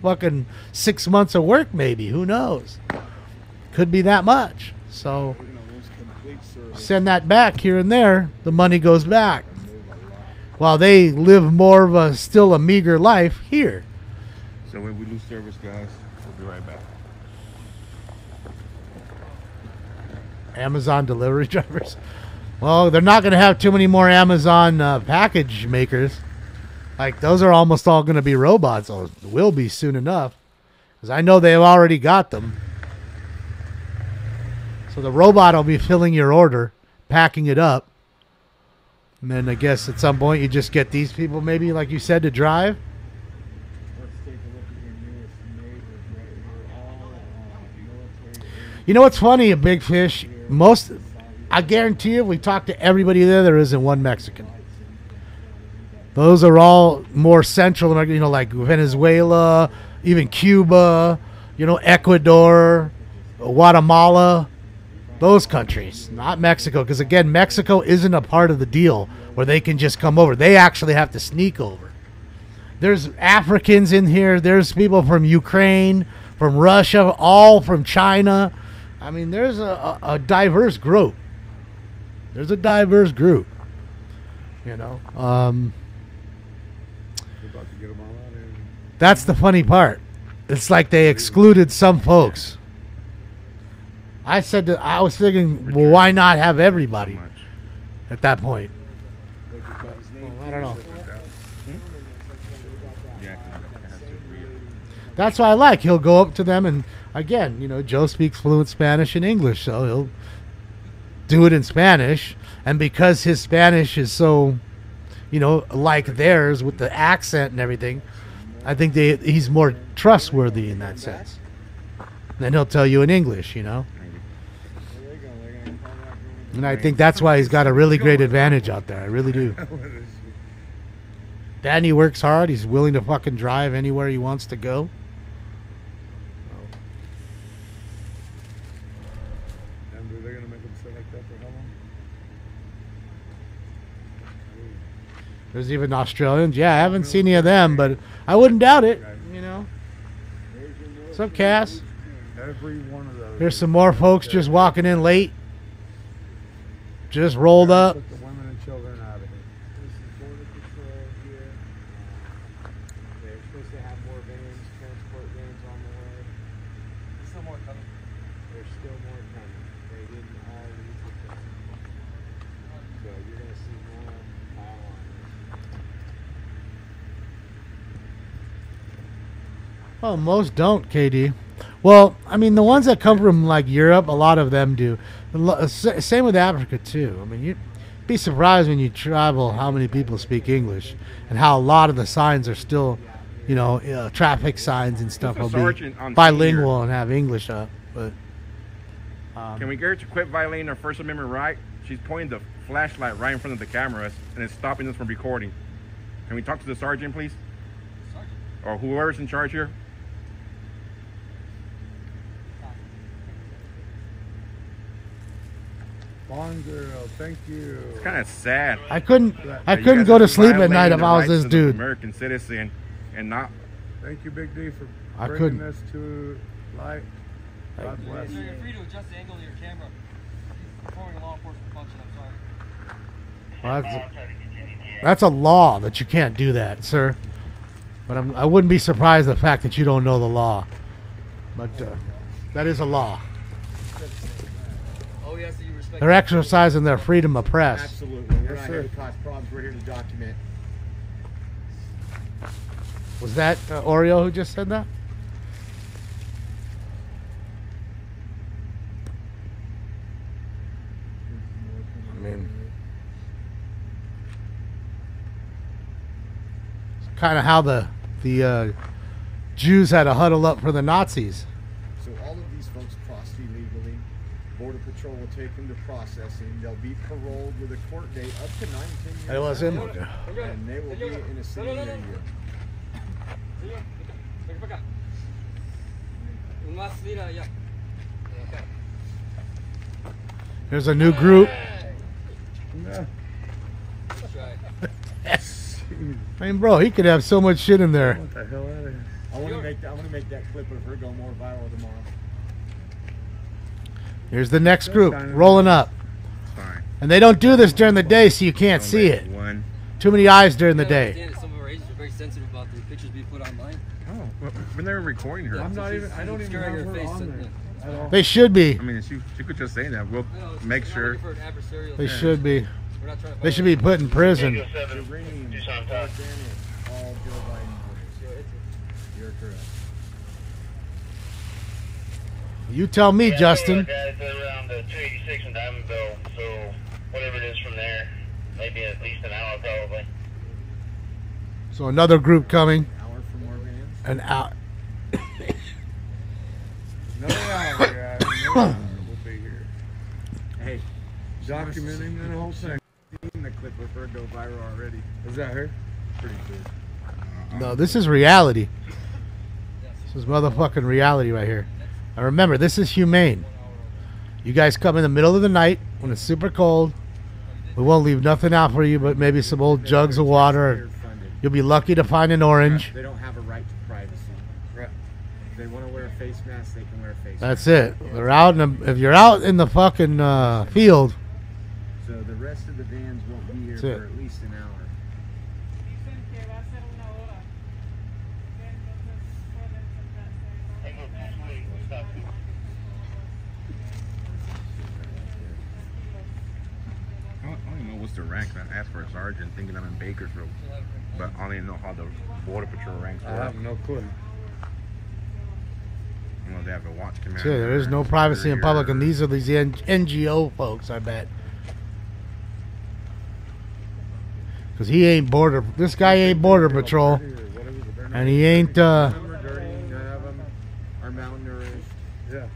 fucking 6 months of work maybe. Who knows? Could be that much. So send that back here and there, the money goes back. While they live more of still a meager life here. So when we lose service, guys, we'll be right back. Amazon delivery drivers. Well, they're not going to have too many more Amazon package makers. Like, those are almost all going to be robots. Or will be soon enough. Because I know they've already got them. So the robot will be filling your order, packing it up. And then I guess at some point you just get these people, maybe, like you said, to drive. You know what's funny, a Big Fish? I guarantee you, we talked to everybody there isn't one Mexican. Those are all more central, you know, like Venezuela, even Cuba, you know, Ecuador, Guatemala. Those countries, not Mexico, because again, Mexico isn't a part of the deal where they can just come over. They actually have to sneak over. There's Africans in here. There's people from Ukraine, from Russia, all from China. I mean, there's a diverse group. There's a diverse group. You know, that's the funny part. It's like they excluded some folks. I was thinking, well, why not have everybody at that point? Well, I don't know. That's why I like. He'll go up to them, and again, you know, Joe speaks fluent Spanish and English, so he'll do it in Spanish. And because his Spanish is so, you know, like theirs with the accent and everything, I think he's more trustworthy in that sense. And then he'll tell you in English, you know. And I think that's why he's got a really great advantage out there. I really do. Danny works hard. He's willing to fucking drive anywhere he wants to go. There's even Australians. Yeah, I haven't seen any of them, but I wouldn't doubt it. You know. What's up, Cass? Every one of those. Here's some more folks just walking in late. Just rolled up. Put the women and children out of here. This is Border Patrol here. They're supposed to have more vans, transport vans on the way. There's still more coming. There's still more coming. They didn't all leave the film. So you're going to see more pile on. Oh, most don't, KD. Well, I mean, the ones that come from like Europe, a lot of them do. Same with Africa too. I mean, you'd be surprised when you travel how many people speak English and how a lot of the signs are still, you know, traffic signs and stuff will be bilingual and have English up. But can we get her to quit violating her First Amendment right? She's pointing the flashlight right in front of the cameras and it's stopping us from recording. Can we talk to the sergeant, please? Sergeant? Or whoever's in charge here? Bond girl, thank you. It's kind of sad. I couldn't go to sleep at night if I was this dude. American citizen, and not. Thank you, Big D, for I bringing couldn't. this to light. God bless. Sir, you're free to adjust the angle of your camera. You're performing a law enforcement function. I'm sorry. Well, that's a law that you can't do that, sir. But I wouldn't be surprised the fact that you don't know the law. But that is a law. Oh, yes, you respect. They're exercising their freedom of press. Absolutely. We're not here to cause problems. We're here to document. Was that Oreo who just said that? I mean, it's kind of how the Jews had to huddle up for the Nazis. So all of these folks crossed illegally. Border Patrol will take them to processing. They'll be paroled with a court date up to 9-10 years. It was him. And they will be in a city near you. There's a new group. I mean, bro, he could have so much shit in there. What the hell out of here? I want to make that clip of her go more viral tomorrow. Here's the next group rolling up. And they don't do this during the day, so you can't see it. Too many eyes during the day. Some of our agents are very sensitive about the pictures being put online. Oh, well, we're never recording her. I'm not even. I don't even have her on there. At all. They should be. I mean, she could just say that. We'll make sure. They should be. They should be put in prison. All Joe Biden voters. You're correct. You tell me, Justin. Guys around 286 in Diamondville, so whatever it is from there, maybe at least an hour probably. So another group coming. Hour for more vans. An hour. Another hour, guys. We'll be here. Hey, Documenting the whole thing. Seen the clip of her go viral already. Is that her? Pretty good. No, this is reality. This is motherfucking reality right here. And remember, this is humane. You guys come in the middle of the night when it's super cold. We won't leave nothing out for you but maybe some old jugs of water. You'll be lucky to find an orange. They don't have a right to privacy. Right. If they want to wear a face mask, they can wear a face That's mask. it. They're out in the, if you're out in the fucking field. So the rest of the vans won't be here That's for it. at least an hour. I don't even know what's the rank. I asked for a sergeant thinking I'm in Bakersfield, but I don't even know how the Border Patrol ranks work. I have no clue. You know, they have a watch commander. Sure, there is no privacy in public, and these are these NGO folks, I bet. Because he ain't border. This guy ain't Border Patrol, and he ain't. None of them are malnourished. Yeah.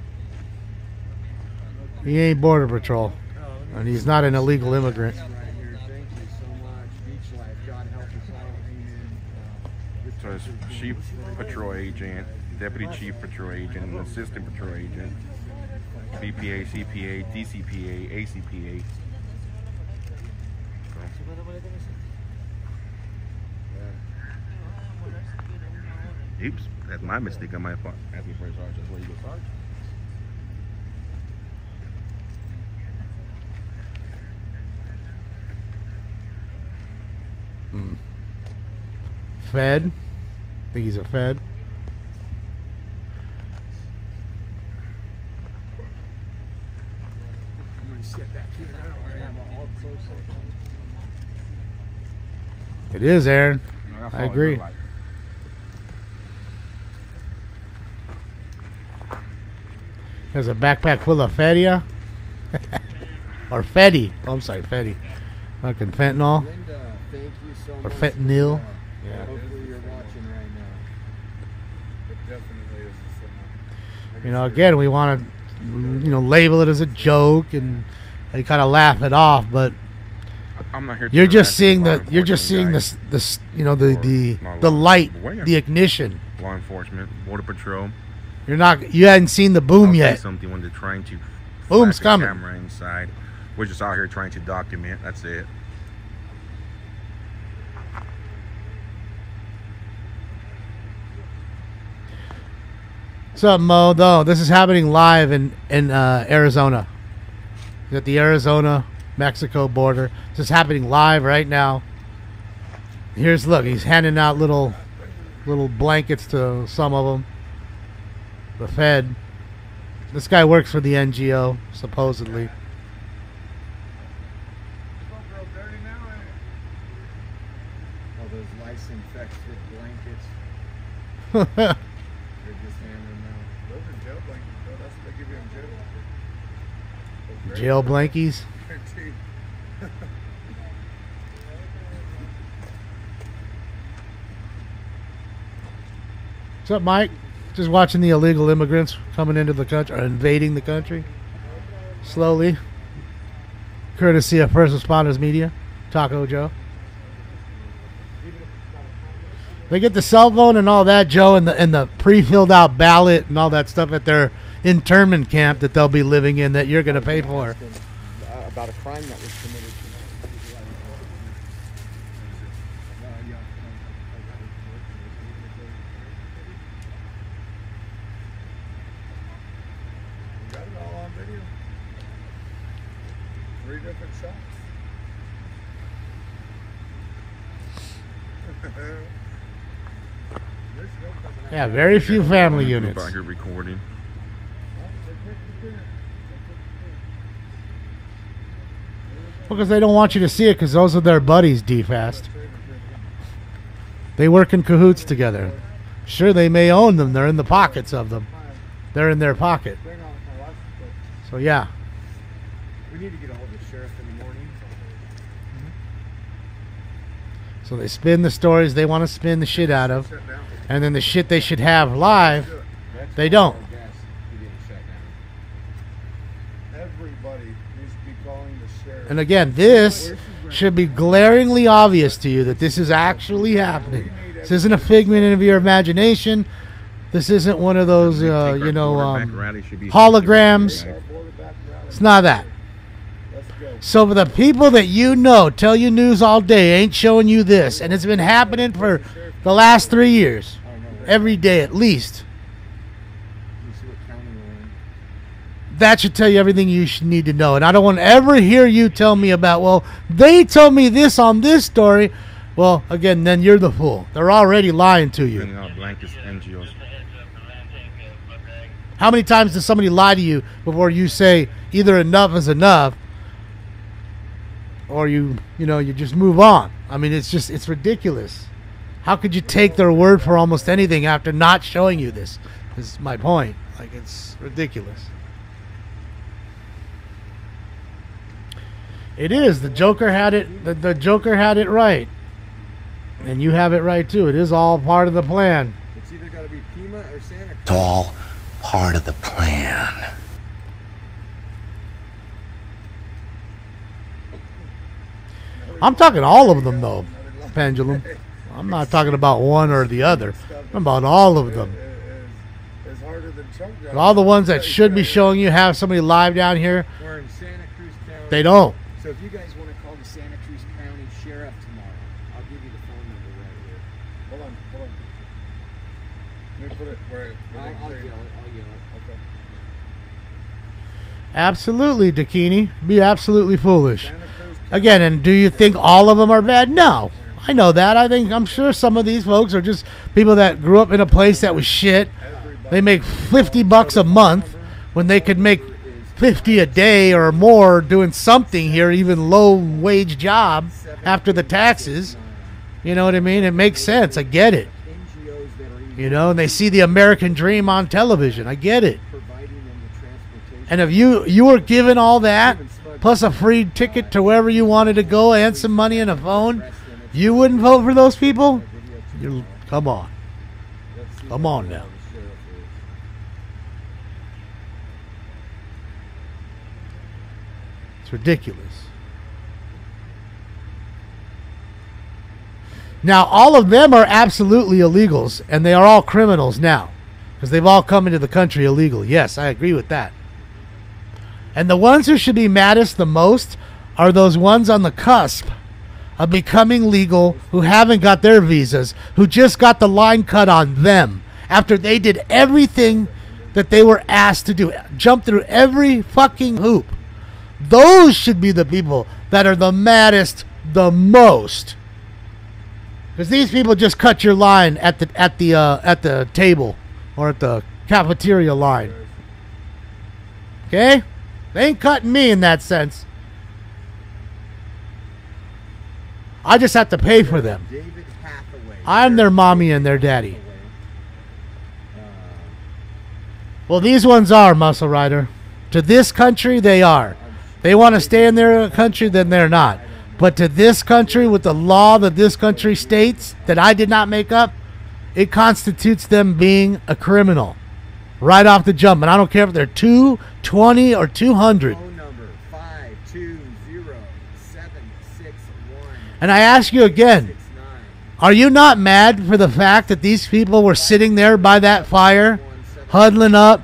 He ain't Border Patrol, and he's not an illegal immigrant. Right here. Thank you so much. Beach Life. God help us all. Amen. So it's Chief Patrol Agent, Deputy Chief Patrol Agent, Assistant Patrol Agent, BPA, CPA, DCPA, ACPA. Oops, that's my mistake on my part. Asking for a sergeant. Where you go, sergeant? Fed. I think he's a Fed. It is, Aaron. I agree. There's a backpack full of Fedia. Or Fetty. Oh, I'm sorry, Fetty. Fucking fentanyl. Linda, thank you so Or much. fentanyl. Yeah. Hopefully you're watching right now. It definitely is. You know, again, we want to, you know, label it as a joke and kind of laugh it off, but I'm not here to you're just harass seeing law the, you're just seeing enforcement this, you know, the law- light, Well, yeah. the ignition. Law enforcement, border patrol. You hadn't seen the boom I'll say yet. something when they're trying to Boom's flash the coming. camera inside. We're just out here trying to document. That's it. What's up, Mo? Though this is happening live in Arizona. At the Arizona-Mexico border. This is happening live right now. Look, he's handing out little blankets to some of them. The Fed. This guy works for the NGO, supposedly. Oh, those lice infected blankets. They're just handing them out. Those are jail blankets, though. That's what they give you in jail. Jail blankies. Guaranteed. What's up, Mike? Just watching the illegal immigrants coming into the country, or invading the country. Slowly. Courtesy of First Responders Media. Taco Joe. They get the cell phone and all that, Joe, and the pre-filled out ballot and all that stuff at their internment camp that they'll be living in that you're going to pay for. About a crime that was committed. You got it all on video. 3 different shots. Yeah, very few family units. Out here recording. Because they don't want you to see it because those are their buddies, D-Fast. They work in cahoots together. Sure, they may own them. They're in the pockets of them. They're in their pocket. So, yeah. We need to get a hold of the sheriff in the morning. So they spin the stories they want to spin the shit out of. And then the shit they should have live, they don't. Everybody needs to be calling the sheriff. And again, this should be glaringly obvious to you that this is actually happening. This isn't a figment of your imagination. This isn't one of those, holograms. It's not that. So for the people that you know, tell you news all day, ain't showing you this. And it's been happening for the last 3 years. Every day at least. That should tell you everything you should need to know. And I don't want to ever hear you tell me about, well, they told me this on this story. Well, again, then you're the fool. They're already lying to you. How many times does somebody lie to you before you say either enough is enough or you just move on? I mean, it's ridiculous. How could you take their word for almost anything after not showing you this? This is my point. Like, it's ridiculous. It is. The Joker had it. The Joker had it right, and you have it right too. It is all part of the plan. It's either got to be Pima or Santa Cruz. It's all part of the plan. I'm talking all of them, though, Pendulum. I'm not talking about one or the other. I'm about all of them. It's harder than Trump. All the ones that should be showing you have somebody live down here, We're in Santa Cruz County. they don't. So if you guys want to call the Santa Cruz County Sheriff tomorrow, I'll give you the phone number right here. Hold on. Let me put it where I'll yell it. Okay. Absolutely, Dakini. Be absolutely foolish. Again, and do you think all of them are bad? No. I know that. I'm sure some of these folks are just people that grew up in a place that was shit. They make $50 a month when they could make $50 a day or more doing something here, even low wage job after the taxes. You know what I mean? It makes sense. I get it. You know, and they see the American dream on television. I get it. And if you were given all that, plus a free ticket to wherever you wanted to go and some money and a phone, you wouldn't vote for those people? Come on. Come on now. It's ridiculous. Now, all of them are absolutely illegals, and they are all criminals now, because they've all come into the country illegally. Yes, I agree with that. And the ones who should be maddest the most are those ones on the cusp of becoming legal, who haven't got their visas, who just got the line cut on them after they did everything that they were asked to do, jump through every fucking hoop. Those should be the people that are the maddest the most. Because these people just cut your line at the table or at the cafeteria line. Okay? They ain't cutting me in that sense. I just have to pay for them. I'm their mommy and their daddy. Well, these ones are, Muscle Rider. To this country, they are. They want to stay in their country, then they're not. But to this country, with the law that this country states, that I did not make up, it constitutes them being a criminal. Right off the jump. And I don't care if they're 2, 20, or 200. Phone number 520-761. And I ask you again, are you not mad for the fact that these people were sitting there by that fire, huddling up,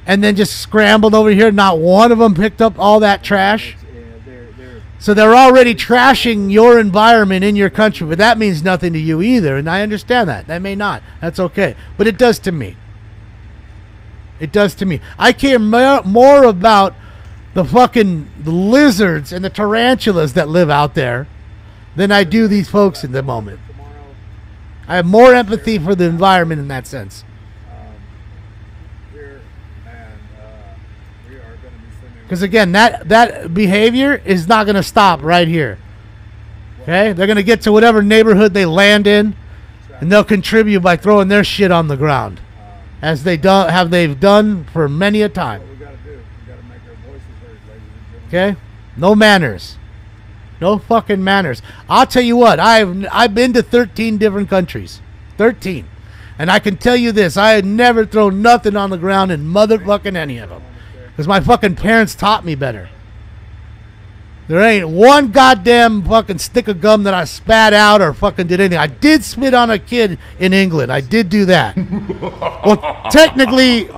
and then just scrambled over here? Not one of them picked up all that trash. So they're already trashing your environment in your country, but that means nothing to you either, and I understand that. That may not. That's okay. But it does to me. It does to me. I care more about the fucking lizards and the tarantulas that live out there than I do these folks in the moment. I have more empathy for the environment in that sense. Because again, that behavior is not going to stop right here. Okay? They're going to get to whatever neighborhood they land in, and they'll contribute by throwing their shit on the ground, as they've done for many a time. Okay? No manners. No fucking manners. I'll tell you what, I've been to 13 different countries. 13. And I can tell you this, I had never thrown nothing on the ground in motherfucking any of them. Because my fucking parents taught me better. There ain't one goddamn fucking stick of gum that I spat out or fucking did anything. I did spit on a kid in England. I did do that. Well, technically,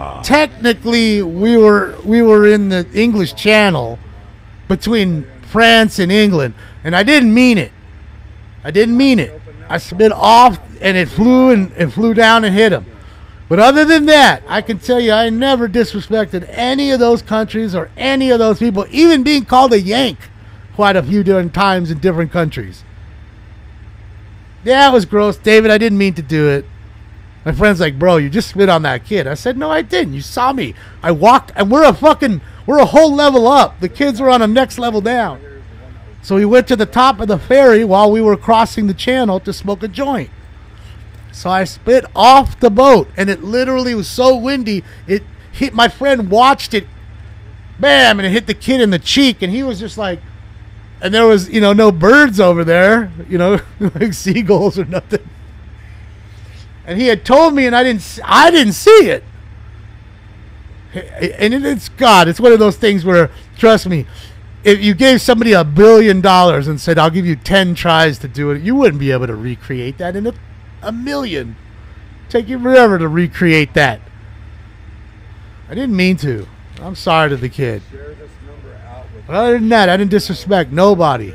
we were in the English Channel between France and England, and I didn't mean it. I didn't mean it. I spit off, and it flew down and hit him. But other than that, I can tell you I never disrespected any of those countries or any of those people, even being called a Yank quite a few different times in different countries. Yeah, it was gross. David, I didn't mean to do it. My friend's like, bro, you just spit on that kid. I said, no, I didn't. You saw me. I walked, and we're a whole level up. The kids were on a next level down. So we went to the top of the ferry while we were crossing the channel to smoke a joint. So I spit off the boat, and it literally was so windy, it hit, my friend watched it, bam, and it hit the kid in the cheek, and he was just like, and there was, no birds over there, like seagulls or nothing. And he had told me, and I didn't see it. And it's one of those things where, trust me, if you gave somebody $1 billion and said, I'll give you 10 tries to do it, you wouldn't be able to recreate that in a million. Take you forever to recreate that. I didn't mean to. I'm sorry to the kid. But other than that, I didn't disrespect nobody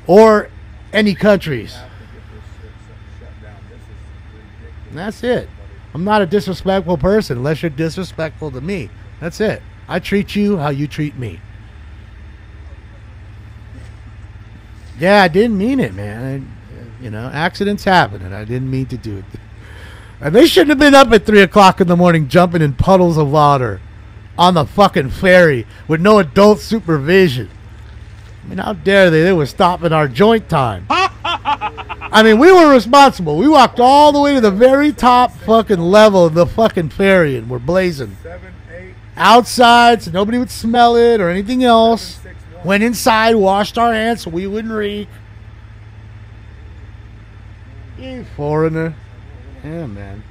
or any countries. And that's it. I'm not a disrespectful person unless you're disrespectful to me. That's it. I treat you how you treat me. Yeah, I didn't mean it, man. Accidents happen, and I didn't mean to do it. And they shouldn't have been up at 3 o'clock in the morning jumping in puddles of water. on the fucking ferry with no adult supervision. I mean, how dare they? They were stopping our joint time. I mean, we were responsible. We walked all the way to the very top fucking level of the fucking ferry, and we're blazing. Outside, so nobody would smell it or anything else. Went inside, washed our hands so we wouldn't reek. You foreigner. Yeah, man.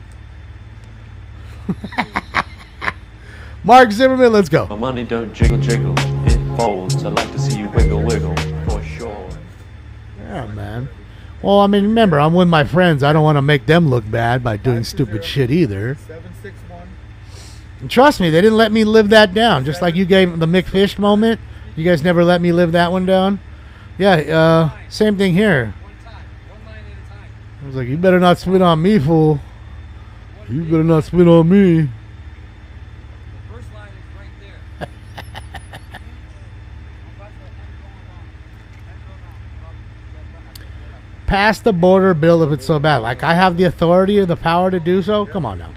Mark Zimmerman, let's go. My money don't jiggle jiggle, it folds. I'd like to see you wiggle wiggle, for sure. Yeah, man. Well, I mean, remember, I'm with my friends. I don't want to make them look bad by doing stupid shit either. And trust me, they didn't let me live that down. Just like you gave the Mick Fish moment. You guys never let me live that one down. Yeah, same thing here. I was like, you better not spit on me, fool. You better not spit on me. Pass the border bill if it's so bad. Like, I have the authority or the power to do so? Come on now.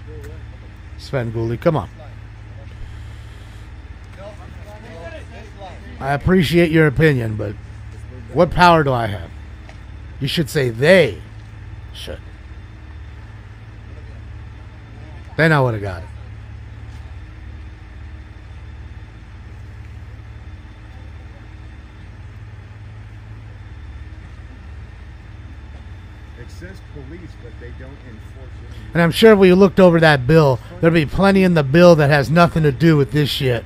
Sven Gulli, come on. I appreciate your opinion, but what power do I have? You should say they should. Then I would have got it. It says police, but they don't enforce it. And I'm sure if we looked over that bill, there'd be plenty in the bill that has nothing to do with this shit.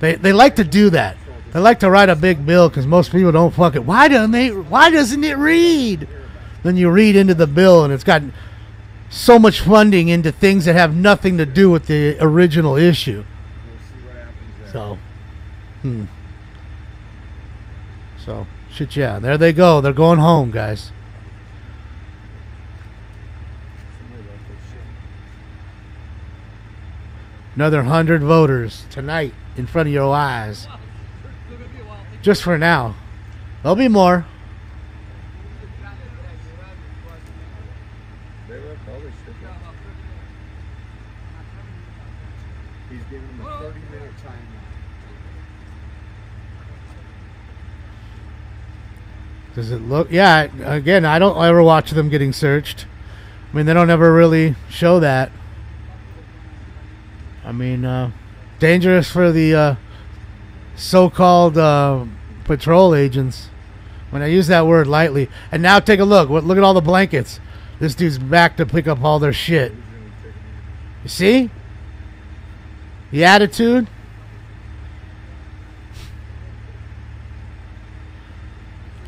They like to do that. They like to write a big bill because most people don't fuck it. Why doesn't it read? Then you read into the bill and it's got so much funding into things that have nothing to do with the original issue. So, So, shit, yeah. There they go. They're going home, guys. Another 100 voters tonight in front of your eyes. Just for now. There'll be more. He's giving him a 30-minute time. Does it look? Yeah, again, I don't ever watch them getting searched. I mean, they don't ever really show that. I mean, dangerous for the so-called patrol agents. When I use that word lightly. And now take a look. Look at all the blankets. This dude's back to pick up all their shit. You see? The attitude.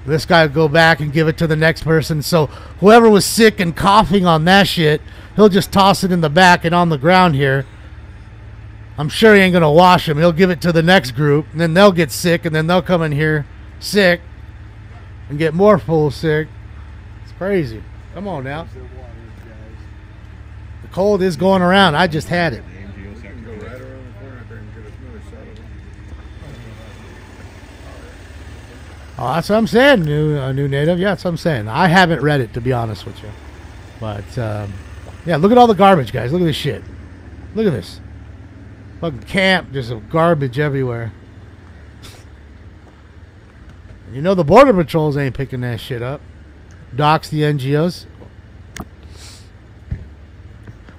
This guy will go back and give it to the next person. So whoever was sick and coughing on that shit, he'll just toss it in the back and on the ground here. I'm sure he ain't going to wash them. He'll give it to the next group, and then they'll get sick, and then they'll come in here sick and get more full sick. It's crazy. Come on now. The cold is going around. I just had it. Oh, that's what I'm saying, new native. Yeah, that's what I'm saying. I haven't read it, to be honest with you. But, yeah, look at all the garbage, guys. Look at this shit. Look at this. Fucking camp, just garbage everywhere. You know the Border Patrols ain't picking that shit up. Dox the NGOs.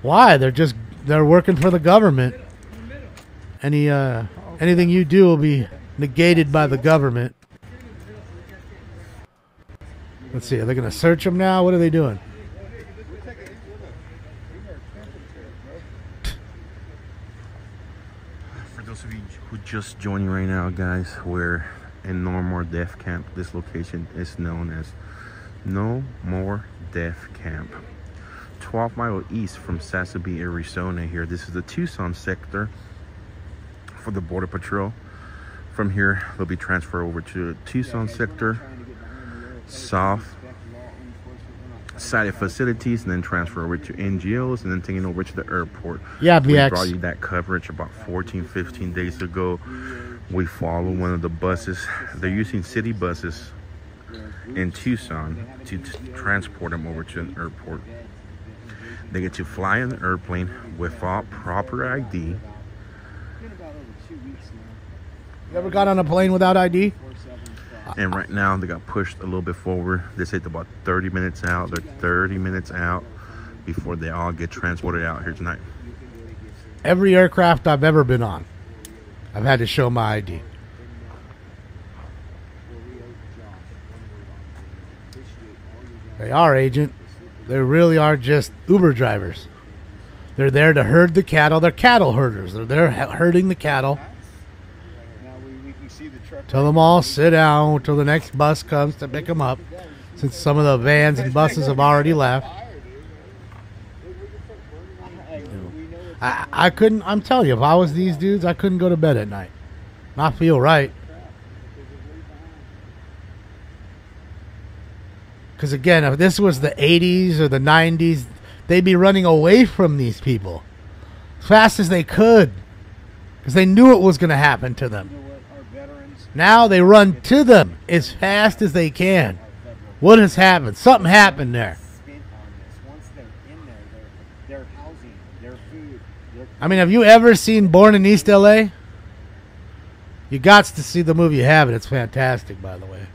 Why? They're working for the government. Anything you do will be negated by the government. Let's see, are they going to search them now? What are they doing? For those of you who just joining right now, guys, we're in No More Death Camp. This location is known as No More Death Camp. 12 miles east from Sassabee, Arizona here. This is the Tucson sector for the Border Patrol. From here, they'll be transferred over to the Tucson sector, south side of facilities, and then transfer over to NGOs, and then taking over to the airport. Yeah, we BX. brought you that coverage about 14-15 days ago. We follow one of the buses. They're using city buses in Tucson to transport them over to an airport. They get to fly in the airplane without proper ID, You ever got on a plane without ID? And right now they got pushed a little bit forward. They said about 30 minutes out. They're 30 minutes out before they all get transported out here tonight. Every aircraft I've ever been on, I've had to show my ID. They are, Agent. They really are just Uber drivers. They're there to herd the cattle. They're cattle herders. They're there herding the cattle. Tell them all sit down until the next bus comes to pick them up, since some of the vans and buses have already left. I couldn't, I'm telling you, if I was these dudes, I couldn't go to bed at night. Not feel right. Because again, if this was the 80s or the 90s, they'd be running away from these people as fast as they could, because they knew it was going to happen to them. Now they run to them as fast as they can. What has happened? Something happened there. I mean, have you ever seen Born in East LA? You got to see the movie. You have it. It's fantastic, by the way.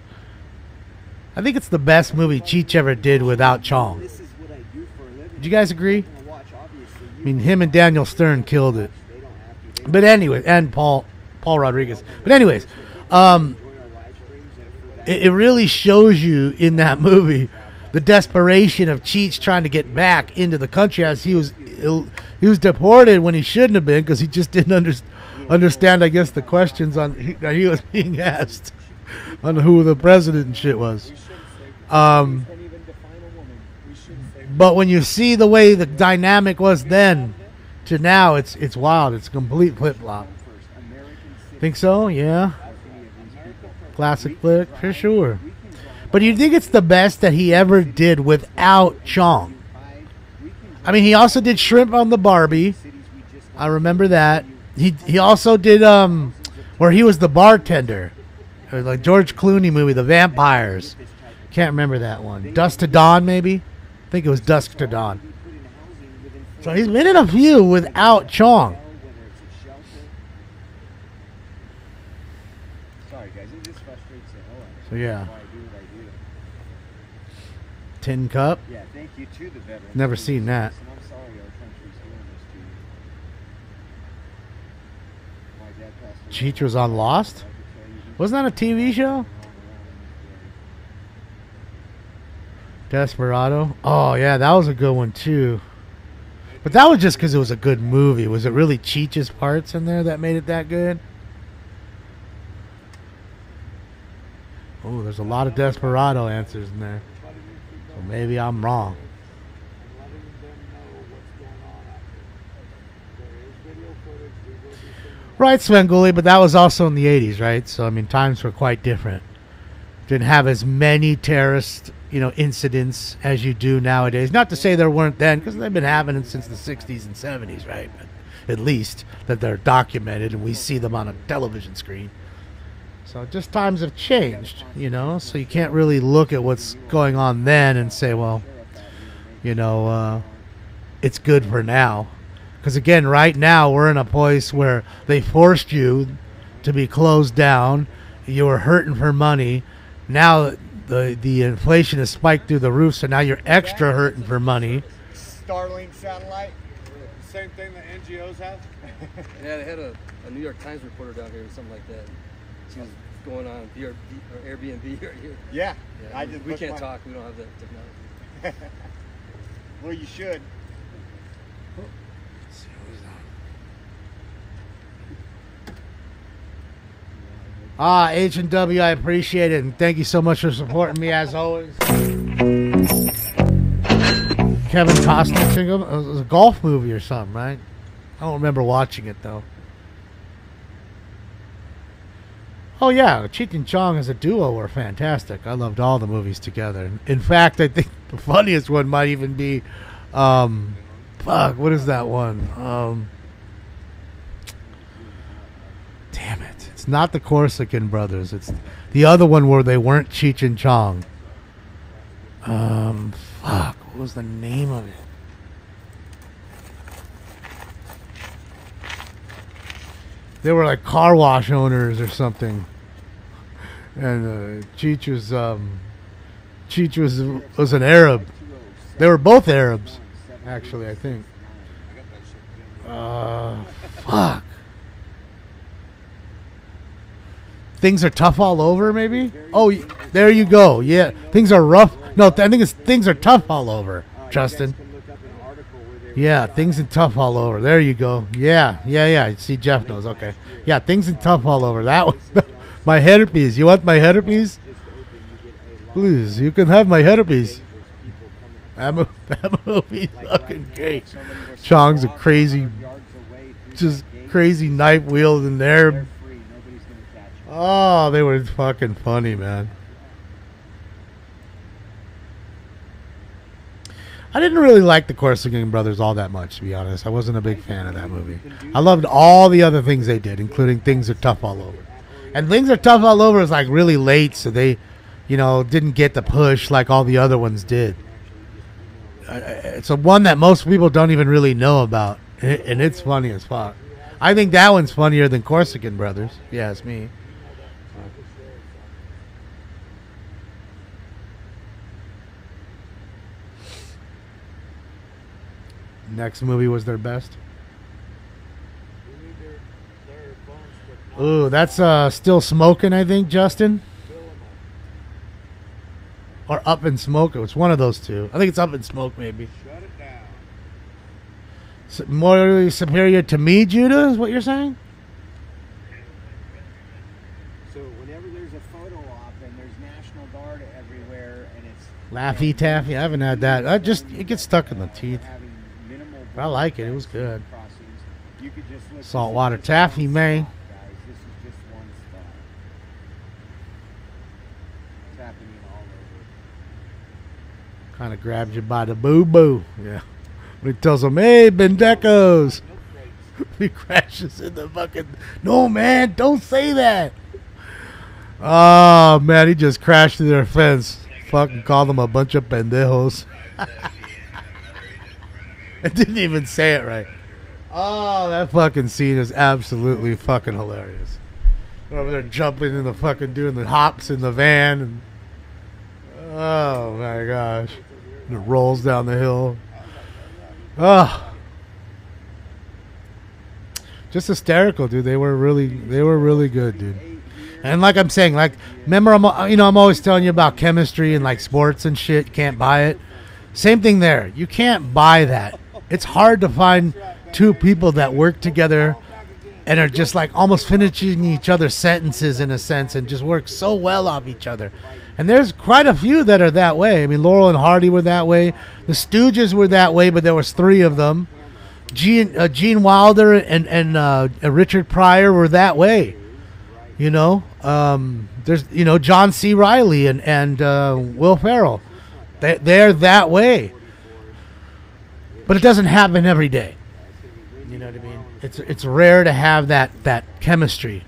I think it's the best movie Cheech ever did without Chong. Did you guys agree? I mean, him and Daniel Stern killed it. But anyway, and Paul Rodriguez. But anyways, it really shows you in that movie the desperation of Cheech trying to get back into the country, as he was deported when he shouldn't have been, because he just didn't understand, I guess, the questions that he was being asked on who the president and shit was. But when you see the way the dynamic was then to now, it's wild. It's a complete flip-flop. Think so? Yeah. Classic flick, for sure. But you think it's the best that he ever did without Chong? I mean, he also did Shrimp on the Barbie. I remember that. He also did where he was the bartender, or like George Clooney movie, The Vampires. Can't remember that one. Dusk to Dawn, maybe. I think it was Dusk to Dawn. So he's been in a few without Chong. So yeah. Tin Cup. Yeah, thank you to the veterans. Never seen that. I'm sorry our country's doing this to you. Cheech was on Lost? Wasn't that a TV show? Desperado. Oh yeah, that was a good one too. But that was just because it was a good movie. Was it really Cheech's parts in there that made it that good? Oh, there's a lot of Desperado answers in there. So maybe I'm wrong. Right, Svengoolie, but that was also in the 80s, right? So, I mean, times were quite different. Didn't have as many terrorist, incidents as you do nowadays. Not to say there weren't then, because they've been happening since the 60s and 70s, right? But at least that they're documented and we see them on a television screen. So just times have changed, so you can't really look at what's going on then and say, well, it's good for now. Because again, right now we're in a place where they forced you to be closed down. You were hurting for money. Now the inflation has spiked through the roof, so now you're extra hurting for money. Starlink satellite, same thing that NGOs have. Yeah, they had a New York Times reporter down here or something like that. She was going on Airbnb right here. Yeah. We can't talk. We don't have that technology. Well, you should. Agent W, I appreciate it, and thank you so much for supporting me as always. Kevin Costner, it was a golf movie or something, right? I don't remember watching it though. Oh yeah, Cheech and Chong as a duo were fantastic. I loved all the movies together. In fact, I think the funniest one might even be, what is that one? Damn it. It's not the Corsican Brothers. It's the other one where they weren't Cheech and Chong. What was the name of it? They were like car wash owners or something. And Cheech was an Arab. They were both Arabs, actually, I think. Fuck. Things Are Tough All Over, maybe? Oh, there you go. Yeah, Things Are Rough. No, I think it's Things Are Tough All Over, Justin. Yeah, Things Are Tough All Over. There you go. Yeah. See, Jeff knows. Okay. Yeah, Things Are Tough All Over. That was my headpiece. You want my headpiece? Please, you can have my headpiece. That movie's fucking great. Chong's a crazy, just crazy knife wielding there. Oh, they were fucking funny, man. I didn't really like the Corsican Brothers all that much, to be honest. I wasn't a big fan of that movie. I loved all the other things they did, including Things Are Tough All Over. And Things Are Tough All Over is like really late, so they, didn't get the push like all the other ones did. It's a one that most people don't even really know about, and it's funny as fuck. I think that one's funnier than Corsican Brothers. Yeah, it's me. Next movie was their best. Ooh, that's Still Smoking, I think, Justin. Or Up in Smoke. It's one of those two. I think it's Up in Smoke, maybe. More superior to me, Judah, is what you're saying? So whenever there's a photo op and there's National Guard everywhere and it's Laffy Taffy. I haven't had that. It gets stuck in the teeth. I like it. It was good. Saltwater Taffy, man. Kind of grabs you by the boo-boo. Yeah. When he tells him, hey, Bendecos. He crashes in the fucking... No, man, don't say that. Oh, man, he just crashed through their fence. Fucking called them a bunch of pendejos. I didn't even say it right. Oh, that fucking scene is absolutely fucking hilarious. Over there jumping in the fucking, doing the hops in the van. And, oh, my gosh. And it rolls down the hill. Oh. Just hysterical, dude. They were really good, dude. And like I'm saying, like, remember, I'm always telling you about chemistry and like sports and shit. You can't buy it. Same thing there. You can't buy that. It's hard to find two people that work together and are just like almost finishing each other's sentences in a sense and just work so well off each other. And there's quite a few that are that way. I mean, Laurel and Hardy were that way. The Stooges were that way, but there was 3 of them. Gene Wilder and Richard Pryor were that way. There's John C. Reilly and Will Ferrell. They're that way. But it doesn't happen every day. You know what I mean? It's rare to have that chemistry.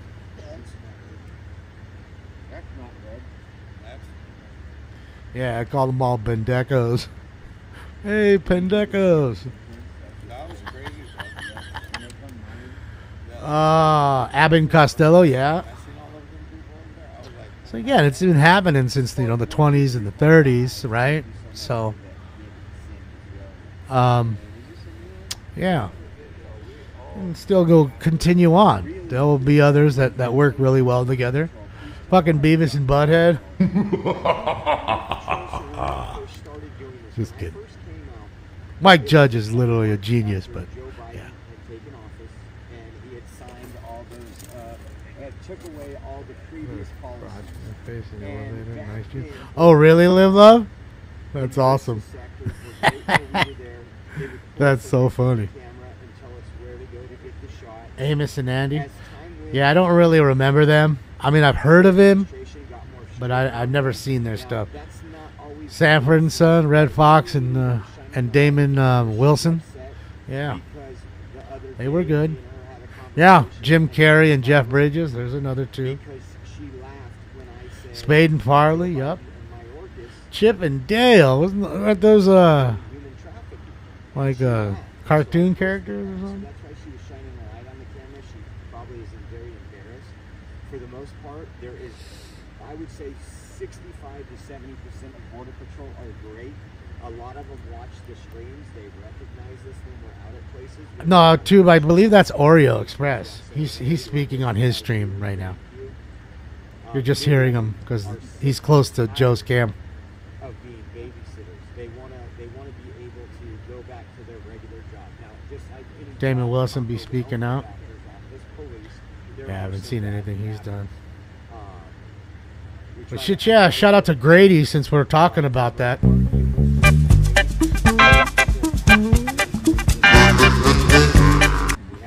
Yeah, I call them all Bendecos. Hey, Pendecos. Abbott and Costello, yeah. So again, it's been happening since the 20s and the 30s, right? So, yeah, and still continue on. There will be others that work really well together. Fucking Beavis and Butthead. Just kidding. Mike Judge is literally a genius, but yeah. Oh, really, Live Love? That's awesome. That's so funny. Amos and Andy. Yeah, I don't really remember them. I mean, I've heard of him, but I've never seen their stuff. Sanford and Son, Red Fox, and Damon Wilson. Yeah, they were good. Yeah, Jim Carrey and Jeff Bridges. There's another 2. Spade and Farley. Yup. Chip and Dale. Aren't those like cartoon characters or something? for the most part, there is, I would say, 65 to 70% of Border Patrol are great. A lot of them watch the streams. They recognize us when we're out at places. No, too. I believe that's Oreo Express. He's speaking on his stream right now. You're just hearing him because he's close to Joe's cam. Of being babysitters, they wanna be able to go back to their regular job. Now, just like any Damon Wilson be speaking out. this police, there Yeah, I are haven't some seen guys anything that he's have, done. we But try shit, to- yeah. Shout out to Grady since we're talking about that.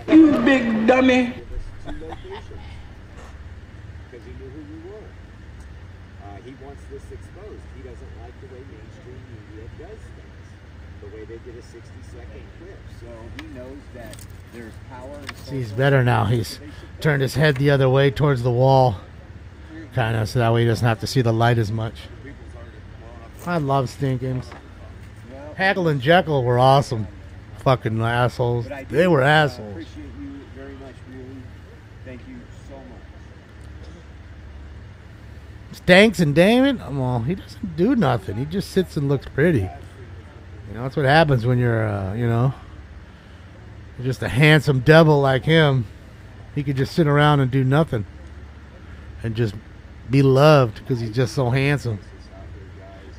You big dummy. Because he knew who we were. He wants this exposed. He doesn't like the way mainstream media does things. The way they did a 60-second clip. So he knows that there's power in See, he's better now. He's turned his head the other way towards the wall, kind of, so that way he doesn't have to see the light as much. I love Stinkins. Haggle and Jekyll were awesome. Fucking assholes. They were assholes. appreciate you very much, really. Thank you so much. Stanks and Damon, well, he doesn't do nothing. He just sits and looks pretty. You know, that's what happens when you're, you know, you're just a handsome devil like him. He could just sit around and do nothing and just be loved because he's just so handsome.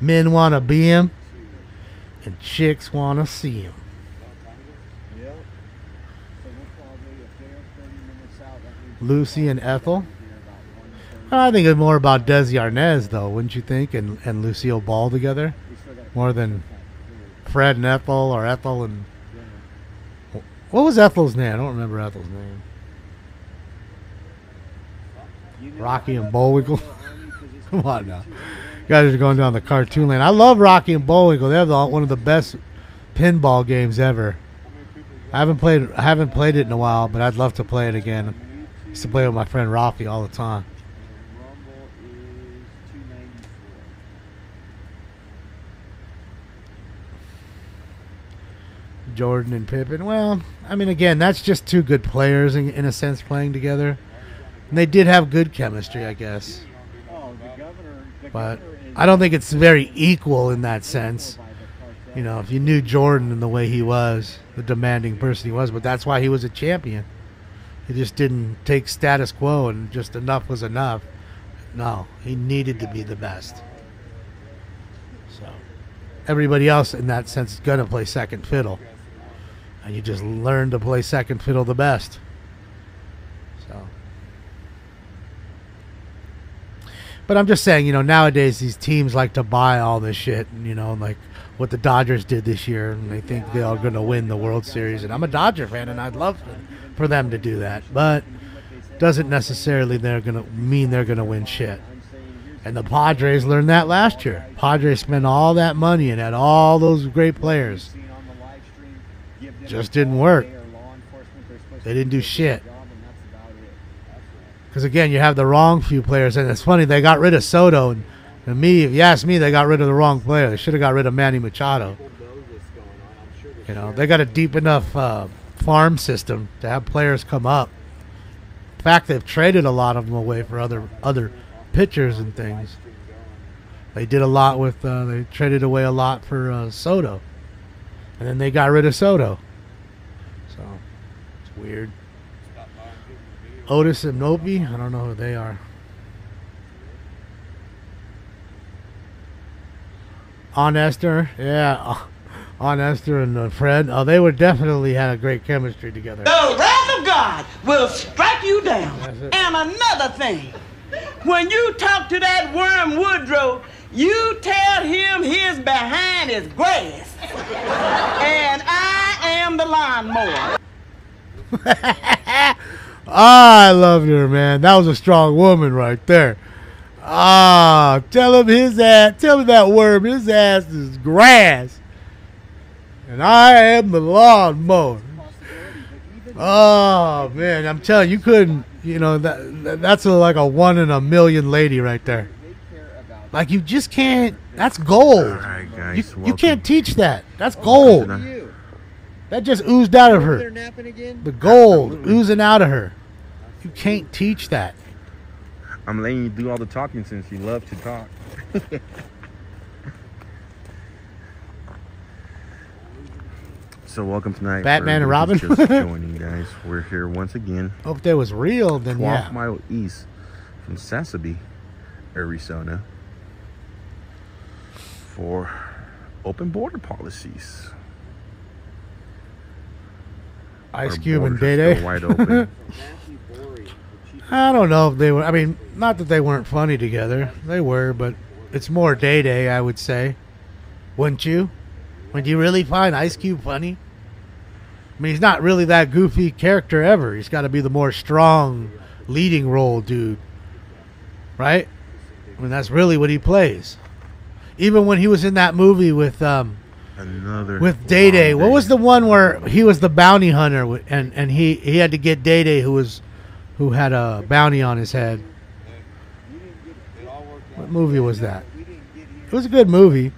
Men want to be him, and chicks want to see him. Lucy and Ethel. I think it's more about Desi Arnaz, though, wouldn't you think? And Lucille Ball together, more than Fred and Ethel, or Ethel and what was Ethel's name? I don't remember Ethel's name. Rocky and Bullwinkle. Come on now, you guys are going down the cartoon lane. I love Rocky and Bullwinkle. They have one of the best pinball games ever. I haven't played it in a while, but I'd love to play it again. I used to play with my friend Rafi all the time. Jordan and Pippen. Well, I mean, again, that's just two good players in a sense playing together. And they did have good chemistry, I guess. But I don't think it's very equal in that sense. You know, if you knew Jordan and the way he was, the demanding person he was, but that's why he was a champion. He just didn't take status quo and just enough was enough. No, he needed to be the best. So everybody else in that sense is going to play second fiddle. And you just learn to play second fiddle the best. So. But I'm just saying, you know, nowadays these teams like to buy all this shit, and, you know, like what the Dodgers did this year, and they think they are going to win the World Series. And I'm a Dodger fan, and I'd love for them to do that, but doesn't necessarily mean they're going to win shit. And the Padres learned that last year. Padres spent all that money and had all those great players. Just didn't work. They didn't do shit. Because again, you have the wrong few players, and it's funny, they got rid of Soto, and me, if you ask me, they got rid of the wrong player. They should have got rid of Manny Machado. You know, they got a deep enough farm system to have players come up. In fact, they've traded a lot of them away for other pitchers and things. They did a lot with they traded away a lot for Soto, and then they got rid of Soto. So it's weird. Otis and Nopi, I don't know who they are. On Esther, yeah. On Esther and Fred, they were definitely had a great chemistry together. The wrath of God will strike you down. And another thing, when you talk to that worm Woodrow, you tell him his behind is grass. And I am the lawnmower. I loved her, man. That was a strong woman right there. Tell him that worm, his ass is grass. And I am the lawnmower. Oh, man, I'm telling you, couldn't, you know, that's like a 1 in a million lady right there. Like, you just can't, that's gold. All right, guys, you can't teach that. That's gold. That just oozed out of her. The gold oozing out of her. You can't teach that. I'm letting you do all the talking since you love to talk. So welcome tonight. Batman and Robin. Just joining you guys. We're here once again. Hope that was real. Then 12 mile east from Sassabee, Arizona, for open border policies. Ice Our Cube and borders are Day still wide open. I don't know if they were. I mean, not that they weren't funny together. They were, but it's more Day Day, I would say. Wouldn't you? Would you really find Ice Cube funny? I mean, he's not really that goofy character ever. He's got to be the more strong leading role dude. Right? I mean, that's really what he plays. Even when he was in that movie with Day Day. What was the one where he was the bounty hunter and he had to get Day Day who had a bounty on his head? What movie was that? It was a good movie.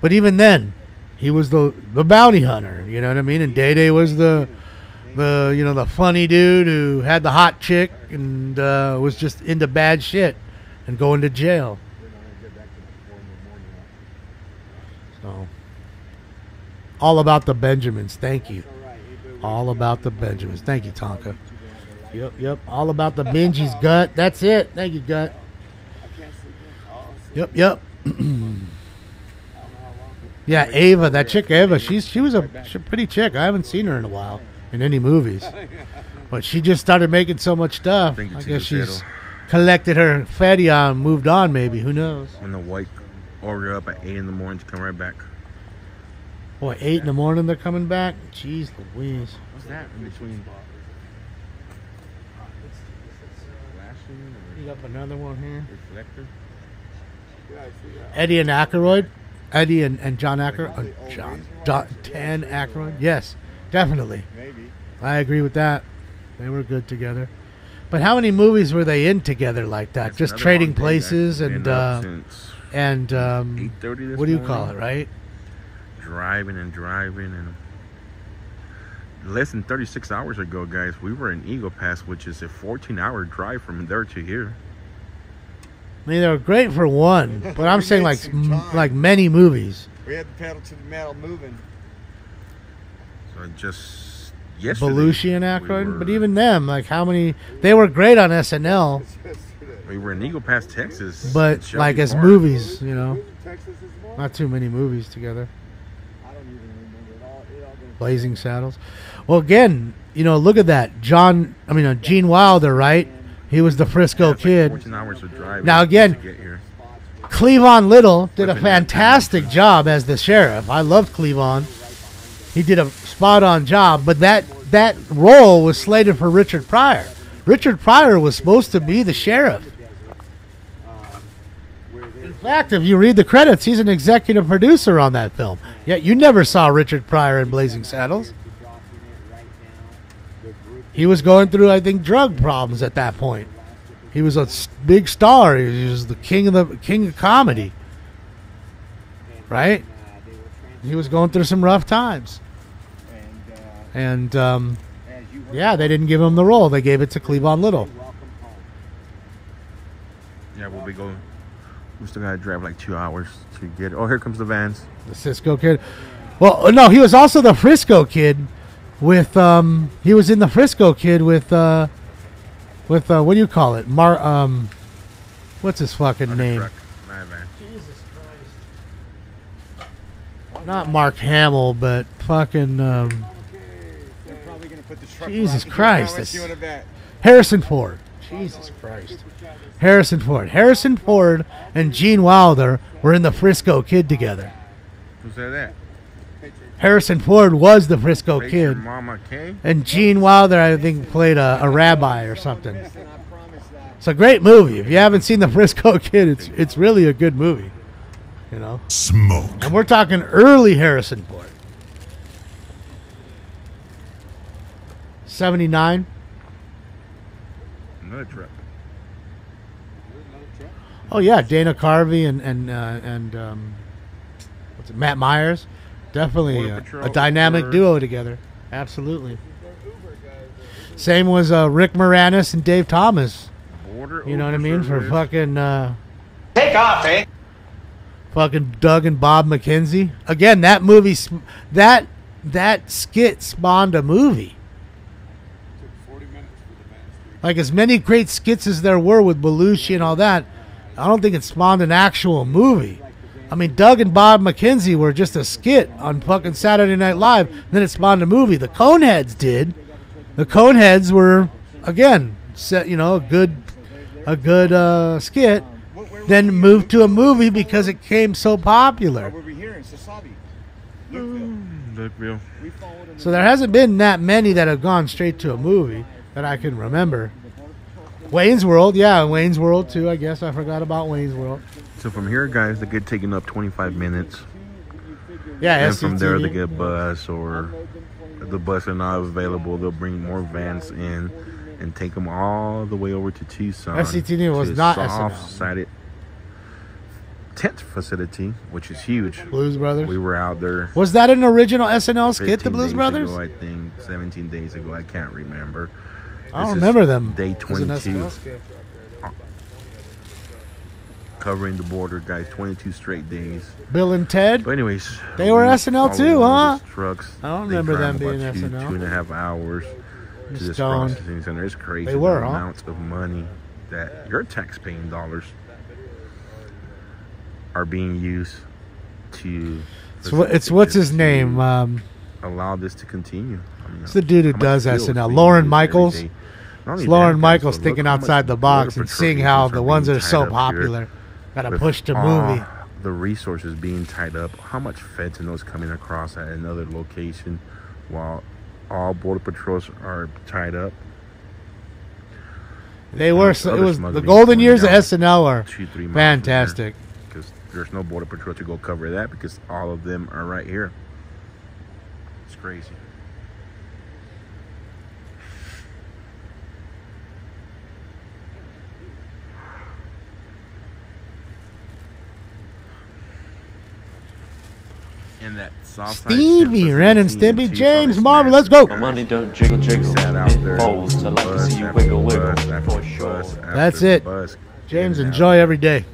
But even then, he was the bounty hunter, you know what I mean? And Day Day was the funny dude who had the hot chick and was just into bad shit and going to jail. So, all about the Benjamins. Thank you. All about the Benjamins. Thank you, Tonka. Yep. All about the Benji's gut. That's it. Thank you, gut. Yep. Yeah, Ava, that chick Ava, she was a pretty chick. I haven't seen her in a while in any movies. But she just started making so much stuff. I guess she's collected her fatty and moved on, maybe. Who knows? When the white order up at 8 in the morning to come right back. Boy, 8 in the morning they're coming back? Jeez Louise. What's that in between? You got another one here. Reflector. Eddie and Aykroyd. Eddie and John Aykroyd. Dan Aykroyd. Yes, definitely. Maybe. I agree with that. They were good together. But how many movies were they in together like that? That's just trading places what do you call it, right? Driving and less than 36 hours ago, guys, we were in Eagle Pass, which is a 14-hour drive from there to here. I mean, they were great for one, but I'm saying like many movies. We had the pedal to the metal moving. So just yesterday. Belushi and Aykroyd, but even them, like how many? They were great on SNL. We were in Eagle Pass, Texas. But like as movies, you know, not too many movies together. Blazing Saddles. Well, again, you know, look at that. Gene Wilder, right? He was the Frisco Kid. 14 hours of driving now again, Cleavon Little did a fantastic job as the sheriff. I loved Cleavon. He did a spot-on job, but that role was slated for Richard Pryor. Richard Pryor was supposed to be the sheriff. In fact, if you read the credits, he's an executive producer on that film. Yet you never saw Richard Pryor in Blazing Saddles. He was going through, I think, drug problems at that point. He was a big star. He was the king of comedy, right? He was going through some rough times, and yeah, they didn't give him the role. They gave it to Cleavon Little. Yeah, we'll be going. We still gotta drive like 2 hours to get. Oh, here comes the vans. The Cisco Kid. Well, no, he was also the Frisco Kid. With he was in the Frisco Kid with what do you call it? What's his fucking name? Jesus Christ. Not Mark Hamill, but fucking Jesus Christ. Harrison Ford. Jesus Christ. Harrison Ford. Harrison Ford and Gene Wilder were in the Frisco Kid together. Who said that? Harrison Ford was the Frisco Kid. Mama K? And Gene Wilder, I think, played a rabbi or something. It's a great movie. If you haven't seen the Frisco Kid, it's really a good movie. You know? Smoke. And we're talking early Harrison Ford. 79. Another truck. Oh yeah, Dana Carvey and what's it, Matt Myers. Definitely a dynamic duo together. Absolutely. Same was Rick Moranis and Dave Thomas. You know what I mean? For fucking Take off, eh? fucking Doug and Bob McKenzie. Again, that movie, that skit spawned a movie. Like, as many great skits as there were with Belushi and all that, I don't think it spawned an actual movie. I mean, Doug and Bob McKenzie were just a skit on fucking Saturday Night Live. Then it spawned a movie. The Coneheads did. The Coneheads were, again, set, you know, a good skit. Then moved to a movie because it became so popular. Lookville. So there hasn't been that many that have gone straight to a movie that I can remember. Wayne's World, yeah, Wayne's World too. I guess I forgot about Wayne's World. So from here, guys, they get taken up 25 minutes. Yeah, and from there SCTV. they get a bus, or if the bus are not available, they'll bring more vans in and take them all the way over to Tucson. SCTV was to not a SNL. soft-sided tent facility, which is huge. Blues Brothers. We were out there. Was that an original SNL skit, the 15 Blues days Brothers? ago, I think 17 days ago. I can't remember. I don't This is remember them Day as an 22. SNL skit. Covering the border, guys. 22 straight days. Bill and Ted. But anyways, They were we SNL followed too, one huh? of those Trucks. I don't They remember drive them being about SNL. 2.5 hours to this Stoned. processing center. It's crazy. They were, the huh? amounts of money that your tax-paying dollars are being used to. It's what's his name? Allow this to continue. I mean, It's the dude who how much does fuel is SNL. being Lauren used Michaels. every day. Not It's only Lauren that, Michaels guys, but thinking look how much outside the box Border and Patrol seeing how agents the are ones that being are so tied up here popular got to with push the all movie. The resources being tied up. How much fentanyl coming across at another location while all border patrols are tied up? They were. Other It was the smuggling golden going years of down SNL are 2-3 miles from here, fantastic. because there's no border patrol to go cover that, because all of them are right here. It's crazy. And that soft side Stevie, shit Ren and was in Stimpy, Tucson, James it's Marvin, massive. let's go. My money don't jiggle jiggle. Sat out there, It folds. I like to bus see you after wiggle wiggle. bus after For bus sure. after That's it. bus. James, In and enjoy out. every day.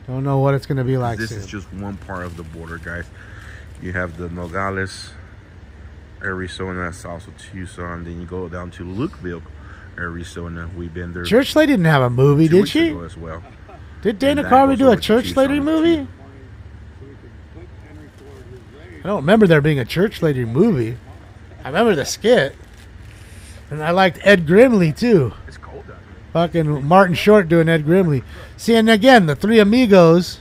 Don't know what it's gonna be like This soon. is just one part of the border, guys. You have the Nogales, Arizona, that's also Tucson. Then you go down to Lukeville, Arizona. We've been there. Church Lady didn't have a movie, 2 did weeks she? ago as well. Did Dana And that Carvey goes do a over to Church Lady Tucson, movie? I don't remember there being a Church Lady movie. I remember the skit. And I liked Ed Grimley too. It's cold out here. Fucking Martin Short doing Ed Grimley. See, and again, the Three Amigos,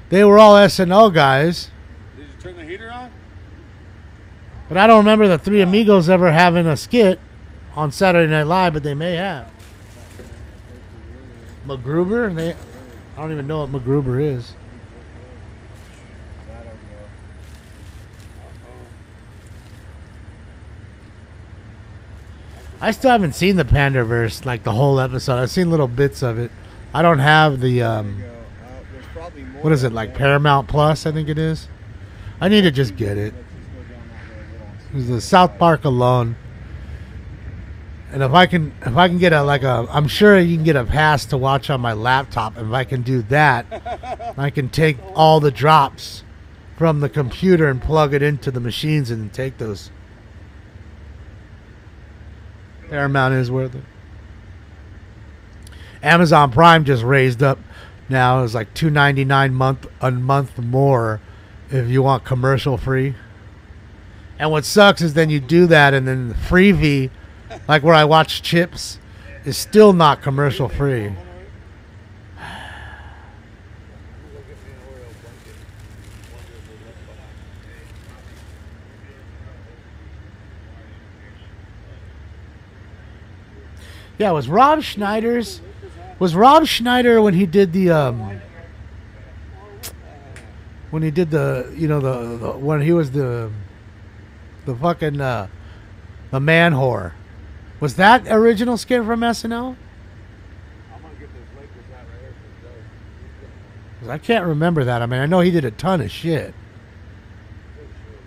they were all SNL guys. Did you turn the heater on? But I don't remember the Three Amigos ever having a skit on Saturday Night Live, but they may have. MacGruber? I don't even know what MacGruber is. I still haven't seen the Pandaverse, like the whole episode. I've seen little bits of it. I don't have the, what is it, like Paramount Plus, I think it is. I need to just get it. It's the South Park alone. And if I can get I'm sure you can get a pass to watch on my laptop. If I can do that, I can take all the drops from the computer and plug it into the machines and take those. Paramount is worth it. Amazon Prime just raised up now. It's like $2.99 a month more if you want commercial free. And what sucks is then you do that and then the Freevee, like where I watch Chips, is still not commercial free. Yeah, was Rob Schneider when he did the when he was the fucking the man whore? Was that original skit from SNL? 'Cause I can't remember that. I mean, I know he did a ton of shit.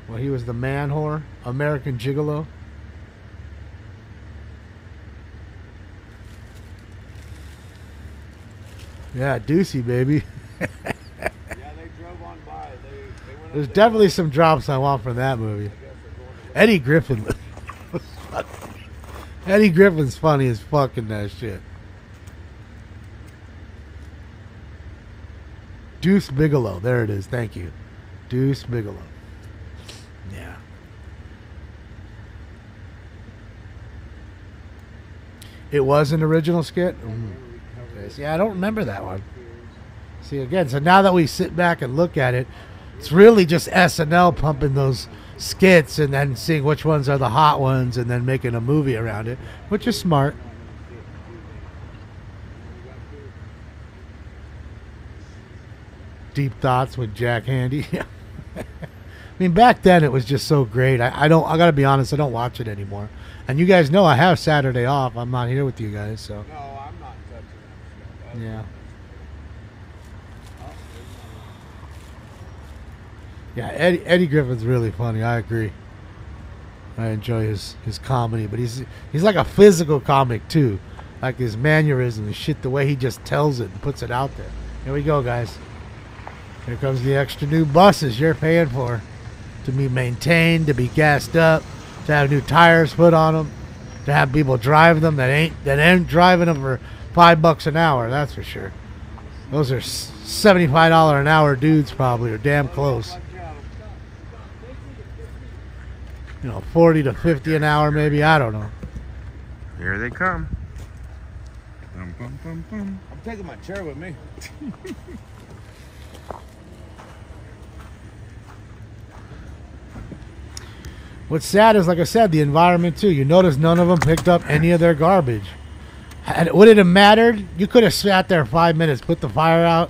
Well, he was the man whore, American Gigolo. Yeah, Ducey, baby. There's definitely some drops I want from that movie. Eddie Griffin. Eddie Griffin's funny as fuck in that shit. Deuce Bigelow. There it is. Thank you. Deuce Bigelow. Yeah. It was an original skit? Okay. See, I don't remember that one. See, again, so now that we sit back and look at it, it's really just SNL pumping those skits and then seeing which ones are the hot ones and then making a movie around it, which is smart. Deep Thoughts with Jack Handy. I mean, back then it was just so great. I gotta be honest, I don't watch it anymore. And you guys know I have Saturday off. I'm not here with you guys, so. No, I'm not touching that. Yeah. Yeah, Eddie Griffin's really funny. I agree. I enjoy his comedy, but he's like a physical comic too, like his mannerisms and shit. The way he just tells it and puts it out there. Here we go, guys. Here comes the extra new buses you're paying for, to be maintained, to be gassed up, to have new tires put on them, to have people drive them that ain't driving them for $5 an hour. That's for sure. Those are $75 an hour dudes probably, or damn close. You know, 40 to 50 an hour maybe. I don't know. Here they come. Bum, bum, bum, bum. I'm taking my chair with me. What's sad is, like I said, the environment too. You notice none of them picked up any of their garbage. Would it have mattered? You could have sat there 5 minutes, put the fire out,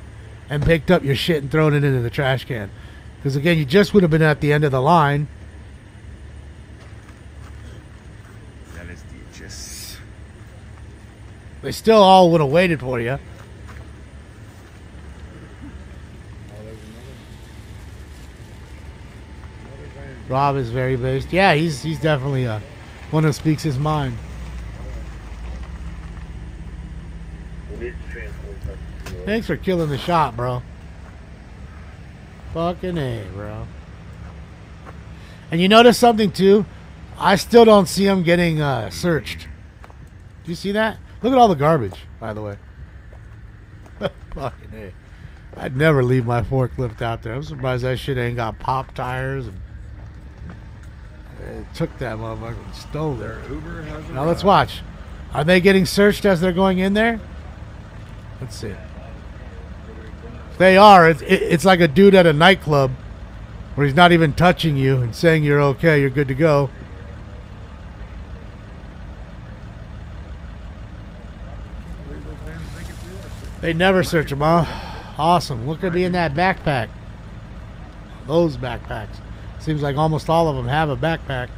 and picked up your shit and thrown it into the trash can. Because again, you just would have been at the end of the line. That is just. They still all would have waited for you. Rob is very based. Yeah, he's definitely one who speaks his mind. Thanks for killing the shot, bro. Fucking A, bro. And you notice something too? I still don't see him getting searched. Do you see that? Look at all the garbage, by the way. Fucking A. I'd never leave my forklift out there. I'm surprised that shit ain't got pop tires and took that motherfucker and stole their Uber has now let's watch. Are they getting searched as they're going in there? Let's see. If they are, it's like a dude at a nightclub where he's not even touching you and saying you're okay, you're good to go. They never search them, huh? Awesome. What could be in that backpack? Those backpacks. Seems like almost all of them have a backpack.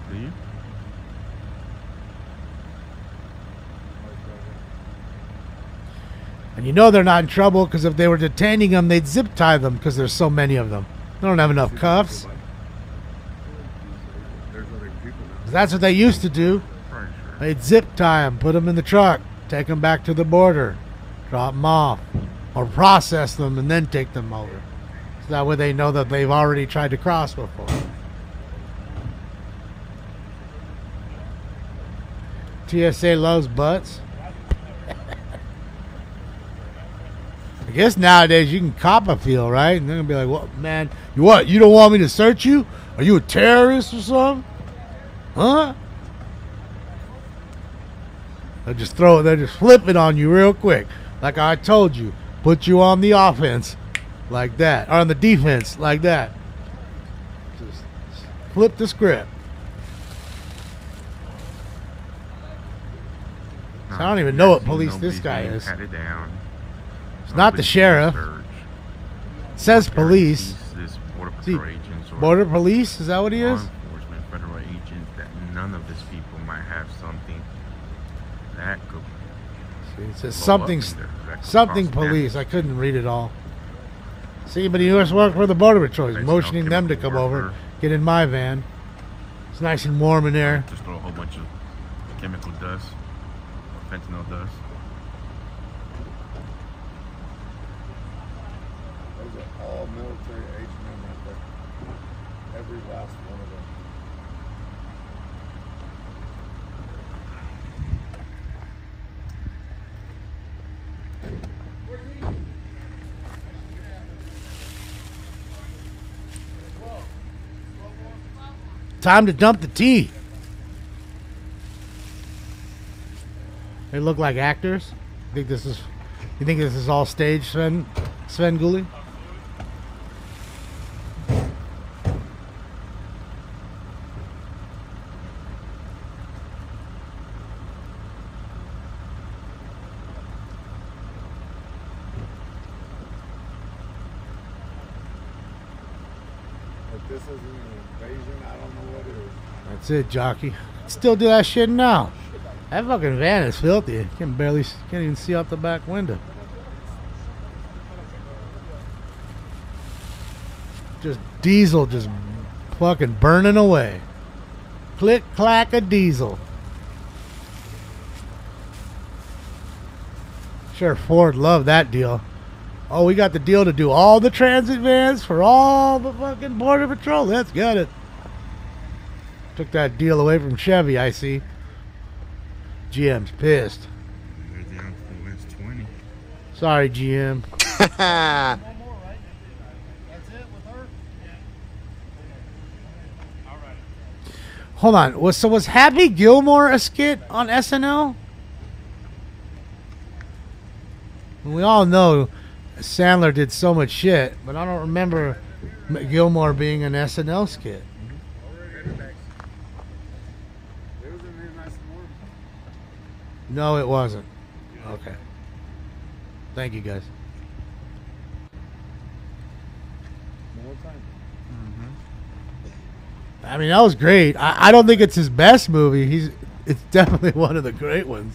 Do you? And you know they're not in trouble because if they were detaining them, they'd zip tie them because there's so many of them. They don't have enough cuffs. That's what they used to do. They'd zip tie them, put them in the truck, take them back to the border, drop them off, or process them and then take them over. So that way they know that they've already tried to cross before. TSA loves butts. I guess nowadays you can cop a feel, right? And they're gonna be like, "What, man? You what? You don't want me to search you? Are you a terrorist or something? Huh?" They'll just flip it on you real quick, like I told you. Put you on the offense, like that, or on the defense, like that. Just flip the script. So I don't even know what police this guy is. It's not the sheriff. It says police. Border police? Is that what he is? Law enforcement, federal agents. That none of these people might have something that could. See, it says something police. I couldn't read it all. See, but he was working for the Border Patrol. He's motioning them to come over, get in my van. It's nice and warm in there. Just throw a whole bunch of chemical dust. fentanyl does. Those are all military age men right there. Every last one of them. Time to dump the tea. They look like actors. You think this is all staged, Sven Gulli? If this isn't an invasion, I don't know what is. That's it, jockey. Still do that shit now. That fucking van is filthy. Can't even see out the back window. Just diesel just fucking burning away. Click clack a diesel. Sure, Ford loved that deal. Oh, we got the deal to do all the transit vans for all the fucking Border Patrol. Let's get it. Took that deal away from Chevy, I see. GM's pissed. They're down to the West 20. Sorry, GM. Hold on. Was Happy Gilmore a skit on SNL? We all know Sandler did so much shit, but I don't remember Gilmore being an SNL skit. No, it wasn't. Okay. Thank you, guys. I mean, that was great. I don't think it's his best movie. It's definitely one of the great ones.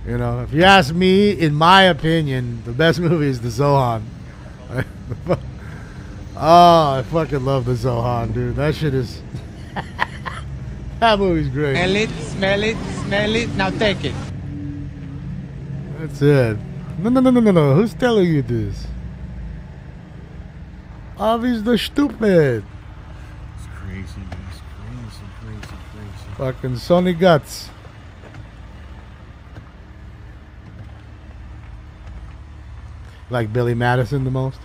You know, if you ask me, in my opinion, the best movie is the Zohan. Oh, I fucking love the Zohan, dude. That shit is... That movie's great. Smell it, smell it, smell it. Now take it. That's it. No. Who's telling you this? Avi's the stupid. It's crazy. It's crazy. Fucking Sonny Guts. Like Billy Madison the most.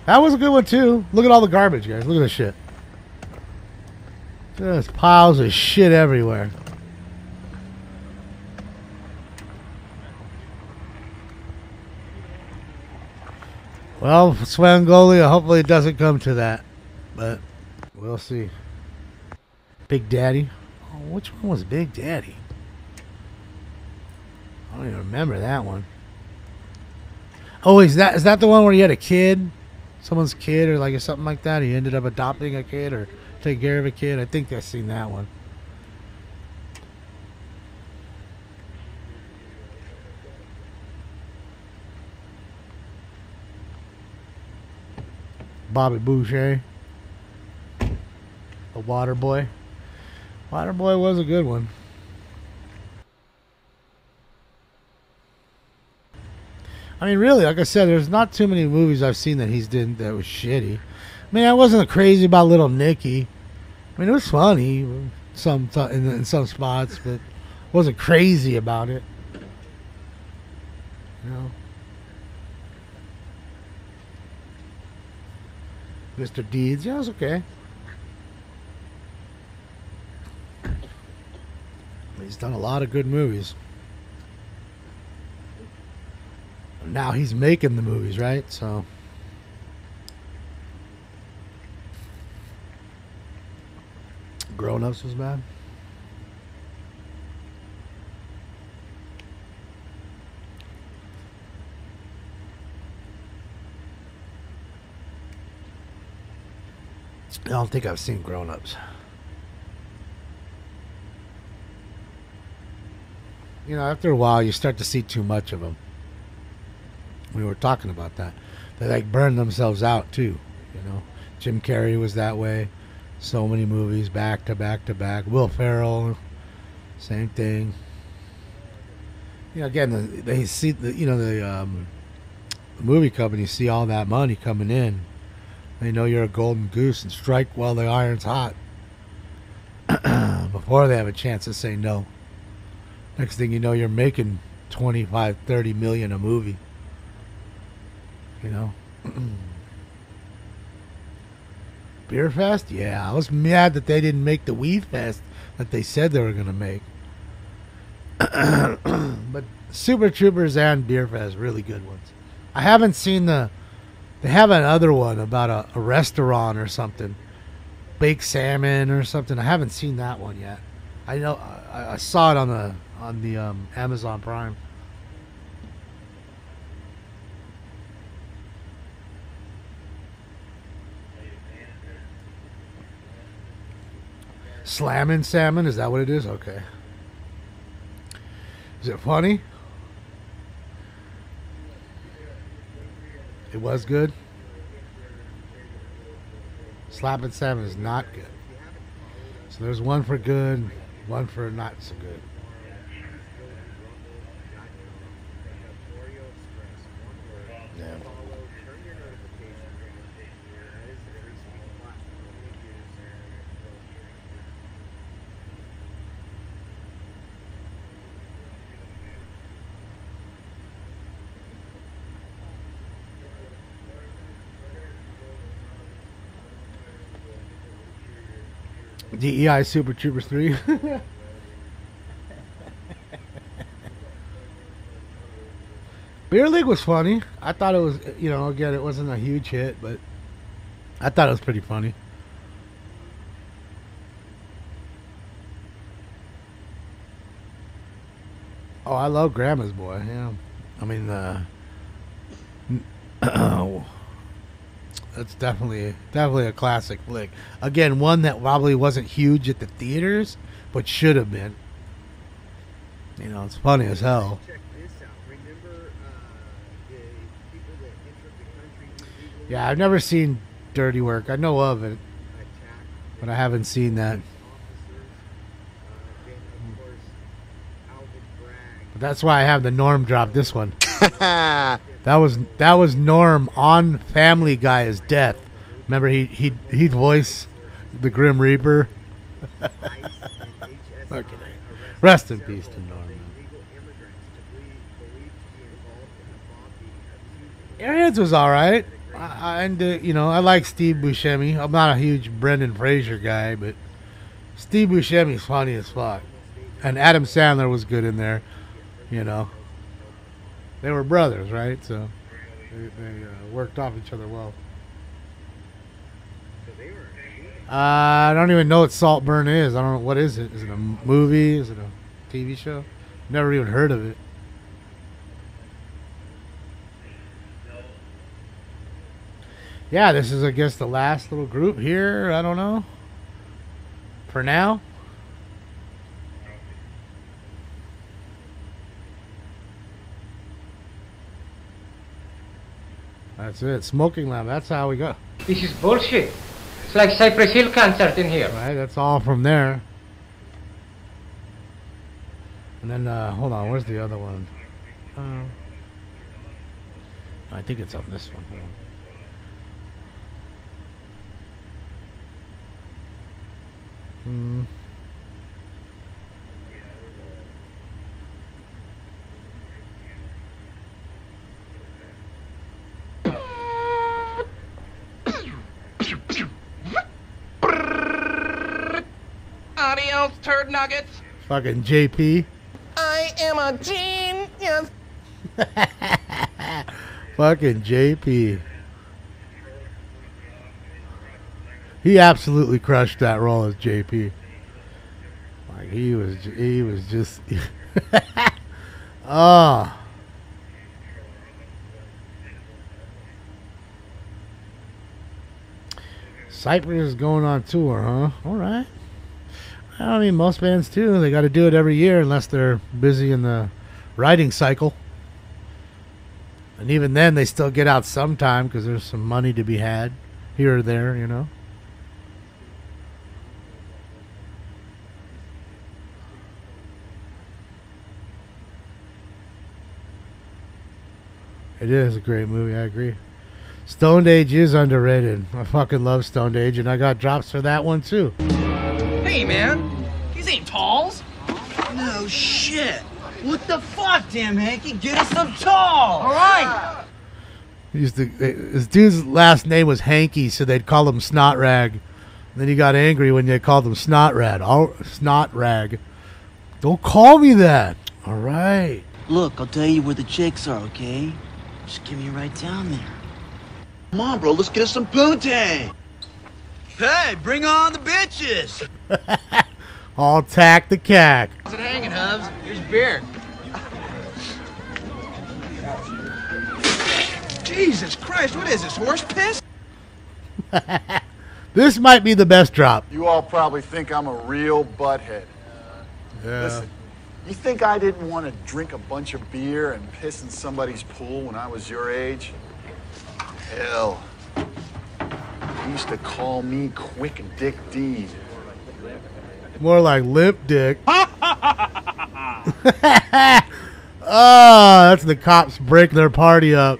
That was a good one too. Look at all the garbage, guys. Look at this shit. Just piles of shit everywhere. Well, Swangoli, hopefully it doesn't come to that. But we'll see. Big Daddy. Oh, which one was Big Daddy? I don't even remember that one. Oh, is that the one where he had a kid? Someone's kid or like something like that? He ended up adopting a kid or taking care of a kid? I think I've seen that one. Bobby Boucher. The Water Boy. Water Boy was a good one. I mean, really, like I said, there's not too many movies I've seen that he's did that was shitty. I mean, I wasn't crazy about Little Nicky. I mean, it was funny in some spots, but wasn't crazy about it. You know. Mr. Deeds, yeah, it was okay. He's done a lot of good movies. Now he's making the movies, right? So Grown Ups was bad. I don't think I've seen Grown Ups. You know, after a while, you start to see too much of them. We were talking about that. They like burn themselves out too. You know, Jim Carrey was that way. So many movies back to back to back. Will Ferrell, same thing. You know, again, they see the movie companies see all that money coming in. They know you're a golden goose and strike while the iron's hot before they have a chance to say no. Next thing you know, you're making 25, 30 million a movie. You know. Beer Fest? Yeah, I was mad that they didn't make the Weed Fest that they said they were going to make. But Super Troopers and Beer Fest, really good ones. I haven't seen they have another one about a restaurant or something. Baked salmon or something. I haven't seen that one yet. I know I saw it on the Amazon Prime. Slammin' Salmon, is that what it is? Okay. Is it funny? It was good. Slappin' Salmon is not good. So there's one for good, one for not so good. Yeah. DEI Super Troopers 3. Beer League was funny. I thought it was, again, it wasn't a huge hit, but I thought it was pretty funny. Oh, I love Grandma's Boy. Yeah, I mean, that's definitely a classic flick. Again, one that probably wasn't huge at the theaters, but should have been. It's funny as hell. Yeah, I've never seen Dirty Work. I know of it, but I haven't seen that. But that's why I have the Norm drop this one. That was Norm on Family Guy as Death. Remember he'd voice the Grim Reaper. Okay. Rest in peace to Norm. Airheads was all right. I like Steve Buscemi. I'm not a huge Brendan Fraser guy, but Steve Buscemi's funny as fuck. And Adam Sandler was good in there. They were brothers, right? So they worked off each other well. I don't even know what Saltburn is. I don't know. What is it? Is it a movie? Is it a TV show? Never even heard of it. Yeah, this is, I guess, the last little group here. I don't know. For now. That's it. Smoking Lamb. That's how we go. This is bullshit. It's like Cypress Hill concert in here. Right, that's all from there. And then, hold on. Where's the other one? I think it's on this one. Hold on. Adios, turd nuggets. Fucking JP. I am a genius. Fucking JP. He absolutely crushed that role as JP. Like he was just oh. Cypress is going on tour, huh? All right. I mean, most bands too. They got to do it every year unless they're busy in the writing cycle. And even then, they still get out sometime because there's some money to be had here or there, It is a great movie. I agree. Stoned Age is underrated. I fucking love Stoned Age, and I got drops for that one too. Hey, man. These ain't talls. No shit. What the fuck, damn Hanky? Get us some talls. All right. His dude's last name was Hanky, so they'd call him Snot Rag. And then he got angry when they called him Snot Rag. Snot Rag. Don't call me that. All right. Look, I'll tell you where the chicks are, okay? Just give me a ride down there. Come on, bro. Let's get us some poontang. Hey, bring on the bitches. All tack the cack. How's it hanging, Hubs? Here's beer. Jesus Christ, what is this, horse piss? This might be the best drop. You all probably think I'm a real butthead. Yeah. Listen, you think I didn't want to drink a bunch of beer and piss in somebody's pool when I was your age? Hell. You used to call me Quick Dick Deed. More like Limp Dick. Oh, that's the cops breaking their party up.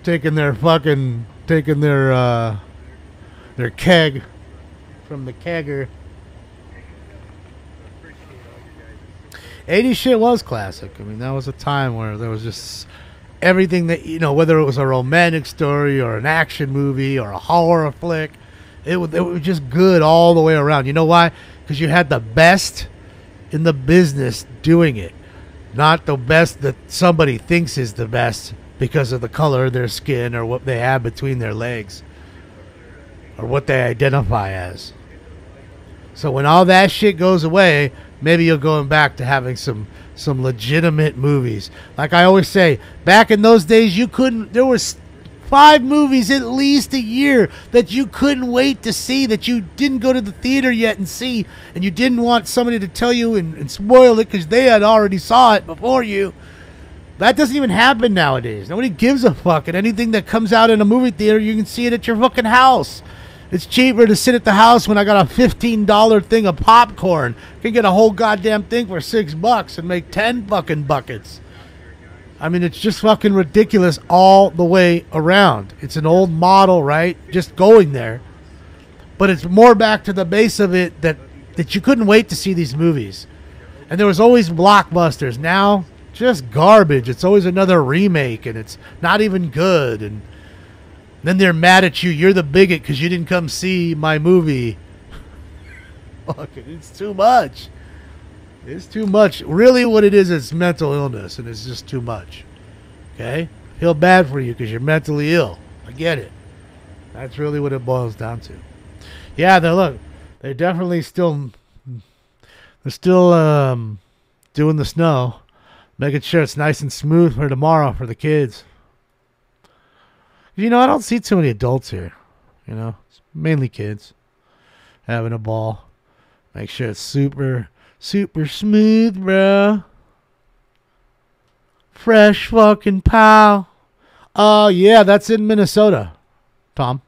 Taking their keg from the kegger. 80s shit was classic. I mean, that was a time where there was just everything that, you know, whether it was a romantic story or an action movie or a horror flick, it was just good all the way around. You know why? Because you had the best in the business doing it. Not the best that somebody thinks is the best because of the color of their skin or what they have between their legs or what they identify as. So when all that shit goes away, maybe you're going back to having some legitimate movies. Like I always say, back in those days, there was 5 movies at least a year that you couldn't wait to see, that you didn't go to the theater yet and see, and you didn't want somebody to tell you and spoil it because they had already saw it before you. That doesn't even happen nowadays. Nobody gives a fuck. And anything that comes out in a movie theater, you can see it at your fucking house. It's cheaper to sit at the house when I got a $15 thing of popcorn. I can get a whole goddamn thing for $6 and make 10 fucking buckets. I mean, it's just fucking ridiculous all the way around. It's an old model, right? Just going there. But it's more back to the base of it that you couldn't wait to see these movies. And there was always blockbusters. Now, just garbage. It's always another remake, and it's not even good. And then they're mad at you. You're the bigot because you didn't come see my movie. Fuck it. It's too much. It's too much. Really what it is, it's mental illness, and it's just too much. Okay? I feel bad for you because you're mentally ill. I get it. That's really what it boils down to. Yeah, they're definitely still doing the snow, making sure it's nice and smooth for tomorrow for the kids. You know, I don't see too many adults here. You know, it's mainly kids having a ball. Make sure it's super smooth, bro. Fresh fucking pow. Oh, yeah, that's in Minnesota, Tom.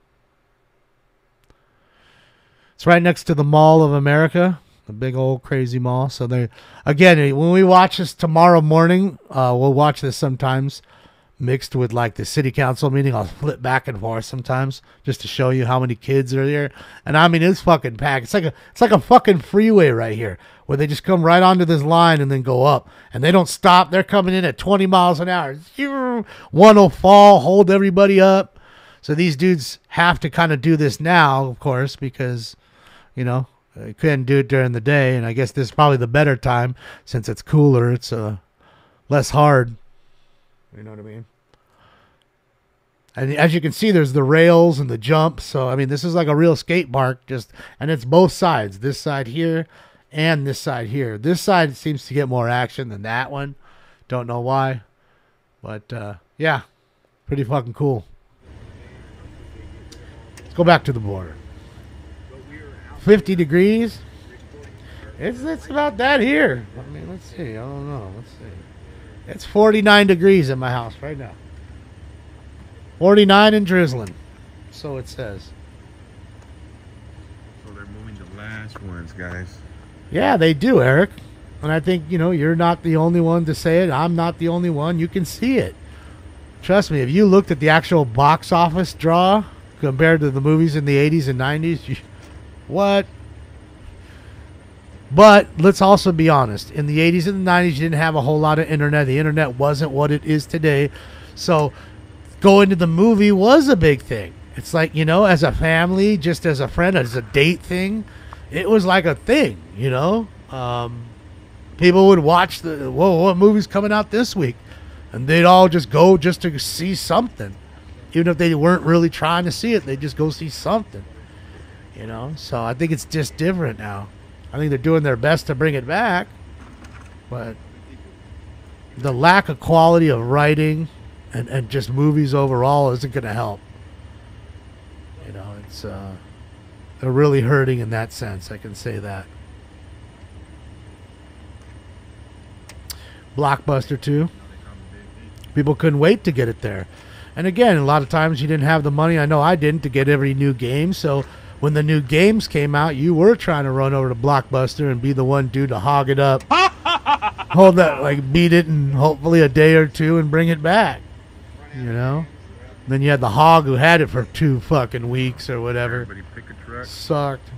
It's right next to the Mall of America, the big old crazy mall. So they, again, when we watch this tomorrow morning, we'll watch this sometimes mixed with like the city council meeting. I'll flip back and forth sometimes just to show you how many kids are there. And I mean, it's fucking packed. It's like a fucking freeway right here where they just come right onto this line and then go up, and they don't stop. They're coming in at 20 miles an hour. One will fall, hold everybody up. So these dudes have to kind of do this now, of course, because, you know, they couldn't do it during the day. And I guess this is probably the better time since it's cooler. It's less hard. You know what I mean? And as you can see, there's the rails and the jumps. So, I mean, this is like a real skate park. And it's both sides. This side here and this side here. This side seems to get more action than that one. Don't know why. But, yeah. Pretty fucking cool. Let's go back to the border. 50 degrees. It's about that here. I mean, let's see. I don't know. Let's see. It's 49 degrees in my house right now. 49 and drizzling. So it says. So they're moving the last ones, guys. Yeah, they do, Eric. And I think, you know, you're not the only one to say it. I'm not the only one. You can see it. Trust me, if you looked at the actual box office draw compared to the movies in the 80s and 90s, what? But let's also be honest. In the 80s and the 90s, you didn't have a whole lot of internet. The internet wasn't what it is today. So going to the movie was a big thing. It's like, you know, as a family, just as a friend, as a date thing, it was like a thing, you know. People would watch what movie's coming out this week? And they'd all just go just to see something. Even if they weren't really trying to see it, they'd just go see something. You know? So I think it's just different now. I think they're doing their best to bring it back. But the lack of quality of writing and just movies overall isn't going to help. You know, it's they're really hurting in that sense. I can say that. Blockbuster 2. People couldn't wait to get it there. And again, a lot of times you didn't have the money. I know I didn't, to get every new game. So when the new games came out, you were trying to run over to Blockbuster and be the one dude to hog it up. Hold that, like beat it in hopefully a day or two and bring it back. You know? Then you had the hog who had it for 2 fucking weeks or whatever. Everybody pick a truck. Sucked.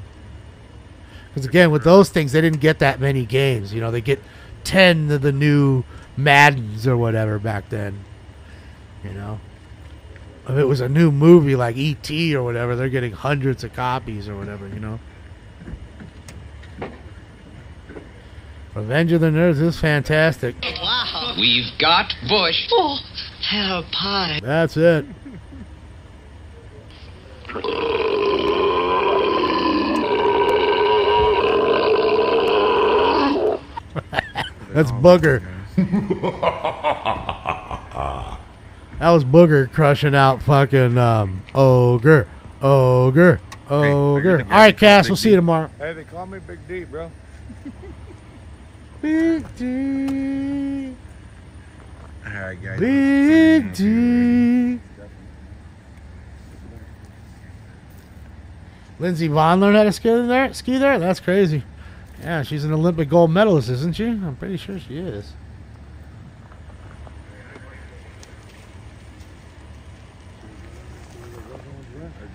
Because again, with those things, they didn't get that many games. You know, they get 10 of the new Maddens or whatever back then. You know? If it was a new movie like E.T. or whatever, they're getting hundreds of copies or whatever, you know? Revenge of the Nerds is fantastic. Wow. We've got Bush. Oh, hell pie. That's it. That's Booger. That was Booger crushing out fucking Ogre. All right, Cass, we'll see you tomorrow. Hey, they call me Big D, bro. Big D. All right, guys. Big D. Lindsey Vonn learned how to ski there? That's crazy. Yeah, she's an Olympic gold medalist, isn't she? I'm pretty sure she is.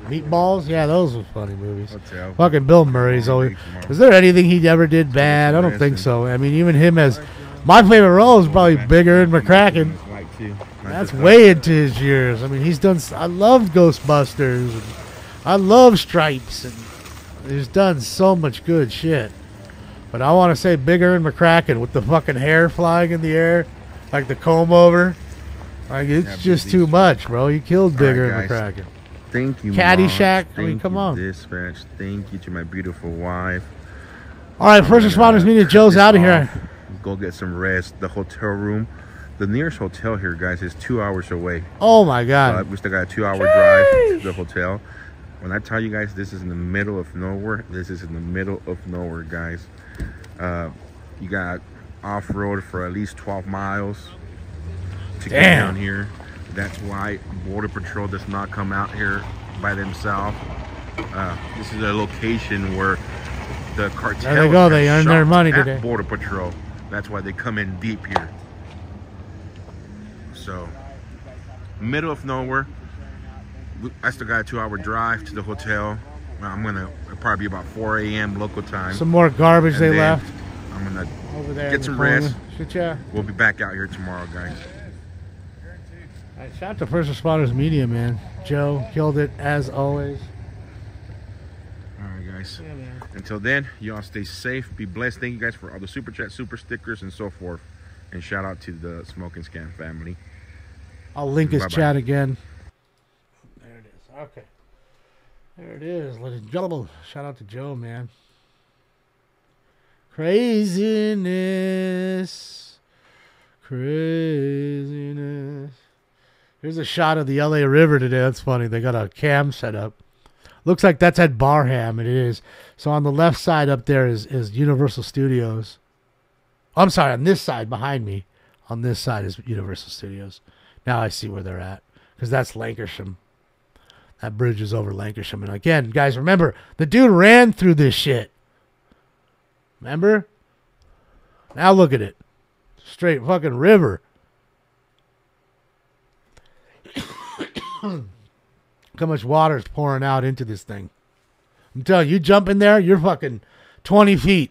Meatballs? Yeah, those were funny movies. Fucking Bill Murray's always... Is there anything he ever did bad? I don't think so. I mean, even him as... My favorite role is probably Bigger and McCracken. That's way into his years. I mean, he's done... I love Ghostbusters. And I love Stripes. And he's done so much good shit. But I want to say Bigger and McCracken with the fucking hair flying in the air. Like the comb over. Like, it's just too much, bro. You killed Bigger and McCracken. Thank you, Caddyshack. Mom. I mean, come on. Dispatch. Thank you to my beautiful wife. All right, first responders meeting. Joe's out of here. Go get some rest. The hotel room. The nearest hotel here, guys, is 2 hours away. Oh, my God. We still got a 2-hour drive to the hotel. When I tell you guys this is in the middle of nowhere, this is in the middle of nowhere, guys. You got off-road for at least 12 miles to get down here. That's why Border Patrol does not come out here by themselves. This is a location where the cartel. There they go. They earn their money today. Border Patrol. That's why they come in deep here. So, middle of nowhere. I still got a 2-hour drive to the hotel. I'm gonna probably be about 4 a.m. local time. Some more garbage they left. I'm gonna over there get some rest. Shit, yeah. We'll be back out here tomorrow, guys. All right, shout out to First Responders Media, man. Joe killed it as always. All right, guys. Yeah, man. Until then, y'all stay safe, be blessed. Thank you guys for all the super chat, super stickers, and so forth. And shout out to the Smoke and Scam family. I'll link his Bye-bye. chat again. There it is. Okay. There it is, ladies and gentlemen. Shout out to Joe, man. Craziness. Craziness. Here's a shot of the LA River today. That's funny. They got a cam set up. Looks like that's at Barham. It is. So on the left side up there is Universal Studios. I'm sorry, on this side behind me. On this side is Universal Studios. Now I see where they're at. Because that's Lancashire. That bridge is over Lancashire. And again, guys, remember, the dude ran through this shit. Remember? Now look at it. Straight fucking river. how much water is pouring out into this thing. I'm telling you, you jump in there, you're fucking 20 feet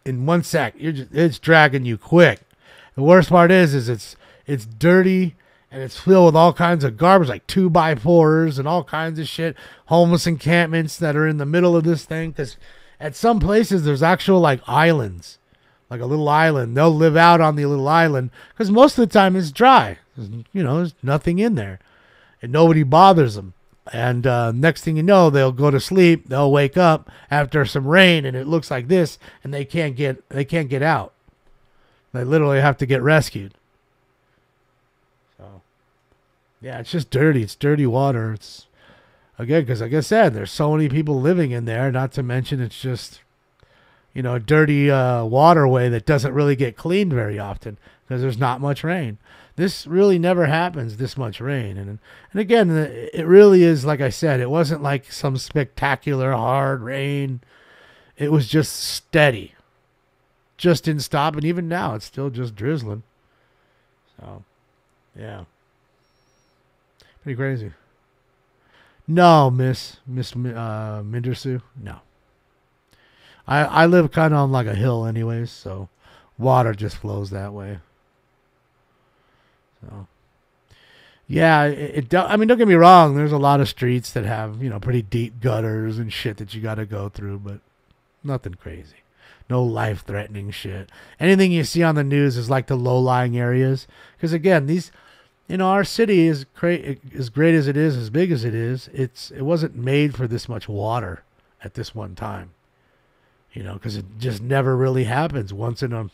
in 1 sec. It's dragging you quick. The worst part is it's dirty and it's filled with all kinds of garbage, like 2x4s and all kinds of shit. Homeless encampments that are in the middle of this thing. Because at some places there's actual like islands, like a little island. They'll live out on the little island because most of the time it's dry. There's nothing in there, and nobody bothers them. And next thing you know, they'll go to sleep. They'll wake up after some rain, and it looks like this, and they can't get out. They literally have to get rescued. So, yeah, it's just dirty. It's dirty water. It's again because, like I said, there's so many people living in there. Not to mention, it's just a dirty waterway that doesn't really get cleaned very often because there's not much rain. This really never happens, this much rain. And again, it really is, like I said, it wasn't like some spectacular hard rain. It was just steady. Just didn't stop. And even now, it's still just drizzling. So, yeah. Pretty crazy. No, Miss Mindersu, no. I live kind of on like a hill anyways, so water just flows that way. So, yeah, I mean, don't get me wrong. There's a lot of streets that have, pretty deep gutters and shit that you got to go through, but nothing crazy. No life-threatening shit. Anything you see on the news is like the low-lying areas. Because, again, our city is as great as it is, as big as it is, it wasn't made for this much water at this one time. Because it just never really happens once in a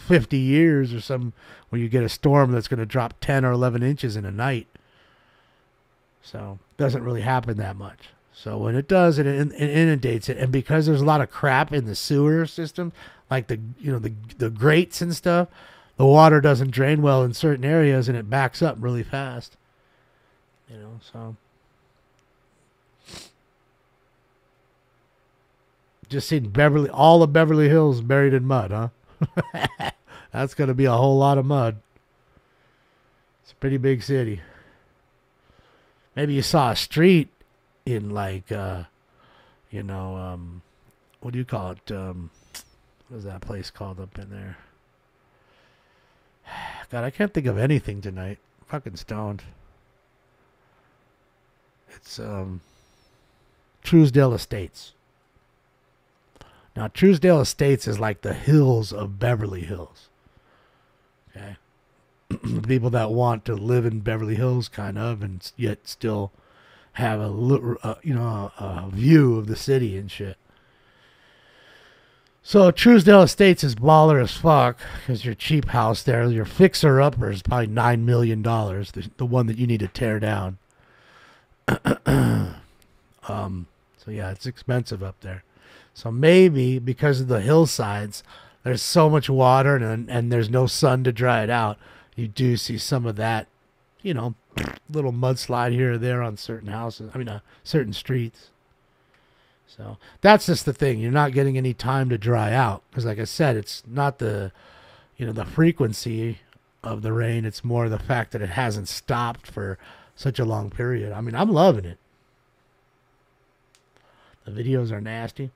50 years or some when you get a storm that's going to drop 10 or 11 inches in a night. So it doesn't really happen that much. So when it does, it inundates it. And because there's a lot of crap in the sewer system, like the grates and stuff, the water doesn't drain well in certain areas and it backs up really fast. So just seen all of Beverly Hills buried in mud, huh? That's going to be a whole lot of mud. It's a pretty big city. Maybe you saw a street in like, what do you call it? What is that place called up in there? God, I can't think of anything tonight. Fucking stoned. It's Truesdale Estates. Now, Truesdale Estates is like the hills of Beverly Hills. Okay? People that want to live in Beverly Hills, kind of, and yet still have a view of the city and shit. So, Truesdale Estates is baller as fuck, because your cheap house there, your fixer-upper is probably $9 million, the one that you need to tear down. So, yeah, it's expensive up there. So maybe because of the hillsides, there's so much water and there's no sun to dry it out, you do see some of that, little mudslide here or there on certain houses. Certain streets. So that's just the thing. You're not getting any time to dry out because, like I said, it's not the frequency of the rain. It's more the fact that it hasn't stopped for such a long period. I'm loving it. The videos are nasty.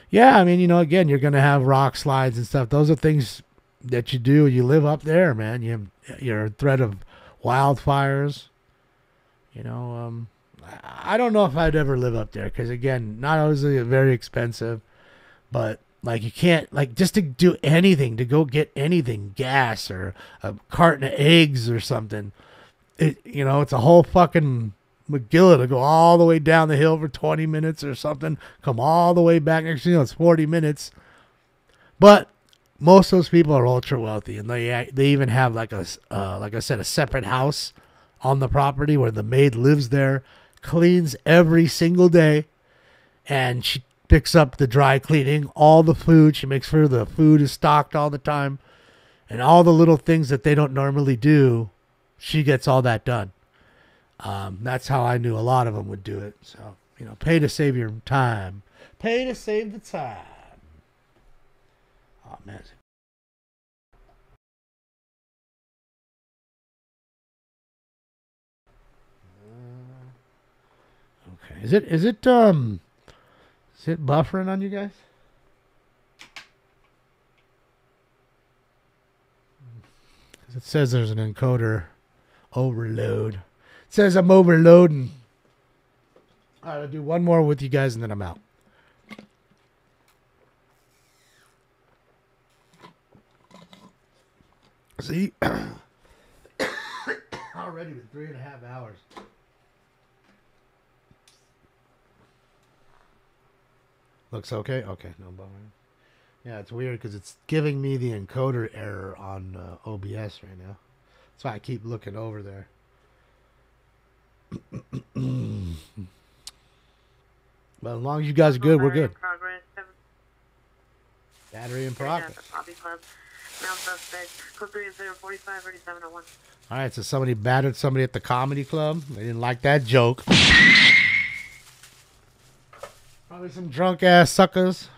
Yeah, again, you're going to have rock slides and stuff. Those are things that you do. You live up there, man. You're a threat of wildfires. I don't know if I'd ever live up there because, again, not only very expensive, but, like, you can't, like, just to do anything, to go get anything, gas or a carton of eggs or something, it's a whole fucking McGilla to go all the way down the hill for 20 minutes or something, come all the way back. Next thing you know, it's 40 minutes. But most of those people are ultra wealthy, and they even have like I said, a separate house on the property where the maid lives there, cleans every single day, and she picks up the dry cleaning, all the food. She makes sure the food is stocked all the time, and all the little things that they don't normally do, she gets all that done. That's how I knew a lot of them would do it. So, pay to save your time. Pay to save the time. Oh, man. Okay. Is it buffering on you guys? It says there's an encoder overload. It says I'm overloading. All right, I'll do one more with you guys and then I'm out. See? Already been 3.5 hours. Looks okay? Okay, no bummer. Yeah, it's weird because it's giving me the encoder error on OBS right now. That's why I keep looking over there. But as long as you guys are good, we're good. Battery in progress. All right, so somebody battered somebody at the comedy club. They didn't like that joke. Probably some drunk ass suckers.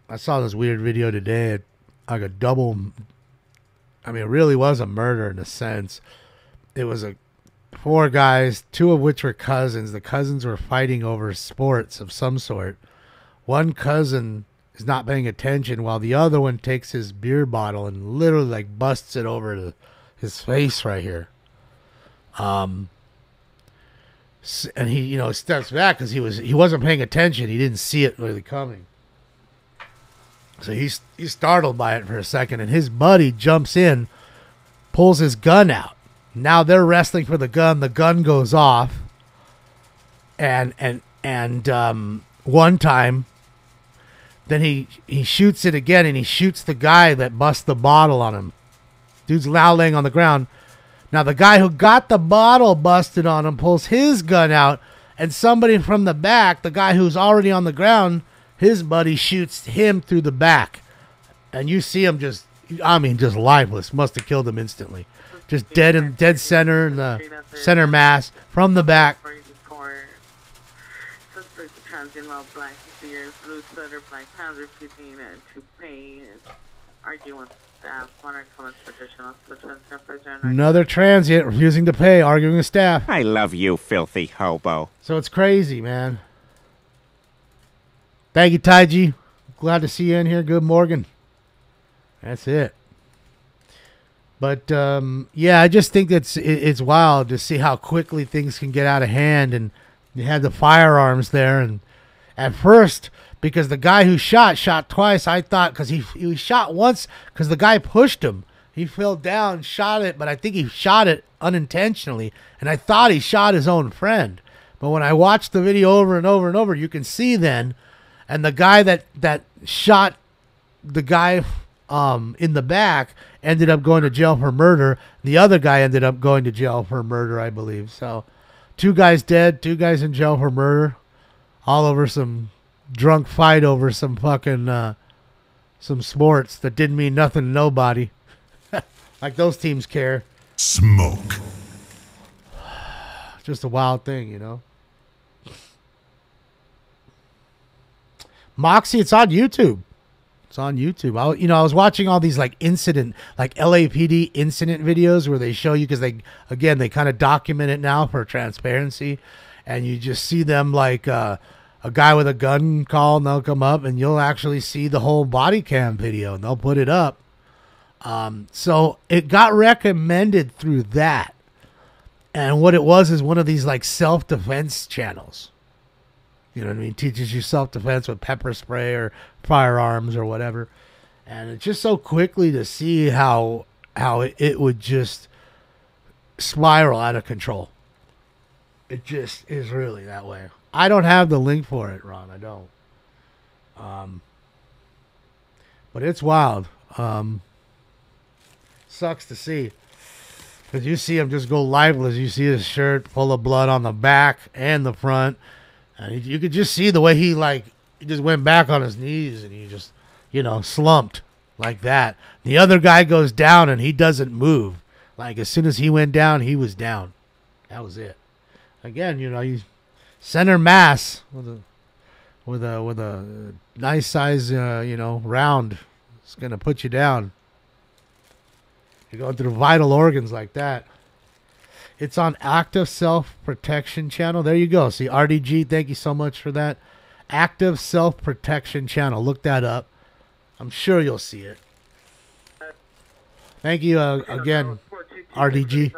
I saw this weird video today. Like a double. I mean, it really was a murder in a sense. It was a 4 guys, 2 of which were cousins. The cousins were fighting over sports of some sort. One cousin is not paying attention while the other one takes his beer bottle and literally like busts it over his face right here. And he, you know, steps back because he wasn't paying attention. He didn't see it really coming. So he's startled by it for a second, and his buddy jumps in, pulls his gun out. Now they're wrestling for the gun. The gun goes off, and one time, then he shoots it again, and he shoots the guy that busts the bottle on him. Dude's now laying on the ground. Now the guy who got the bottle busted on him pulls his gun out, and somebody from the back, the guy who's already on the ground, his buddy shoots him through the back. And you see him just lifeless. Must have killed him instantly. Just dead center in the center mass from the back. Another transient refusing to pay, arguing with staff. I love you, filthy hobo. So it's crazy, man. Thank you, Taiji. Glad to see you in here. Good Morgan. That's it. But yeah, I just think it's wild to see how quickly things can get out of hand. And you had the firearms there, and at first, because the guy who shot twice, I thought because he shot once because the guy pushed him. He fell down, shot it, but I think he shot it unintentionally, and I thought he shot his own friend. But when I watched the video over and over and over, you can see then, and the guy that shot the guy in the back ended up going to jail for murder. The other guy ended up going to jail for murder, I believe. So 2 guys dead, 2 guys in jail for murder, all over some drunk fight over some fucking some sports that didn't mean nothing to nobody. Like those teams care. Smoke. Just a wild thing, you know. Moxie, it's on YouTube. It's on YouTube. I was watching all these like incident, like LAPD incident videos where they show you, because they kind of document it now for transparency, and you just see them like a guy with a gun call, and they'll come up and you'll actually see the whole body cam video and they'll put it up. So it got recommended through that. And what it was is one of these like self-defense channels. You know what I mean? Teaches you self-defense with pepper spray or firearms or whatever. And it's just so quickly to see how it would just spiral out of control. It just is really that way. I don't have the link for it, Ron. I don't. But it's wild. Sucks to see. Because you see him just go lifeless. You see his shirt full of blood on the back and the front. And you could just see the way he just went back on his knees and he just, slumped like that. The other guy goes down and he doesn't move. Like as soon as he went down, he was down. That was it. Again, you center mass with a nice size, round. It's gonna put you down. You're going through vital organs like that. It's on Active Self Protection channel. There you go. See, RDG, thank you so much for that. Active Self Protection channel. Look that up. I'm sure you'll see it. Thank you again, RDG.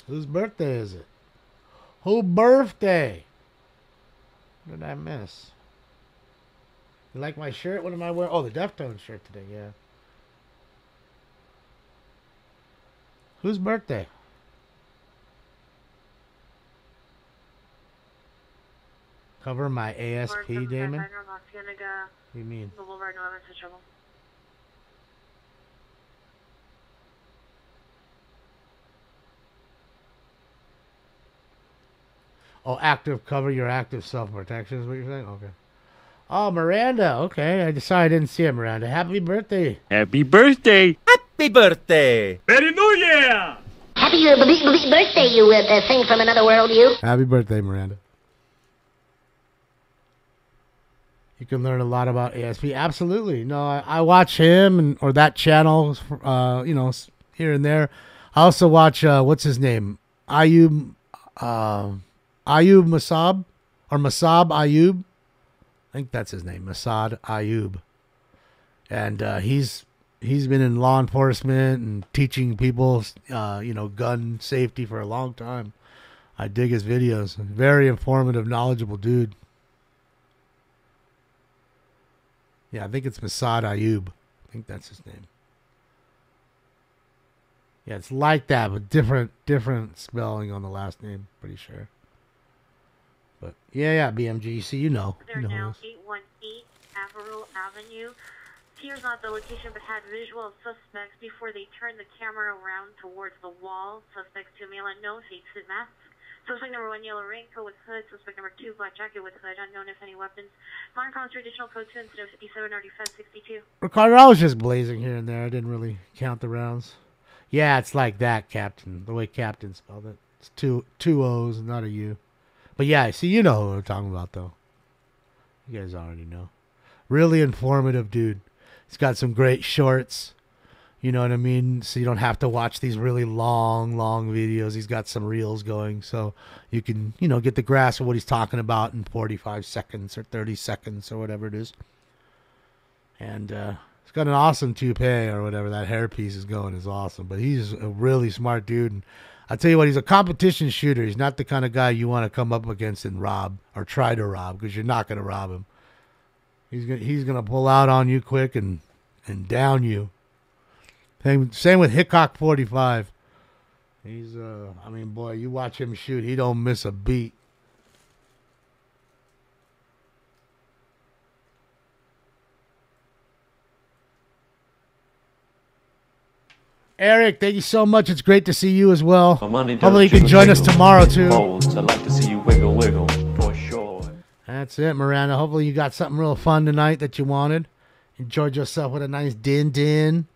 Whose birthday is it? Whose birthday? What did I miss? You like my shirt? What am I wearing? Oh, the Deftones shirt today, yeah. Whose birthday? Cover my ASP, Damon? What do you mean? Oh, active cover your active self-protection is what you're saying? Okay. Oh, Miranda. Okay, I decided I didn't see it, Miranda. Happy birthday. Happy birthday. Happy birthday. Very New Year. Happy birthday, you thing from another world, you. Happy birthday, Miranda. You can learn a lot about ASP. Absolutely. No, I watch him or that channel, you know, here and there. I also watch, what's his name? Ayub Masab or Masab Ayub. I think that's his name, Masad Ayub. And he's been in law enforcement and teaching people, you know, gun safety for a long time. I dig his videos. Very informative, knowledgeable dude. Yeah, I think it's Masad Ayub. I think that's his name. Yeah, it's like that, but different spelling on the last name. Pretty sure. But yeah, BMG. See, you know. They're now 818 Averill Avenue. Appears not the location, but had visual of suspects before they turned the camera around towards the wall. Suspects 2 male unknown, face suit mask. Suspect number 1, yellow raincoat with hood. Suspect number 2, black jacket with hood. Unknown if any weapons. Modern Comms traditional code 2 instead of 57 already fed 62. Ricardo, I was just blazing here and there. I didn't really count the rounds. Yeah, it's like that, Captain. The way Captain spelled it. It's two O's, not a U. But yeah, see, you know what I'm talking about, though. You guys already know. Really informative dude. He's got some great shorts. You know what I mean? So you don't have to watch these really long videos. He's got some reels going. So you can, you know, get the grasp of what he's talking about in 45 seconds or 30 seconds or whatever it is. And he's got an awesome toupee or whatever. That hairpiece is going is awesome. But he's a really smart dude. And I tell you what, he's a competition shooter. He's not the kind of guy you want to come up against and rob or try to rob, because you're not going to rob him. He's gonna pull out on you quick and down you. Same with Hickok 45. He's I mean, boy, you watch him shoot, he don't miss a beat. Eric, thank you so much. It's great to see you as well. Hopefully you can join us tomorrow too. I'd like to see you wiggle for sure. That's it, Miranda. Hopefully you got something real fun tonight that you wanted. Enjoyed yourself with a nice din.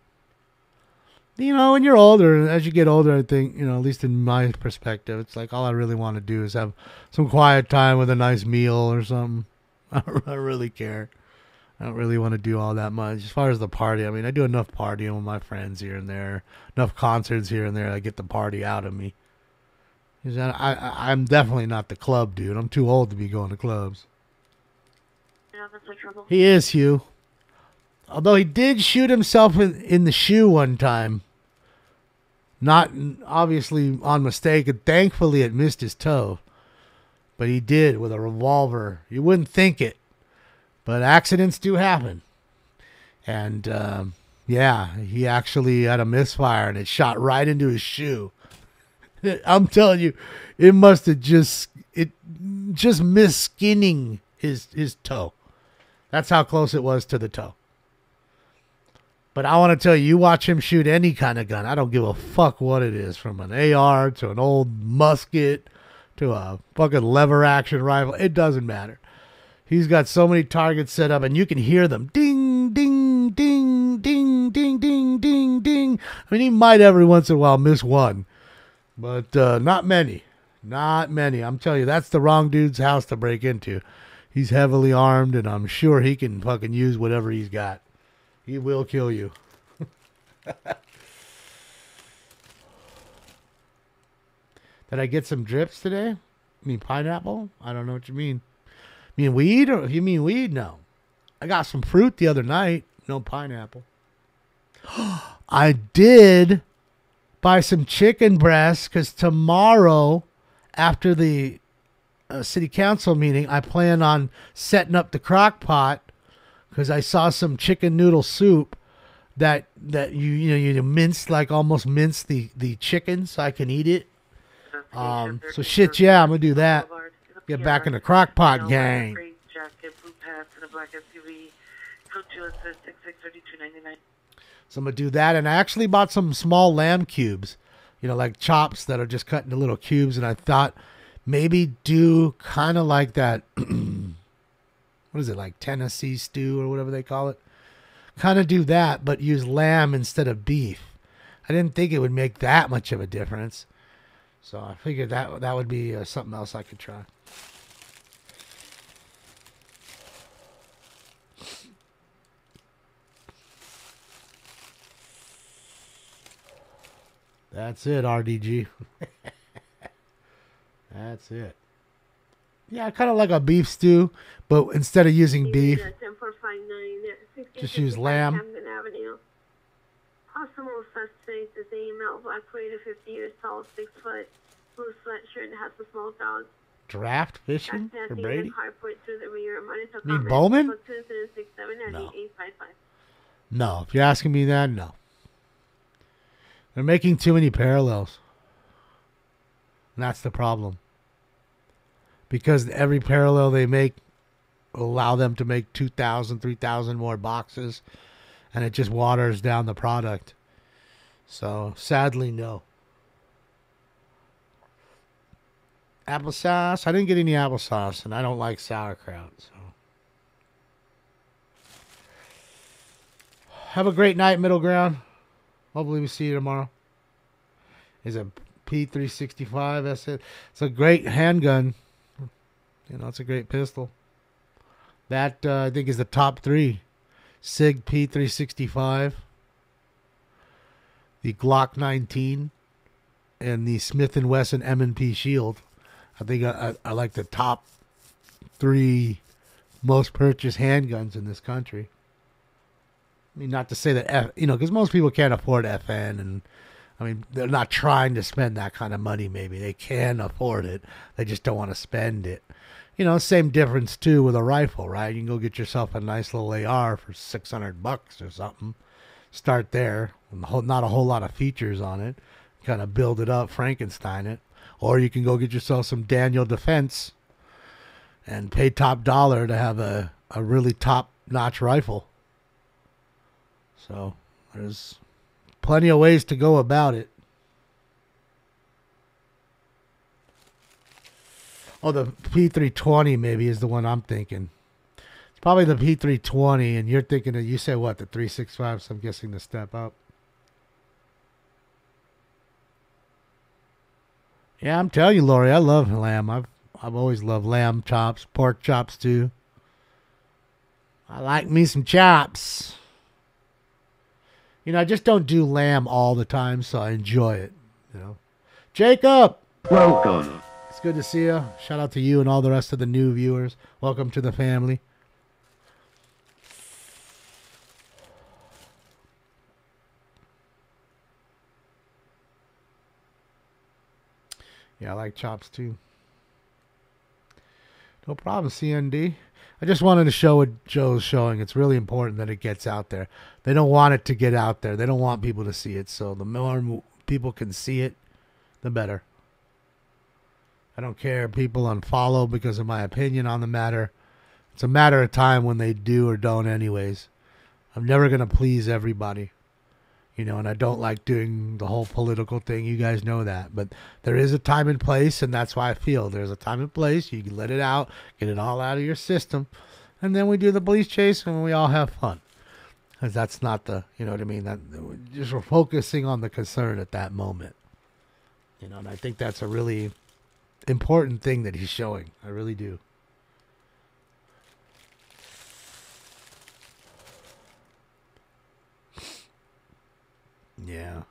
You know, when you're older, as you get older, I think, you know, at least in my perspective, it's like all I really want to do is have some quiet time with a nice meal or something. I don't really care. I don't really want to do all that much. As far as the party, I mean, I do enough partying with my friends here and there. Enough concerts here and there. I get the party out of me. I'm definitely not the club dude. I'm too old to be going to clubs. He is, Hugh. Although he did shoot himself in the shoe one time. Not obviously on mistake. And thankfully it missed his toe. But he did with a revolver. You wouldn't think it. But accidents do happen. And yeah, he actually had a misfire and it shot right into his shoe. I'm telling you, it must have just missed skinning his toe. That's how close it was to the toe. But I want to tell you, you watch him shoot any kind of gun. I don't give a fuck what it is, from an AR to an old musket to a fucking lever action rifle. It doesn't matter. He's got so many targets set up, and you can hear them. Ding, ding, ding, ding, ding, ding, ding, ding. I mean, he might every once in a while miss one. But not many. Not many. I'm telling you, that's the wrong dude's house to break into. He's heavily armed, and I'm sure he can fucking use whatever he's got. He will kill you. Did I get some drips today? I mean pineapple? I don't know what you mean. You mean weed? Or if you mean weed, no. I got some fruit the other night. No pineapple. I did buy some chicken breasts because tomorrow, after the city council meeting, I plan on setting up the crock pot because I saw some chicken noodle soup that you mince, like almost mince the chicken so I can eat it. So shit, yeah, I'm gonna do that. Get back in the crock pot gang. So I'm gonna do that, and I actually bought some small lamb cubes, like chops that are just cut into little cubes, and I thought maybe do kind of like that. What is it, like Tennessee stew or whatever they call it? Kind of do that, but use lamb instead of beef. I didn't think it would make that much of a difference. So I figured that would be something else I could try. That's it, RDG. That's it. Yeah, kind of like a beef stew, but instead of using beef, just use lamb. Camden Avenue. Possible suspect is a male black weight of 50 years tall, 6 foot, blue sweatshirt, and has a small dog. Draft fishing for Brady? Through the rear. Need Bowman? No. No, if you're asking me that, no. They're making too many parallels. And that's the problem. Because every parallel they make will allow them to make 2,000, 3,000 more boxes. And it just waters down the product. So, sadly, no. Applesauce? I didn't get any applesauce. And I don't like sauerkraut. So. Have a great night, Middle Ground. Hopefully we see you tomorrow. It's a P365. That's it. It's a great handgun. It's a great pistol. That, I think, is the top 3. SIG P365. The Glock 19. And the Smith & Wesson M&P Shield. I think I like the top 3 most purchased handguns in this country. I mean, not to say that, because most people can't afford FN, and I mean, they're not trying to spend that kind of money. Maybe they can afford it, they just don't want to spend it. Same difference too with a rifle, right? You can go get yourself a nice little AR for $600 or something. Start there, not a whole lot of features on it. Kind of build it up, Frankenstein it, or you can go get yourself some Daniel Defense and pay top dollar to have a really top-notch rifle. So, there's plenty of ways to go about it. Oh, the P320 maybe is the one I'm thinking. It's probably the P320, and you're thinking that you said what, the 365, so I'm guessing the step up. Yeah, I'm telling you, Lori, I love lamb. I've always loved lamb chops, pork chops too. I like me some chops. I just don't do lamb all the time, so I enjoy it. Jacob! Welcome. It's good to see you. Shout out to you and all the rest of the new viewers. Welcome to the family. Yeah, I like chops too. No problem, CND. I just wanted to show what Joe's showing. It's really important that it gets out there. They don't want it to get out there. They don't want people to see it. So the more people can see it, the better. I don't care if people unfollow because of my opinion on the matter. It's a matter of time when they do or don't anyways. I'm never going to please everybody. And I don't like doing the whole political thing. You guys know that. But there is a time and place, and that's why I feel there's a time and place. You can let it out, get it all out of your system, and then we do the police chase, and we all have fun. Because that's not the, you know what I mean? Just we're focusing on the concern at that moment. And I think that's a really important thing that he's showing. I really do. Yeah.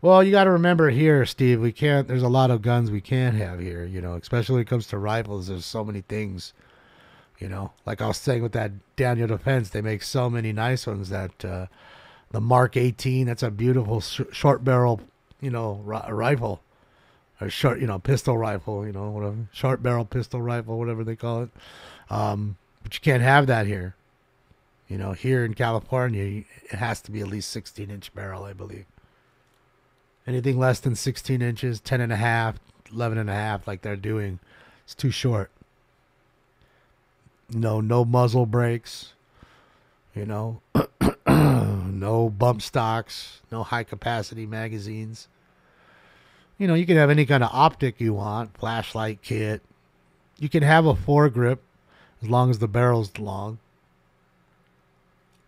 Well, you got to remember here, Steve, there's a lot of guns we can't have here, you know, especially when it comes to rifles. There's so many things, you know, like I was saying with that Daniel Defense, they make so many nice ones that, the Mark 18, that's a beautiful short barrel, you know, rifle, or short, you know, pistol rifle, you know, whatever, short barrel pistol rifle, whatever they call it. But you can't have that here. You know, here in California, it has to be at least 16-inch barrel, I believe. Anything less than 16 inches, 10 and a half, 11 and a half, like they're doing, it's too short. No muzzle brakes, you know, no bump stocks, no high capacity magazines. You know, you can have any kind of optic you want, flashlight kit. You can have a foregrip as long as the barrel's long.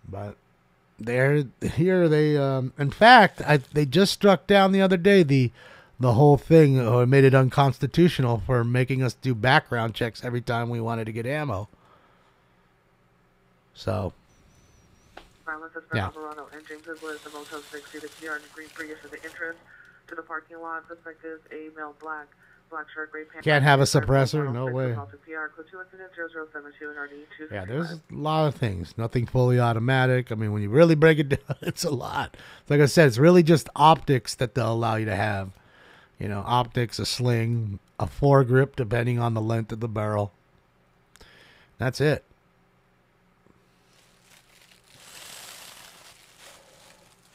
But in fact, they just struck down the other day the whole thing, or made it unconstitutional for making us do background checks every time we wanted to get ammo. So, yeah. Alvarado and James Isla is the Motel 60. The PR and green Prius is the entrance to the parking lot. Suspect is a male black shirt, gray pants. Can't have a suppressor? No way. Yeah, there's a lot of things. Nothing fully automatic. I mean, when you really break it down, it's a lot. Like I said, it's really just optics that they'll allow you to have. You know, optics, a sling, a foregrip, depending on the length of the barrel. That's it.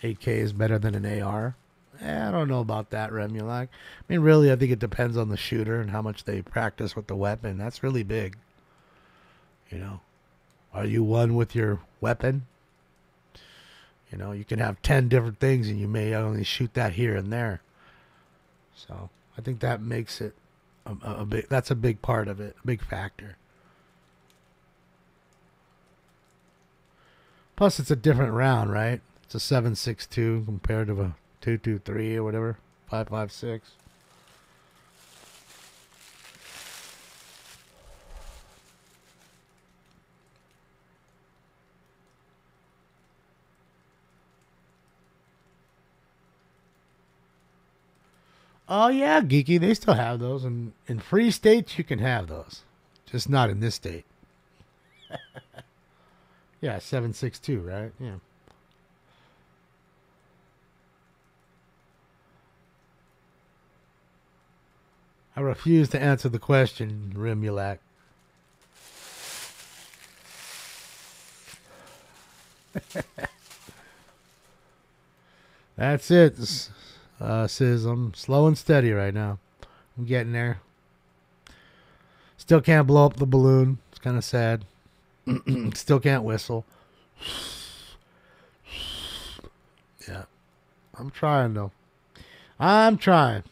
AK is better than an AR. I don't know about that, Remulac. I mean, really, I think it depends on the shooter and how much they practice with the weapon. That's really big. You know, are you one with your weapon? You know, you can have 10 different things and you may only shoot that here and there. So I think that makes it that's a big part of it, a big factor. Plus, it's a different round, right? It's a 7.62 compared to a 223 or whatever, 5.56. Oh yeah, Geeky, they still have those, and in free states you can have those, just not in this state. Yeah, 7.62, right? Yeah. I refuse to answer the question, Remulac. That's it. Says I'm slow and steady right now. I'm getting there. Still can't blow up the balloon. It's kind of sad. Still can't whistle. Yeah. I'm trying, though. I'm trying.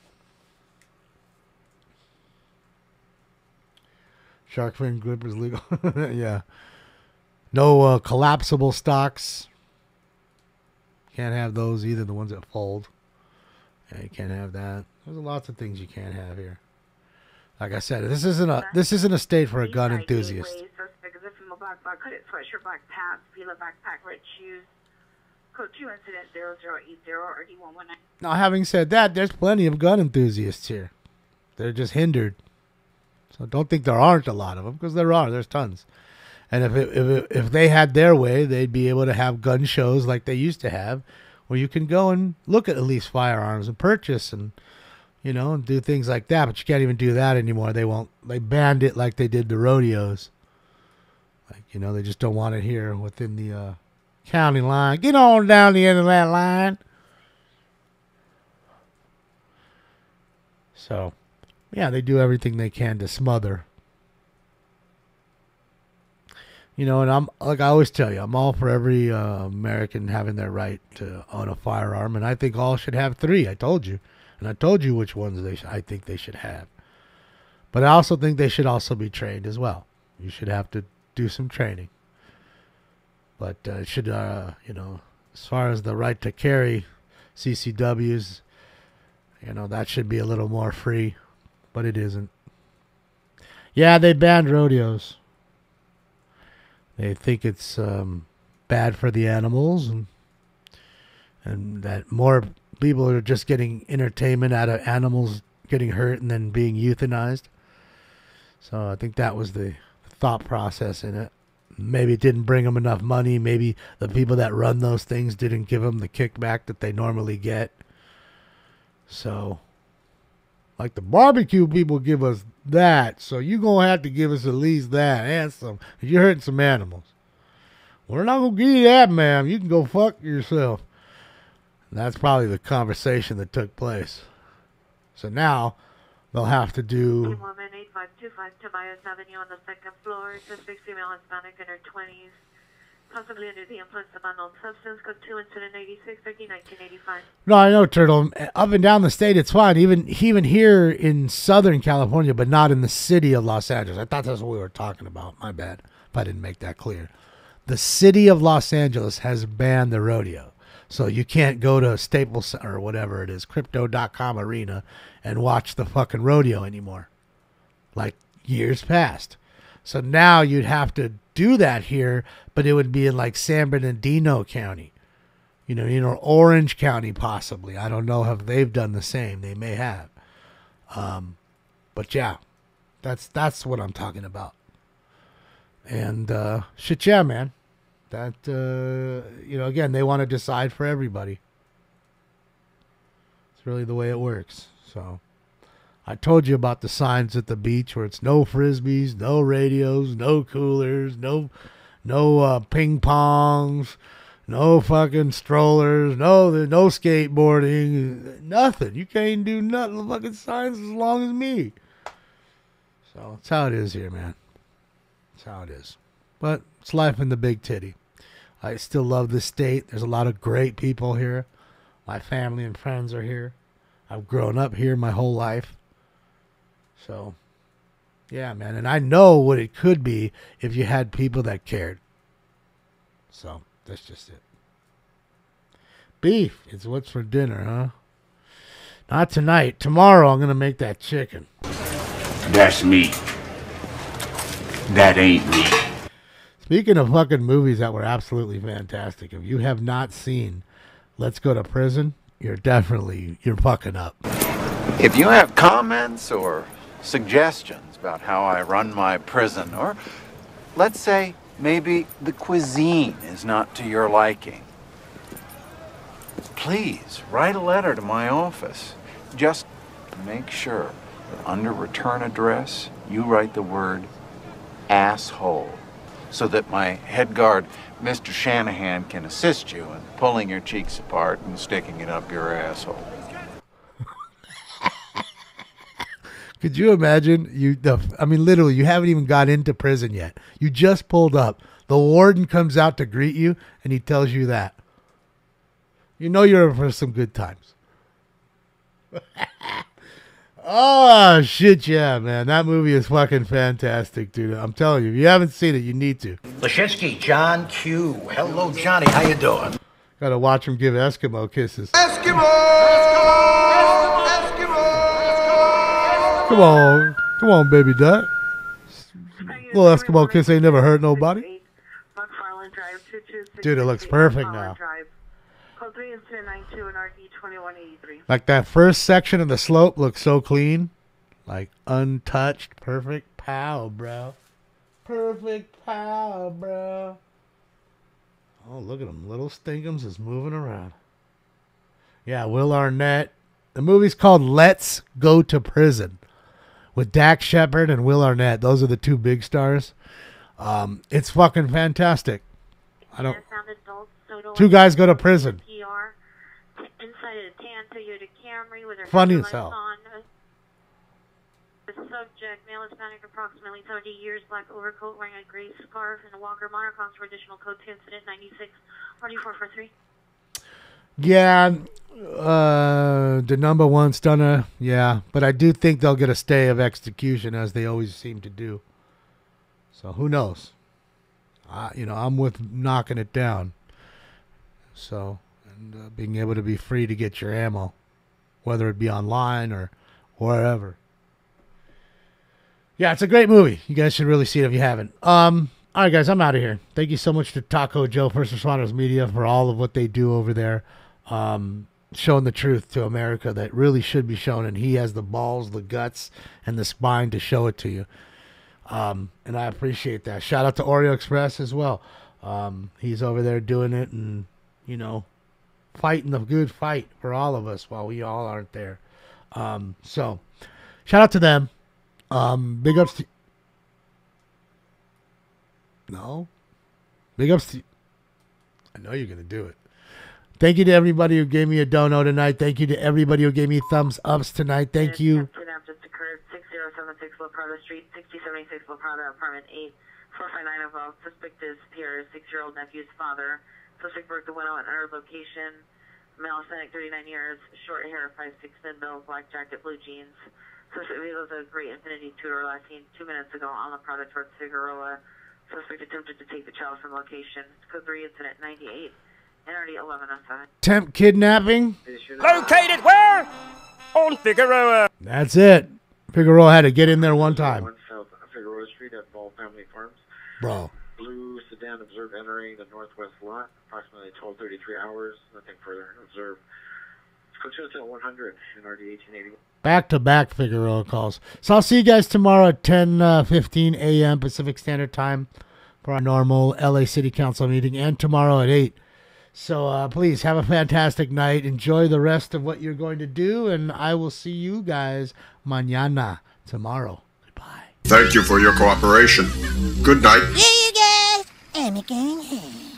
Shark fin grip is legal. Yeah. No collapsible stocks. Can't have those either, the ones that fold. Yeah, you can't have that. There's lots of things you can't have here. Like I said, this isn't a state for a gun enthusiast. Black hooded sweatshirt, black pants, Fila backpack, red shoes. Code 2 incident 0080 or D119. Now, having said that, there's plenty of gun enthusiasts here. They're just hindered. So don't think there aren't a lot of them, because there are. There's tons. And if they had their way, they'd be able to have gun shows like they used to have, where you can go and look at least firearms and purchase and, you know, and do things like that. But you can't even do that anymore. They banned it like they did the rodeos. Like, you know, they just don't want it here within the county line. Get on down the end of that line. So, yeah, they do everything they can to smother. You know, and I'm, like I always tell you, I'm all for every American having their right to own a firearm, and I think all should have 3. I told you. And I told you which ones I think they should have. But I also think they should also be trained as well. You should have to do some training. But it should, you know, as far as the right to carry CCWs, you know, that should be a little more free. But it isn't. Yeah, they banned rodeos. They think it's bad for the animals, and and that more people are just getting entertainment out of animals getting hurt and then being euthanized. So I think that was the thought process in it. Maybe it didn't bring them enough money. Maybe the people that run those things didn't give them the kickback that they normally get. So, like the barbecue people give us that, so you're going to have to give us at least that and some. You're hurting some animals. We're not going to give you that, ma'am. You can go fuck yourself. And that's probably the conversation that took place. So now they'll have to do... Woman 8525 Tobias Avenue on the second floor. Suspect female Hispanic in her 20s. Possibly under the influence of unknown substance. Code 2 incident 86 1985. No, I know, Turtle. Up and down the state, it's fine. Even here in Southern California, but not in the city of Los Angeles. I thought that's what we were talking about. My bad if I didn't make that clear. The city of Los Angeles has banned the rodeo. So you can't go to Staples or whatever it is, Crypto.com Arena, and watch the fucking rodeo anymore. Like years past. So now you'd have to do that here, but it would be in like San Bernardino County. You know, Orange County possibly. I don't know if they've done the same. They may have. But yeah, that's what I'm talking about. And shit, yeah, man. That, again, they want to decide for everybody. It's really the way it works. So I told you about the signs at the beach where it's no frisbees, no radios, no coolers, no ping pongs, no fucking strollers, no skateboarding, nothing. You can't do nothing. The fucking signs as long as me. So that's how it is here, man. That's how it is. But it's life in the big titty. I still love this state. There's a lot of great people here. My family and friends are here. I've grown up here my whole life. So, yeah, man. And I know what it could be if you had people that cared. So, that's just it. Beef is what's for dinner, huh? Not tonight. Tomorrow I'm going to make that chicken. That's meat. That ain't meat. Speaking of fucking movies that were absolutely fantastic, if you have not seen Let's Go to Prison, you're fucking up. If you have comments or suggestions about how I run my prison, or let's say maybe the cuisine is not to your liking, please write a letter to my office. Just make sure that under return address, you write the word asshole, so that my head guard, Mr. Shanahan, can assist you in pulling your cheeks apart and sticking it up your asshole. Could you imagine? Literally, you haven't even got into prison yet. You just pulled up. The warden comes out to greet you, and he tells you that. You know you're in for some good times. Oh, shit, yeah, man. That movie is fucking fantastic, dude. I'm telling you, if you haven't seen it, you need to. Lashinsky, John Q. Hello, Johnny. How you doing? Gotta watch him give Eskimo kisses. Eskimo! Come on. Come on, baby duck. Little Eskimo kiss ain't never hurt nobody. Dude, it looks perfect now. Code 3 incident 92 and RD 2183. Like that first section of the slope looks so clean. Like untouched. Perfect pow, bro. Perfect pow, bro. Oh, look at him. Little Stinkums is moving around. Yeah, Will Arnett. The movie's called Let's Go to Prison. With Dak Shepard and Will Arnett. Those are the two big stars. It's fucking fantastic. Two guys go to prison. Funny as hell. The subject, male Hispanic, approximately 30 years, black overcoat, wearing a gray scarf, and a Walker monocoms for additional code 2 incident 96 4443. Yeah, the number one stunner, yeah. But I do think they'll get a stay of execution, as they always seem to do. So who knows? I'm with knocking it down. So, and being able to be free to get your ammo, whether it be online or wherever. Yeah, it's a great movie. You guys should really see it if you haven't. All right, guys, I'm out of here. Thank you so much to Taco Joe, First Responders Media, for all of what they do over there. showing the truth to America that really should be shown, and he has the balls, the guts, and the spine to show it to you. And I appreciate that. Shout out to Oreo Express as well. He's over there doing it and, you know, fighting the good fight for all of us while we all aren't there. So shout out to them. Big ups to... No? Big ups to... I know you're going to do it. Thank you to everybody who gave me a dono tonight. Thank you to everybody who gave me thumbs ups tonight. Thank you. Kidnap just occurred. 6076 La Prada Street, 6076 La Prada, apartment 8, 459 involved. Suspect is Pierre's 6-year-old nephew's father. Suspect broke the window at our location. Male, Hispanic, 39 years, short hair, 5'6", thin build, black jacket, blue jeans. Suspect vehicles a gray Infiniti Tudor last seen 2 minutes ago on La Prada towards Figueroa. Suspect attempted to take the child from location. Code 3, incident 98. NRD 11 outside. Attempt kidnapping. Located where? On Figueroa. That's it. Figueroa had to get in there one time. South Figueroa Street at Ball Family Farms. Bro. Blue sedan observed entering the northwest lot. Approximately 12:33 hours. Nothing further observed. Code 100. NRD 1880. Back-to-back Figueroa calls. So I'll see you guys tomorrow at 10:15 a.m. Pacific Standard Time for our normal LA City Council meeting, and tomorrow at 8. So please have a fantastic night. Enjoy the rest of what you're going to do, and I will see you guys mañana, tomorrow. Thank you for your cooperation. Good night. Yeah, you guys. I'm a gang.